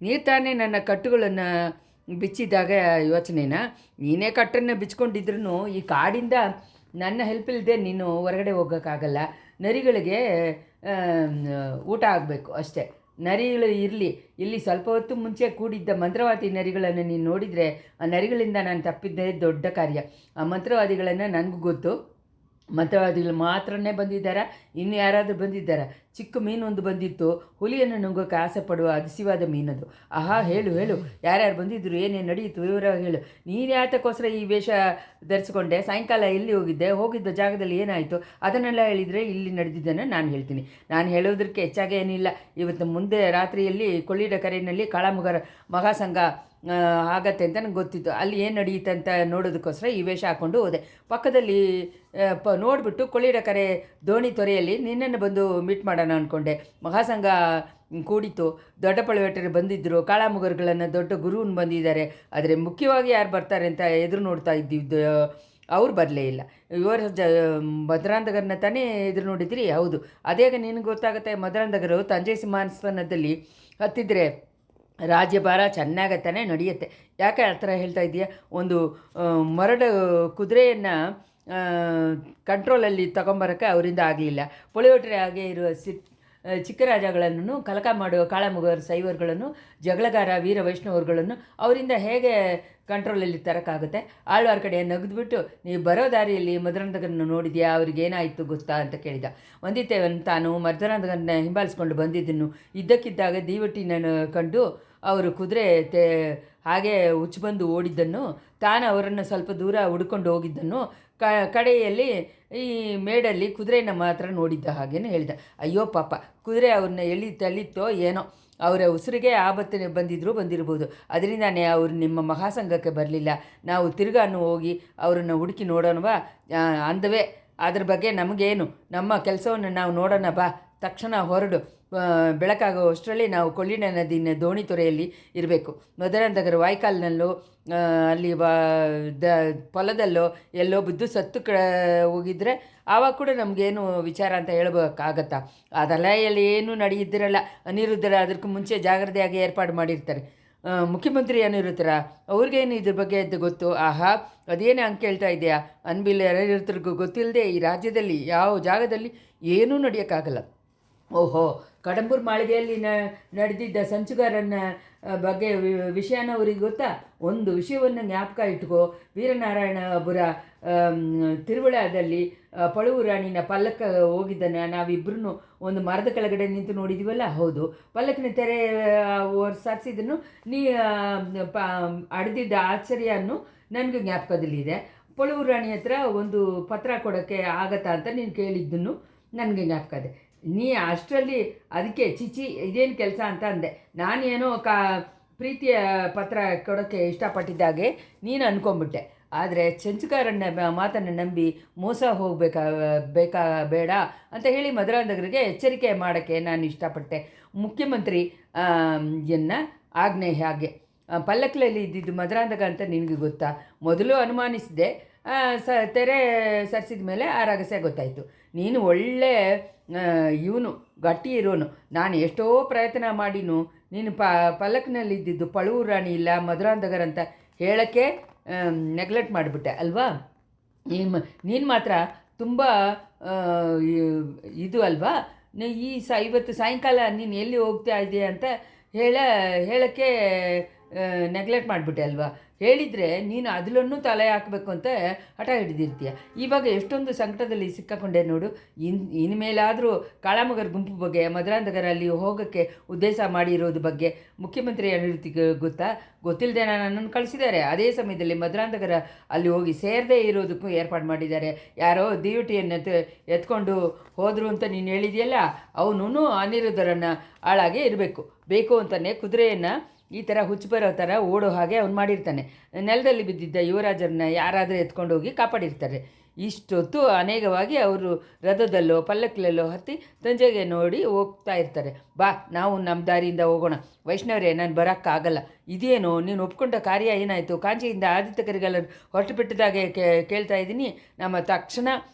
A: ನೀರು ತಾನೇ ನನ್ನ ಕಟ್ಟುಗಳನ್ನು ಬಿಚ್ಚಿದಾಗ ಯೋಚನೆನಾ? ನೀನೇ ಕಟ್ಟನ್ನು ಬಿಚ್ಕೊಂಡಿದ್ರು ಈ ಕಾಡಿಂದ ನನ್ನ ಹೆಲ್ಪ್ ಇಲ್ಲದೆ ನೀನು ಹೊರಗಡೆ ಹೋಗೋಕ್ಕಾಗಲ್ಲ. ನರಿಗಳಿಗೆ ಊಟ ಆಗಬೇಕು ಅಷ್ಟೇ. ನರಿಗಳು ಇರಲಿ. ಇಲ್ಲಿ ಸ್ವಲ್ಪ ಹೊತ್ತು ಮುಂಚೆ ಕೂಡಿದ್ದ ಮಂತ್ರವಾದಿ ನರಿಗಳನ್ನು ನೀನು ನೋಡಿದರೆ ಆ ನರಿಗಳಿಂದ ನಾನು ತಪ್ಪಿದ್ದೇ ದೊಡ್ಡ ಕಾರ್ಯ. ಆ ಮಂತ್ರವಾದಿಗಳನ್ನು ನನಗೂ ಗೊತ್ತು. ಮಂತ್ರವಾದಿಗಳು ಮಾತ್ರನೇ ಬಂದಿದ್ದಾರೆ, ಇನ್ನು ಯಾರಾದರೂ ಬಂದಿದ್ದಾರಾ? ಚಿಕ್ಕ ಮೀನೊಂದು ಬಂದಿತ್ತು, ಹುಲಿಯನ್ನು ನುಂಗೋಕ್ಕೆ ಆಸೆ ಪಡುವ ಅದಿಸಿವಾದ ಮೀನದು. ಆಹಾ, ಹೇಳು ಯಾರ್ಯಾರು ಬಂದಿದ್ದರು, ಏನೇನು ನಡೆಯಿತು ವಿವರ ಹೇಳು. ನೀನು ಯಾತಕ್ಕೋಸ್ಕರ ಈ ವೇಷ ಧರಿಸ್ಕೊಂಡೆ? ಸಾಯಂಕಾಲ ಎಲ್ಲಿ ಹೋಗಿದ್ದ ಜಾಗದಲ್ಲಿ ಏನಾಯಿತು ಅದನ್ನೆಲ್ಲ ಹೇಳಿದರೆ ಇಲ್ಲಿ ನಡೆದಿದ್ದನ್ನು ನಾನು ಹೇಳ್ತೀನಿ. ನಾನು ಹೇಳೋದಕ್ಕೆ ಹೆಚ್ಚಾಗಿ ಏನಿಲ್ಲ. ಇವತ್ತು ಮುಂದೆ ರಾತ್ರಿಯಲ್ಲಿ ಕೊಳ್ಳಿಡ ಕರೆಯಲ್ಲಿ ಕಾಳಾಮುಗರ ಮಹಾಸಂಘ ಆಗತ್ತೆ ಅಂತ ನನಗೆ ಗೊತ್ತಿತ್ತು. ಅಲ್ಲಿ ಏನು ನಡೆಯುತ್ತೆ ಅಂತ ನೋಡೋದಕ್ಕೋಸ್ಕರ ಈ ವೇಷ ಹಾಕ್ಕೊಂಡು ಹೋದೆ. ಪಕ್ಕದಲ್ಲಿ ನೋಡಿಬಿಟ್ಟು ಕೊಳ್ಳಿಡ ಕರೆ ದೋಣಿ ತೊರೆಯಲ್ಲಿ ನಿನ್ನನ್ನು ಬಂದು ಮೀಟ್ ಮಾಡೋಣ ಅಂದ್ಕೊಂಡೆ. ಮಹಾಸಂಘ ಕೂಡಿತು. ದೊಡ್ಡ ಪಳವೇಟರು ಬಂದಿದ್ದರು. ಕಾಳಾಮುಗರುಗಳನ್ನು ದೊಡ್ಡ ಗುರುವನ್ನು ಬಂದಿದ್ದಾರೆ. ಆದರೆ ಮುಖ್ಯವಾಗಿ ಯಾರು ಬರ್ತಾರೆ ಅಂತ ಎದುರು ನೋಡ್ತಾ ಇದ್ದಿದ್ದು ಅವ್ರು ಬರಲೇ ಇಲ್ಲ. ಮಧುರಾಂಧಕರನ್ನ ತಾನೇ ಎದುರು ನೋಡಿದ್ರಿ? ಹೌದು. ಅದೇಗ ನಿನಗೆ ಗೊತ್ತಾಗುತ್ತೆ. ಮಧುರಾಂಧಕರು ತಂಜೆ ಸಿಂಹಾಸನದಲ್ಲಿ ಹತ್ತಿದ್ರೆ ರಾಜ್ಯಭಾರ ಚೆನ್ನಾಗತ್ತಾನೆ ನಡೆಯುತ್ತೆ. ಯಾಕೆ ಆ ಥರ ಹೇಳ್ತಾ ಇದೆಯಾ? ಒಂದು ಮರಡು ಕುದುರೆಯನ್ನು ಕಂಟ್ರೋಲಲ್ಲಿ ತಗೊಂಬರೋಕ್ಕೆ ಅವರಿಂದ ಆಗಲಿಲ್ಲ. ಪೊಳಿಯೋಟ್ರೆ ಹಾಗೆ ಇರುವ ಚಿಕ್ಕ ರಾಜಗಳನ್ನು ಕಲಕ ಮಾಡುವ ಕಾಳಮುಗರು ಸೈವರ್ಗಳನ್ನು ಜಗಳಗಾರ ವೀರ ವೈಷ್ಣವರುಗಳನ್ನು ಅವರಿಂದ ಹೇಗೆ ಕಂಟ್ರೋಲಲ್ಲಿ ತರೋಕ್ಕಾಗುತ್ತೆ? ಆಳ್ವಾರ್ ಕಡೆ ನಗೆದ್ಬಿಟ್ಟು, ನೀವು ಬರೋ ದಾರಿಯಲ್ಲಿ ಮಧುರಾಂಧಕರನ್ನು ನೋಡಿದ್ಯಾ, ಅವ್ರಿಗೇನಾಯಿತು ಗೊತ್ತಾ ಅಂತ ಕೇಳಿದ. ವಂದಿತೇವನ್ ತಾನು ಮಧುರಾಂಧಕರನ್ನ ಹಿಂಬಾಲಿಸ್ಕೊಂಡು ಬಂದಿದ್ದನ್ನು ಇದ್ದಕ್ಕಿದ್ದಾಗ ದೀವಟಿನ ಕಂಡು ಅವರು ಕುದುರೆ ಹಾಗೆ ಹುಚ್ಚು ಬಂದು ಓಡಿದ್ದನ್ನು, ತಾನು ಅವರನ್ನು ಸ್ವಲ್ಪ ದೂರ ಹುಡ್ಕೊಂಡು ಹೋಗಿದ್ದನ್ನು, ಕಡೆಯಲ್ಲಿ ಈ ಮೇಡಲ್ಲಿ ಕುದುರೆನ ಮಾತ್ರ ನೋಡಿದ್ದ ಹಾಗೇನು ಹೇಳಿದ. ಅಯ್ಯೋ ಪಾಪ, ಕುದುರೆ ಅವ್ರನ್ನ ಎಲ್ಲಿ ತಳ್ಳಿತ್ತೋ ಏನೋ, ಅವರ ಉಸಿರಿಗೆ ಆಪತ್ತು ಬಂದಿರ್ಬೋದು. ಅದರಿಂದಾನೇ ಅವರು ನಿಮ್ಮ ಮಹಾಸಂಘಕ್ಕೆ ಬರಲಿಲ್ಲ. ನಾವು ತಿರ್ಗಾನು ಹೋಗಿ ಅವರನ್ನು ಹುಡುಕಿ ನೋಡೋಣವಾ ಅಂದವೇ. ಅದ್ರ ಬಗ್ಗೆ ನಮಗೇನು, ನಮ್ಮ ಕೆಲಸವನ್ನು ನಾವು ನೋಡೋಣ ಬಾ. ತಕ್ಷಣ ಹೊರಡು. ಬೆಳಕಾಗೋ ಅಷ್ಟರಲ್ಲಿ ನಾವು ಕೊಳ್ಳಿನ ನದಿನ ದೋಣಿ ತೊರೆಯಲ್ಲಿ ಇರಬೇಕು. ಮಧುರಾಂಧಕರ ವಾಯ್ಕಾಲ್ನಲ್ಲೋ ಅಲ್ಲಿ ಹೊಲದಲ್ಲೋ ಎಲ್ಲೋ ಬಿದ್ದು ಸತ್ತು ಹೋಗಿದ್ರೆ ಆವಾಗ ಕೂಡ ನಮಗೇನು ವಿಚಾರ ಅಂತ ಹೇಳ್ಬೇಕಾಗತ್ತಾ? ಅದೆಲ್ಲ ಎಲ್ಲಿ ಏನೂ ನಡೆಯಿದ್ದಿರಲ್ಲ. ಅನಿರುದ್ಧರ ಅದಕ್ಕೆ ಮುಂಚೆ ಜಾಗ್ರತೆಯಾಗಿ ಏರ್ಪಾಡು ಮಾಡಿರ್ತಾರೆ. ಮುಖ್ಯಮಂತ್ರಿ ಅನಿರುದ್ಧರ ಅವ್ರಿಗೇನು ಇದ್ರ ಬಗ್ಗೆ ಗೊತ್ತು? ಆಹಾ, ಅದೇನೇ ಹಂಗೆ ಕೇಳ್ತಾ ಇದೆಯಾ? ಅನ್ಬಿಲ್ ಅನಿರುದ್ಧರಿಗೂ ಗೊತ್ತಿಲ್ಲದೆ ಈ ರಾಜ್ಯದಲ್ಲಿ ಯಾವ ಜಾಗದಲ್ಲಿ ಏನೂ ನಡೆಯೋಕ್ಕಾಗಲ್ಲ. ಓಹೋ, ಕಡಂಬೂರು ಮಾಳಿಗೆಯಲ್ಲಿ ನಡೆದಿದ್ದ ಸಂಚುಗಾರನ ಬಗ್ಗೆ ವಿಷಯನ ಅವ್ರಿಗೆ ಗೊತ್ತಾ? ಒಂದು ವಿಷಯವನ್ನು ಜ್ಞಾಪಕ ಇಟ್ಕೋ. ವೀರನಾರಾಯಣಪುರ ತಿರುವಳದಲ್ಲಿ ಪಳುವು ರಾಣಿನ ಪಲ್ಲಕ್ಕ ಹೋಗಿದ್ದನ್ನು ನಾವಿಬ್ಬರೂ ಒಂದು ಮರದ ಕೆಳಗಡೆ ನಿಂತು ನೋಡಿದ್ದೀವಲ್ಲ? ಹೌದು. ಪಲ್ಲಕ್ಕಿನ ತೆರೆ ಸಾರಿಸಿದ್ದನ್ನು ನೀ ಅಡ್ದಿದ್ದ ಆಶ್ಚರ್ಯವನ್ನು ನನಗೆ ಜ್ಞಾಪಕದಲ್ಲಿದೆ. ಪಳುವು ರಾಣಿ ಹತ್ರ ಒಂದು ಪತ್ರ ಕೊಡೋಕ್ಕೆ ಆಗತ್ತಾ ಅಂತ ನೀನು ಕೇಳಿದ್ದನ್ನು ನನಗೆ ಜ್ಞಾಪಕ ಇದೆ. ನೀ ಅಷ್ಟರಲ್ಲಿ ಅದಕ್ಕೆ ಚಿಚಿ ಇದೇನು ಕೆಲಸ ಅಂತ ಅಂದೆ. ನಾನೇನೋ ಪ್ರೀತಿಯ ಪತ್ರ ಕೊಡೋಕ್ಕೆ ಇಷ್ಟಪಟ್ಟಿದ್ದಾಗೆ ನೀನು ಅಂದ್ಕೊಂಬಿಟ್ಟೆ. ಆದರೆ ಸಂಚುಗಾರನ ಮಾತನ್ನು ನಂಬಿ ಮೋಸ ಬೇಡ ಅಂತ ಹೇಳಿ ಮಧುರಾಂಧಕರಿಗೆ ಎಚ್ಚರಿಕೆ ಮಾಡೋಕ್ಕೆ ನಾನು ಇಷ್ಟಪಟ್ಟೆ. ಮುಖ್ಯಮಂತ್ರಿ ಆಜ್ಞೆ ಹಾಗೆ. ಪಲ್ಲಕ್ಕಲ್ಲಿ ಇದ್ದಿದ್ದು ಮಧುರಾಂಧಕ ಅಂತ ನಿನಗೆ ಗೊತ್ತಾ? ಮೊದಲು ಅನುಮಾನಿಸಿದೆ, ತೆರೆ ಸರಿಸಿದ ಮೇಲೆ ಆ ರಹಸ್ಯ ಗೊತ್ತಾಯಿತು. ನೀನು ಒಳ್ಳೆ ಇವನು ಗಟ್ಟಿ ಇರೋನು. ನಾನು ಎಷ್ಟೋ ಪ್ರಯತ್ನ ಮಾಡಿನೂ ನೀನು ಪಲ್ಲಕ್ನಲ್ಲಿದ್ದಿದ್ದು ಪಳುವು ರಾಣಿ ಇಲ್ಲ ಮಧುರಾಂಧಕರಂತ ಹೇಳೋಕ್ಕೆ ನೆಗ್ಲೆಕ್ಟ್ ಮಾಡಿಬಿಟ್ಟೆ ಅಲ್ವಾ? ನೀನು ಮಾತ್ರ ತುಂಬ ಇದು ಅಲ್ವಾ? ಇವತ್ತು ಸಾಯಂಕಾಲ ನೀನು ಎಲ್ಲಿ ಹೋಗ್ತಾ ಇದೆಯಾ ಅಂತ ಹೇಳೋಕ್ಕೆ ನೆಗ್ಲೆಕ್ಟ್ ಮಾಡಿಬಿಟ್ಟೆ ಅಲ್ವಾ? ಹೇಳಿದರೆ ನೀನು ಅದರಲ್ಲೂ ತಲೆ ಹಾಕಬೇಕು ಅಂತ ಹಠ ಹಿಡಿದಿರ್ತೀಯ. ಇವಾಗ ಎಷ್ಟೊಂದು ಸಂಕಟದಲ್ಲಿ ಸಿಕ್ಕಾಕೊಂಡೆ ನೋಡು. ಇನ್ಮೇಲಾದರೂ ಕಾಳಮಗರ ಗುಂಪು ಬಗ್ಗೆ, ಮಧುರಾಂಧಕರಲ್ಲಿ ಹೋಗೋಕ್ಕೆ ಉದ್ದೇಶ ಮಾಡಿರೋದು ಬಗ್ಗೆ ಮುಖ್ಯಮಂತ್ರಿ ಅನಿರುದ್ಧಿಗೆ ಗೊತ್ತಾ? ಗೊತ್ತಿಲ್ಲದೆ ನನ್ನನ್ನು ಕಳಿಸಿದ್ದಾರೆ. ಅದೇ ಸಮಯದಲ್ಲಿ ಮಧುರಾಂಧಕರ ಅಲ್ಲಿ ಹೋಗಿ ಸೇರದೇ ಇರೋದಕ್ಕೂ ಏರ್ಪಾಡು ಮಾಡಿದ್ದಾರೆ. ಯಾರೋ ದಿಯುಟಿಯನ್ನು ಎತ್ಕೊಂಡು ಹೋದರು ಅಂತ ನೀನು ಹೇಳಿದೆಯಲ್ಲ, ಅವನು ಅನಿರುದ್ಧರನ್ನು ಹಾಳಾಗೆ ಇರಬೇಕು. ಬೇಕು ಅಂತಲೇ ಕುದುರೆಯನ್ನು ಈ ಥರ ಹುಚ್ಚು ಬರೋ ಥರ ಓಡೋ ಹಾಗೆ ಅವ್ನು ಮಾಡಿರ್ತಾನೆ. ನೆಲದಲ್ಲಿ ಬಿದ್ದಿದ್ದ ಯುವರಾಜರನ್ನ ಯಾರಾದರೂ ಎತ್ಕೊಂಡು ಹೋಗಿ ಕಾಪಾಡಿರ್ತಾರೆ. ಇಷ್ಟೊತ್ತು ಅನೇಕವಾಗಿ ಅವರು ರಥದಲ್ಲೋ ಪಲ್ಲಕ್ಕಲ್ಲೋ ಹತ್ತಿ ತಂಜೆಗೆ ನೋಡಿ ಹೋಗ್ತಾ ಇರ್ತಾರೆ. ಬಾ, ನಾವು ನಮ್ಮ ದಾರಿಯಿಂದ ಹೋಗೋಣ. ವೈಷ್ಣವರೇ, ನಾನು ಬರೋಕ್ಕಾಗಲ್ಲ. ಇದೇನು ನೀನು ಒಪ್ಕೊಂಡ ಕಾರ್ಯ ಏನಾಯಿತು? ಕಾಂಚಿಯಿಂದ ಆದಿತ್ಯ ಕರಿಗಾಲ ಹೊರಟು ಬಿಟ್ಟಿದ್ದಾಗೆ ಕೇಳ್ತಾ ಇದ್ದೀನಿ. ನಮ್ಮ ತಕ್ಷಣ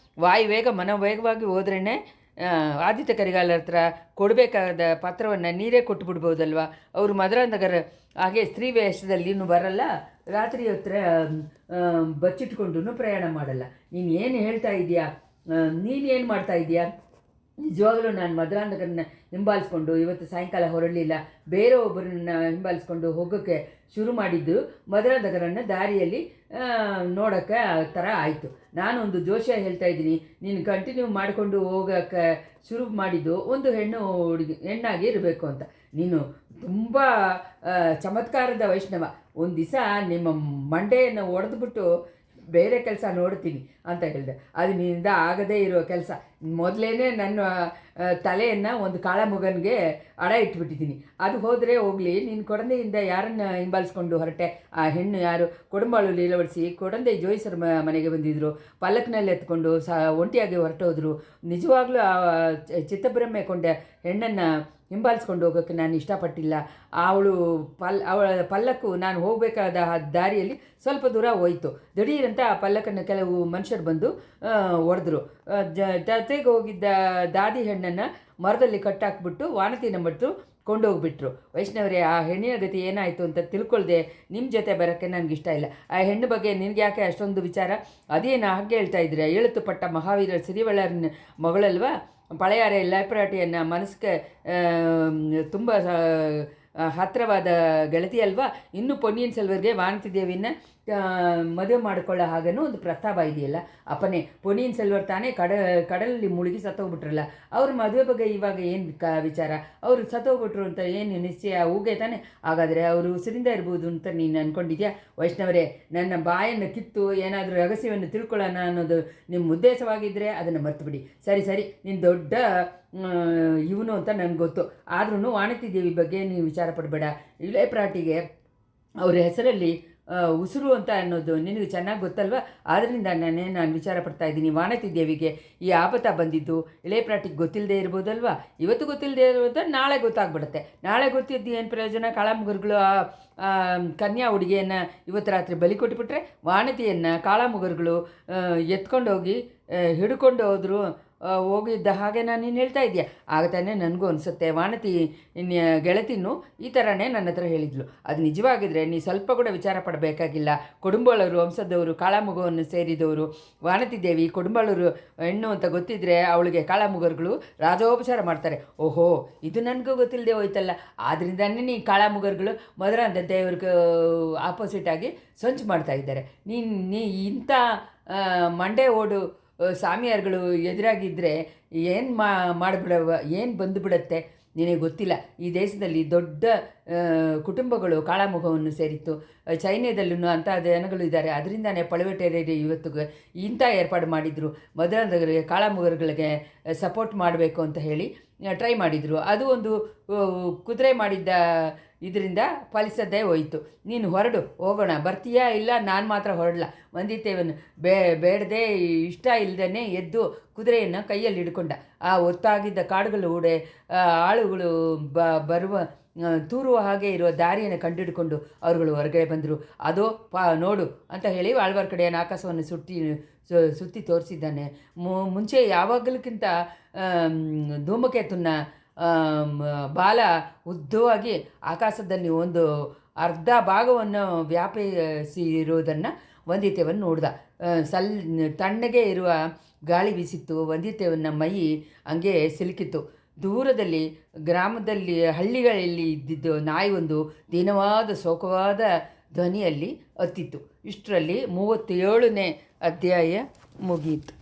A: ವಾಯುವೇಗ ಮನೋವೇಗವಾಗಿ ಹೋದ್ರೇ ಆದಿತ್ಯ ಕರಿಗಾಲರ ಹತ್ರ ಕೊಡಬೇಕಾದ ಪತ್ರವನ್ನು ನೀರೇ ಕೊಟ್ಟುಬಿಡ್ಬೋದಲ್ವ? ಅವರು ಮಧುರಾಂಧಕರ ಹಾಗೆ ಸ್ತ್ರೀ ವೇಷದಲ್ಲಿ ಇನ್ನೂ ಬರಲ್ಲ, ರಾತ್ರಿ ಹತ್ರ ಬಚ್ಚಿಟ್ಕೊಂಡು ಪ್ರಯಾಣ ಮಾಡಲ್ಲ. ನೀನು ಏನು ಹೇಳ್ತಾ ಇದೆಯಾ? ನೀನೇನು ಮಾಡ್ತಾ ಇದೆಯಾ? ನಿಜವಾಗಲೂ ನಾನು ಮಧುರಾಂಧಕರನ್ನ ಹಿಂಬಾಲಿಸ್ಕೊಂಡು ಇವತ್ತು ಸಾಯಂಕಾಲ ಹೊರಡಲಿಲ್ಲ. ಬೇರೆ ಒಬ್ಬರನ್ನ ಹಿಂಬಾಲಿಸ್ಕೊಂಡು ಹೋಗೋಕ್ಕೆ ಶುರು ಮಾಡಿದ್ದು ಮಧುರಾಂಧಕರನ್ನು ದಾರಿಯಲ್ಲಿ ನೋಡೋಕ್ಕೆ ಥರ ಆಯಿತು. ನಾನೊಂದು ಜೋಶ್ಯ ಹೇಳ್ತಾ ಇದ್ದೀನಿ, ನೀನು ಕಂಟಿನ್ಯೂ ಮಾಡಿಕೊಂಡು ಹೋಗೋಕ್ಕೆ ಶುರು ಮಾಡಿದ್ದು ಒಂದು ಹೆಣ್ಣಾಗಿ ಇರಬೇಕು ಅಂತ. ನೀನು ತುಂಬ ಚಮತ್ಕಾರದ ವೈಷ್ಣವ. ಒಂದು ದಿವಸ ನಿಮ್ಮ ಮಂಡೆಯನ್ನು ಒಡೆದ್ಬಿಟ್ಟು ಬೇರೆ ಕೆಲಸ ನೋಡ್ತೀನಿ ಅಂತ ಹೇಳಿದೆ. ಅದು ನಿನ್ನಿಂದ ಆಗದೇ ಇರೋ ಕೆಲಸ. ಮೊದಲೇ ನನ್ನ ತಲೆಯನ್ನು ಒಂದು ಕಾಳಮುಗನಿಗೆ ಅಡ ಇಟ್ಬಿಟ್ಟಿದ್ದೀನಿ. ಅದು ಹೋದರೆ ಹೋಗಲಿ, ನೀನು ಕೊಡಂದೆಯಿಂದ ಯಾರನ್ನು ಹಿಂಬಾಲಿಸ್ಕೊಂಡು ಹೊರಟೆ? ಆ ಹೆಣ್ಣು ಯಾರು? ಕೊಡಂಬಾಳು ಲೀಲವಡಿಸಿ ಕೊಡಂದೆ ಜೋಯಿಸರ ಮನೆಗೆ ಬಂದಿದ್ದರು. ಪಲ್ಲಕ್ನಲ್ಲಿ ಎತ್ಕೊಂಡು ಒಂಟಿಯಾಗಿ ಹೊರಟೋದ್ರು. ನಿಜವಾಗ್ಲೂ ಆ ಚಿತ್ತಭ್ರಮೆ ಕೊಂಡ ಹೆಣ್ಣನ್ನು ಹಿಂಬಾಲಿಸ್ಕೊಂಡು ಹೋಗೋಕ್ಕೆ ನಾನು ಇಷ್ಟಪಟ್ಟಿಲ್ಲ. ಅವಳ ಪಲ್ಲಕ್ಕು ನಾನು ಹೋಗಬೇಕಾದ ದಾರಿಯಲ್ಲಿ ಸ್ವಲ್ಪ ದೂರ ಹೋಯಿತು. ದಿಢೀರಂತ ಆ ಪಲ್ಲಕ್ಕನ್ನು ಕೆಲವು ಮನುಷ್ಯರು ಬಂದು ಹೊಡೆದ್ರು. ಜೊತೆಗೆ ಹೋಗಿದ್ದ ದಾದಿ ಹೆಣ್ಣನ್ನು ಮರದಲ್ಲಿ ಕಟ್ಟಾಕ್ಬಿಟ್ಟು ವಾನತಿನ ಮಟ್ಟು ಕೊಂಡೋಗ್ಬಿಟ್ರು. ವೈಷ್ಣವರೇ, ಆ ಹೆಣ್ಣಿನ ಗತಿ ಏನಾಯಿತು ಅಂತ ತಿಳ್ಕೊಳ್ದೆ ನಿಮ್ಮ ಜೊತೆ ಬರೋಕ್ಕೆ ನನಗಿಷ್ಟ ಇಲ್ಲ. ಆ ಹೆಣ್ಣು ಬಗ್ಗೆ ನಿನಗೆ ಯಾಕೆ ಅಷ್ಟೊಂದು ವಿಚಾರ? ಅದೇನು ಹಾಗೆ ಹೇಳ್ತಾ ಇದ್ದೀರಾ? ಏಳುತ್ತು ಪಟ್ಟ ಮಹಾವೀರ ಸಿರಿವಳ್ಳರ ಮಗಳಲ್ವಾ? ಪಳೆಯಾರೆ ಲೈಪ್ರಾಟಿಯನ್ನು ಮನಸ್ಸಿಗೆ ತುಂಬ ಹತ್ತಿರವಾದ ಗೆಳತಿ ಅಲ್ವಾ? ಇನ್ನು ಪೊನ್ನಿಯಿನ್ ಸೆಲ್ವರ್ಗೆ ವಾನತಿ ದೇವಿನ ಮದುವೆ ಮಾಡಿಕೊಳ್ಳೋ ಹಾಗೇನೂ ಒಂದು ಪ್ರಸ್ತಾವ ಇದೆಯಲ್ಲ. ಅಪ್ಪನೇ ಪೊನ್ನಿಯಿನ್ ಸೆಲ್ವರ್ ತಾನೇ ಕಡಲಲ್ಲಿ ಮುಳುಗಿ ಸತ್ತೋಗ್ಬಿಟ್ರಲ್ಲ, ಅವ್ರ ಮದುವೆ ಬಗ್ಗೆ ಇವಾಗ ಏನು ವಿಚಾರ? ಅವರು ಸತ್ತೋಗ್ಬಿಟ್ರು ಅಂತ ಏನು ನಿಶ್ಚಯ? ಹೂಗೆ ತಾನೆ. ಹಾಗಾದರೆ ಅವರು ಉಸಿರಿಂದ ಇರ್ಬೋದು ಅಂತ ನೀನು ಅಂದ್ಕೊಂಡಿದ್ಯಾ? ವೈಷ್ಣವರೇ, ನನ್ನ ಬಾಯನ್ನು ಕಿತ್ತು ಏನಾದರೂ ರಹಸ್ಯವನ್ನು ತಿಳ್ಕೊಳ್ಳೋಣ ಅನ್ನೋದು ನಿಮ್ಮ ಉದ್ದೇಶವಾಗಿದ್ದರೆ ಅದನ್ನು ಮರ್ತುಬಿಡಿ. ಸರಿ, ನೀನು ದೊಡ್ಡ ಇವನು ಅಂತ ನನಗೆ ಗೊತ್ತು. ಆದ್ರೂ ವಾನತಿ ದೇವಿ ಬಗ್ಗೆ ನೀವು ವಿಚಾರ ಪಡಬೇಡ. ಇಳೆ ಪ್ರಾಟಿಗೆ ಅವ್ರ ಹೆಸರಲ್ಲಿ ಉಸಿರು ಅಂತ ಅನ್ನೋದು ನಿನಗೆ ಚೆನ್ನಾಗಿ ಗೊತ್ತಲ್ವ? ಆದ್ದರಿಂದ ನಾನು ವಿಚಾರ ಪಡ್ತಾ ಇದ್ದೀನಿ. ವಾನತಿ ದೇವಿಗೆ ಈ ಆಪತ್ತ ಬಂದಿದ್ದು ಇಳೆ ಪ್ರಾಟಿಗೆ ಗೊತ್ತಿಲ್ಲದೆ ಇರ್ಬೋದಲ್ವ? ಇವತ್ತು ಗೊತ್ತಿಲ್ಲದೆ ಇರೋದು ನಾಳೆ ಗೊತ್ತಾಗ್ಬಿಡುತ್ತೆ. ನಾಳೆ ಗೊತ್ತಿದ್ದು ಏನು ಪ್ರಯೋಜನ? ಕಾಳಮುಗರುಗಳು ಕನ್ಯಾ ಹುಡುಗಿಯನ್ನು ಇವತ್ತು ರಾತ್ರಿ ಬಲಿ ಕೊಟ್ಟುಬಿಟ್ರೆ ವಾನತಿಯನ್ನು ಕಾಳಮುಗರುಗಳು ಎತ್ಕೊಂಡೋಗಿ ಹಿಡ್ಕೊಂಡು ಹೋಗಿದ್ದ ಹಾಗೆ ನಾನು ನೀನು ಹೇಳ್ತಾ ಇದೆಯಾ? ಆಗ ತಾನೇ ನನಗೂ ಅನಿಸುತ್ತೆ. ವಾನತಿ ಗೆಳತಿನೂ ಈ ಥರನೇ ನನ್ನ ಹತ್ರ ಹೇಳಿದ್ಲು. ಅದು ನಿಜವಾಗಿದ್ದರೆ ನೀ ಸ್ವಲ್ಪ ಕೂಡ ವಿಚಾರ ಪಡಬೇಕಾಗಿಲ್ಲ. ಕೊಡುಂಬಳೂರು ವಂಶದವರು, ಕಾಳಮುಗವನ್ನು ಸೇರಿದವರು. ವಾನತಿ ದೇವಿ ಕೊಡುಂಬಳೂರು ಹೆಣ್ಣು ಅಂತ ಗೊತ್ತಿದ್ದರೆ ಅವಳಿಗೆ ಕಾಳಮುಗರುಗಳು ರಾಜೋಪಚಾರ ಮಾಡ್ತಾರೆ. ಓಹೋ, ಇದು ನನಗೂ ಗೊತ್ತಿಲ್ಲದೆ ಹೋಯ್ತಲ್ಲ. ಆದ್ದರಿಂದನೇ ನೀ ಕಾಳಮುಗರುಗಳು ಮಧುರಾಂಧತೆ ಇವ್ರಿಗೆ ಆಪೋಸಿಟಾಗಿ ಸಂಚು ಮಾಡ್ತಾ ಇದ್ದಾರೆ. ನೀ ಇಂಥ ಮಂಡೆ ಓಡು ಸ್ವಾಮಿಯಾರ್ಗಳು ಎದುರಾಗಿದ್ದರೆ ಏನು ಏನು ಬಂದುಬಿಡತ್ತೆ ನಿನಗೆ ಗೊತ್ತಿಲ್ಲ. ಈ ದೇಶದಲ್ಲಿ ದೊಡ್ಡ ಕುಟುಂಬಗಳು ಕಾಳಮುಖವನ್ನು ಸೇರಿತ್ತು. ಚೈನ್ಯದಲ್ಲೂ ಅಂಥ ಜನಗಳು ಇದ್ದಾರೆ. ಅದರಿಂದನೇ ಪಳವೆಟೆಯರಿಗೆ ಇವತ್ತಿಗೆ ಇಂಥ ಏರ್ಪಾಡು ಮಾಡಿದರು. ಮಧುರಾಂಧರಿಗೆ ಕಾಳಮುಗರುಗಳಿಗೆ ಸಪೋರ್ಟ್ ಮಾಡಬೇಕು ಅಂತ ಹೇಳಿ ಟ್ರೈ ಮಾಡಿದರು. ಅದು ಒಂದು ಕುದುರೆ ಮಾಡಿದ್ದ ಇದರಿಂದ ಫಲಿಸದೇ ಹೋಯಿತು. ನೀನು ಹೊರಡು, ಹೋಗೋಣ. ಬರ್ತೀಯಾ? ಇಲ್ಲ ನಾನು ಮಾತ್ರ ಹೊರಡಲ್ಲ. ವಂದಿತೇವನು ಬೇಡದೆ ಇಷ್ಟ ಇಲ್ಲದೇ ಎದ್ದು ಕುದುರೆಯನ್ನು ಕೈಯಲ್ಲಿ ಹಿಡ್ಕೊಂಡ. ಆ ಒತ್ತಾಗಿದ್ದ ಕಾಡುಗಳು ಆಳುಗಳು ಬರುವ ತೂರುವ ಹಾಗೆ ಇರುವ ದಾರಿಯನ್ನು ಕಂಡುಹಿಡ್ಕೊಂಡು ಅವರುಗಳು ಹೊರಗಡೆ ಬಂದರು. ಅದೋ ನೋಡು ಅಂತ ಹೇಳಿ ಆಳ್ವಾರ್ ಕಡೆಯನ್ನು ಆಕಾಶವನ್ನು ಸುತ್ತಿ ತೋರಿಸಿದ್ದಾನೆ. ಮುಂಚೆ ಯಾವಾಗಲಕ್ಕಿಂತ ಧೂಮಕೇತುನ ಬಾಲ ಉದ್ದವಾಗಿ ಆಕಾಶದಲ್ಲಿ ಒಂದು ಅರ್ಧ ಭಾಗವನ್ನು ವ್ಯಾಪಿಸಿರುವುದನ್ನು ವಂದಿತೇವನ್ ನೋಡ್ದ. ತಣ್ಣಗೆ ಇರುವ ಗಾಳಿ ಬೀಸಿತ್ತು. ವಂದಿತೇವನ ಮೈ ಹಂಗೆ ಸಿಲುಕಿತ್ತು. ದೂರದಲ್ಲಿ ಗ್ರಾಮದಲ್ಲಿ ಹಳ್ಳಿಗಳಲ್ಲಿ ಇದ್ದಿದ್ದು ನಾಯಿ ಒಂದು ದೀನವಾದ ಶೋಕವಾದ ಧ್ವನಿಯಲ್ಲಿ ಅತ್ತಿತ್ತು. ಇಷ್ಟರಲ್ಲಿ 37ನೇ ಅಧ್ಯಾಯ ಮುಗಿಯಿತು.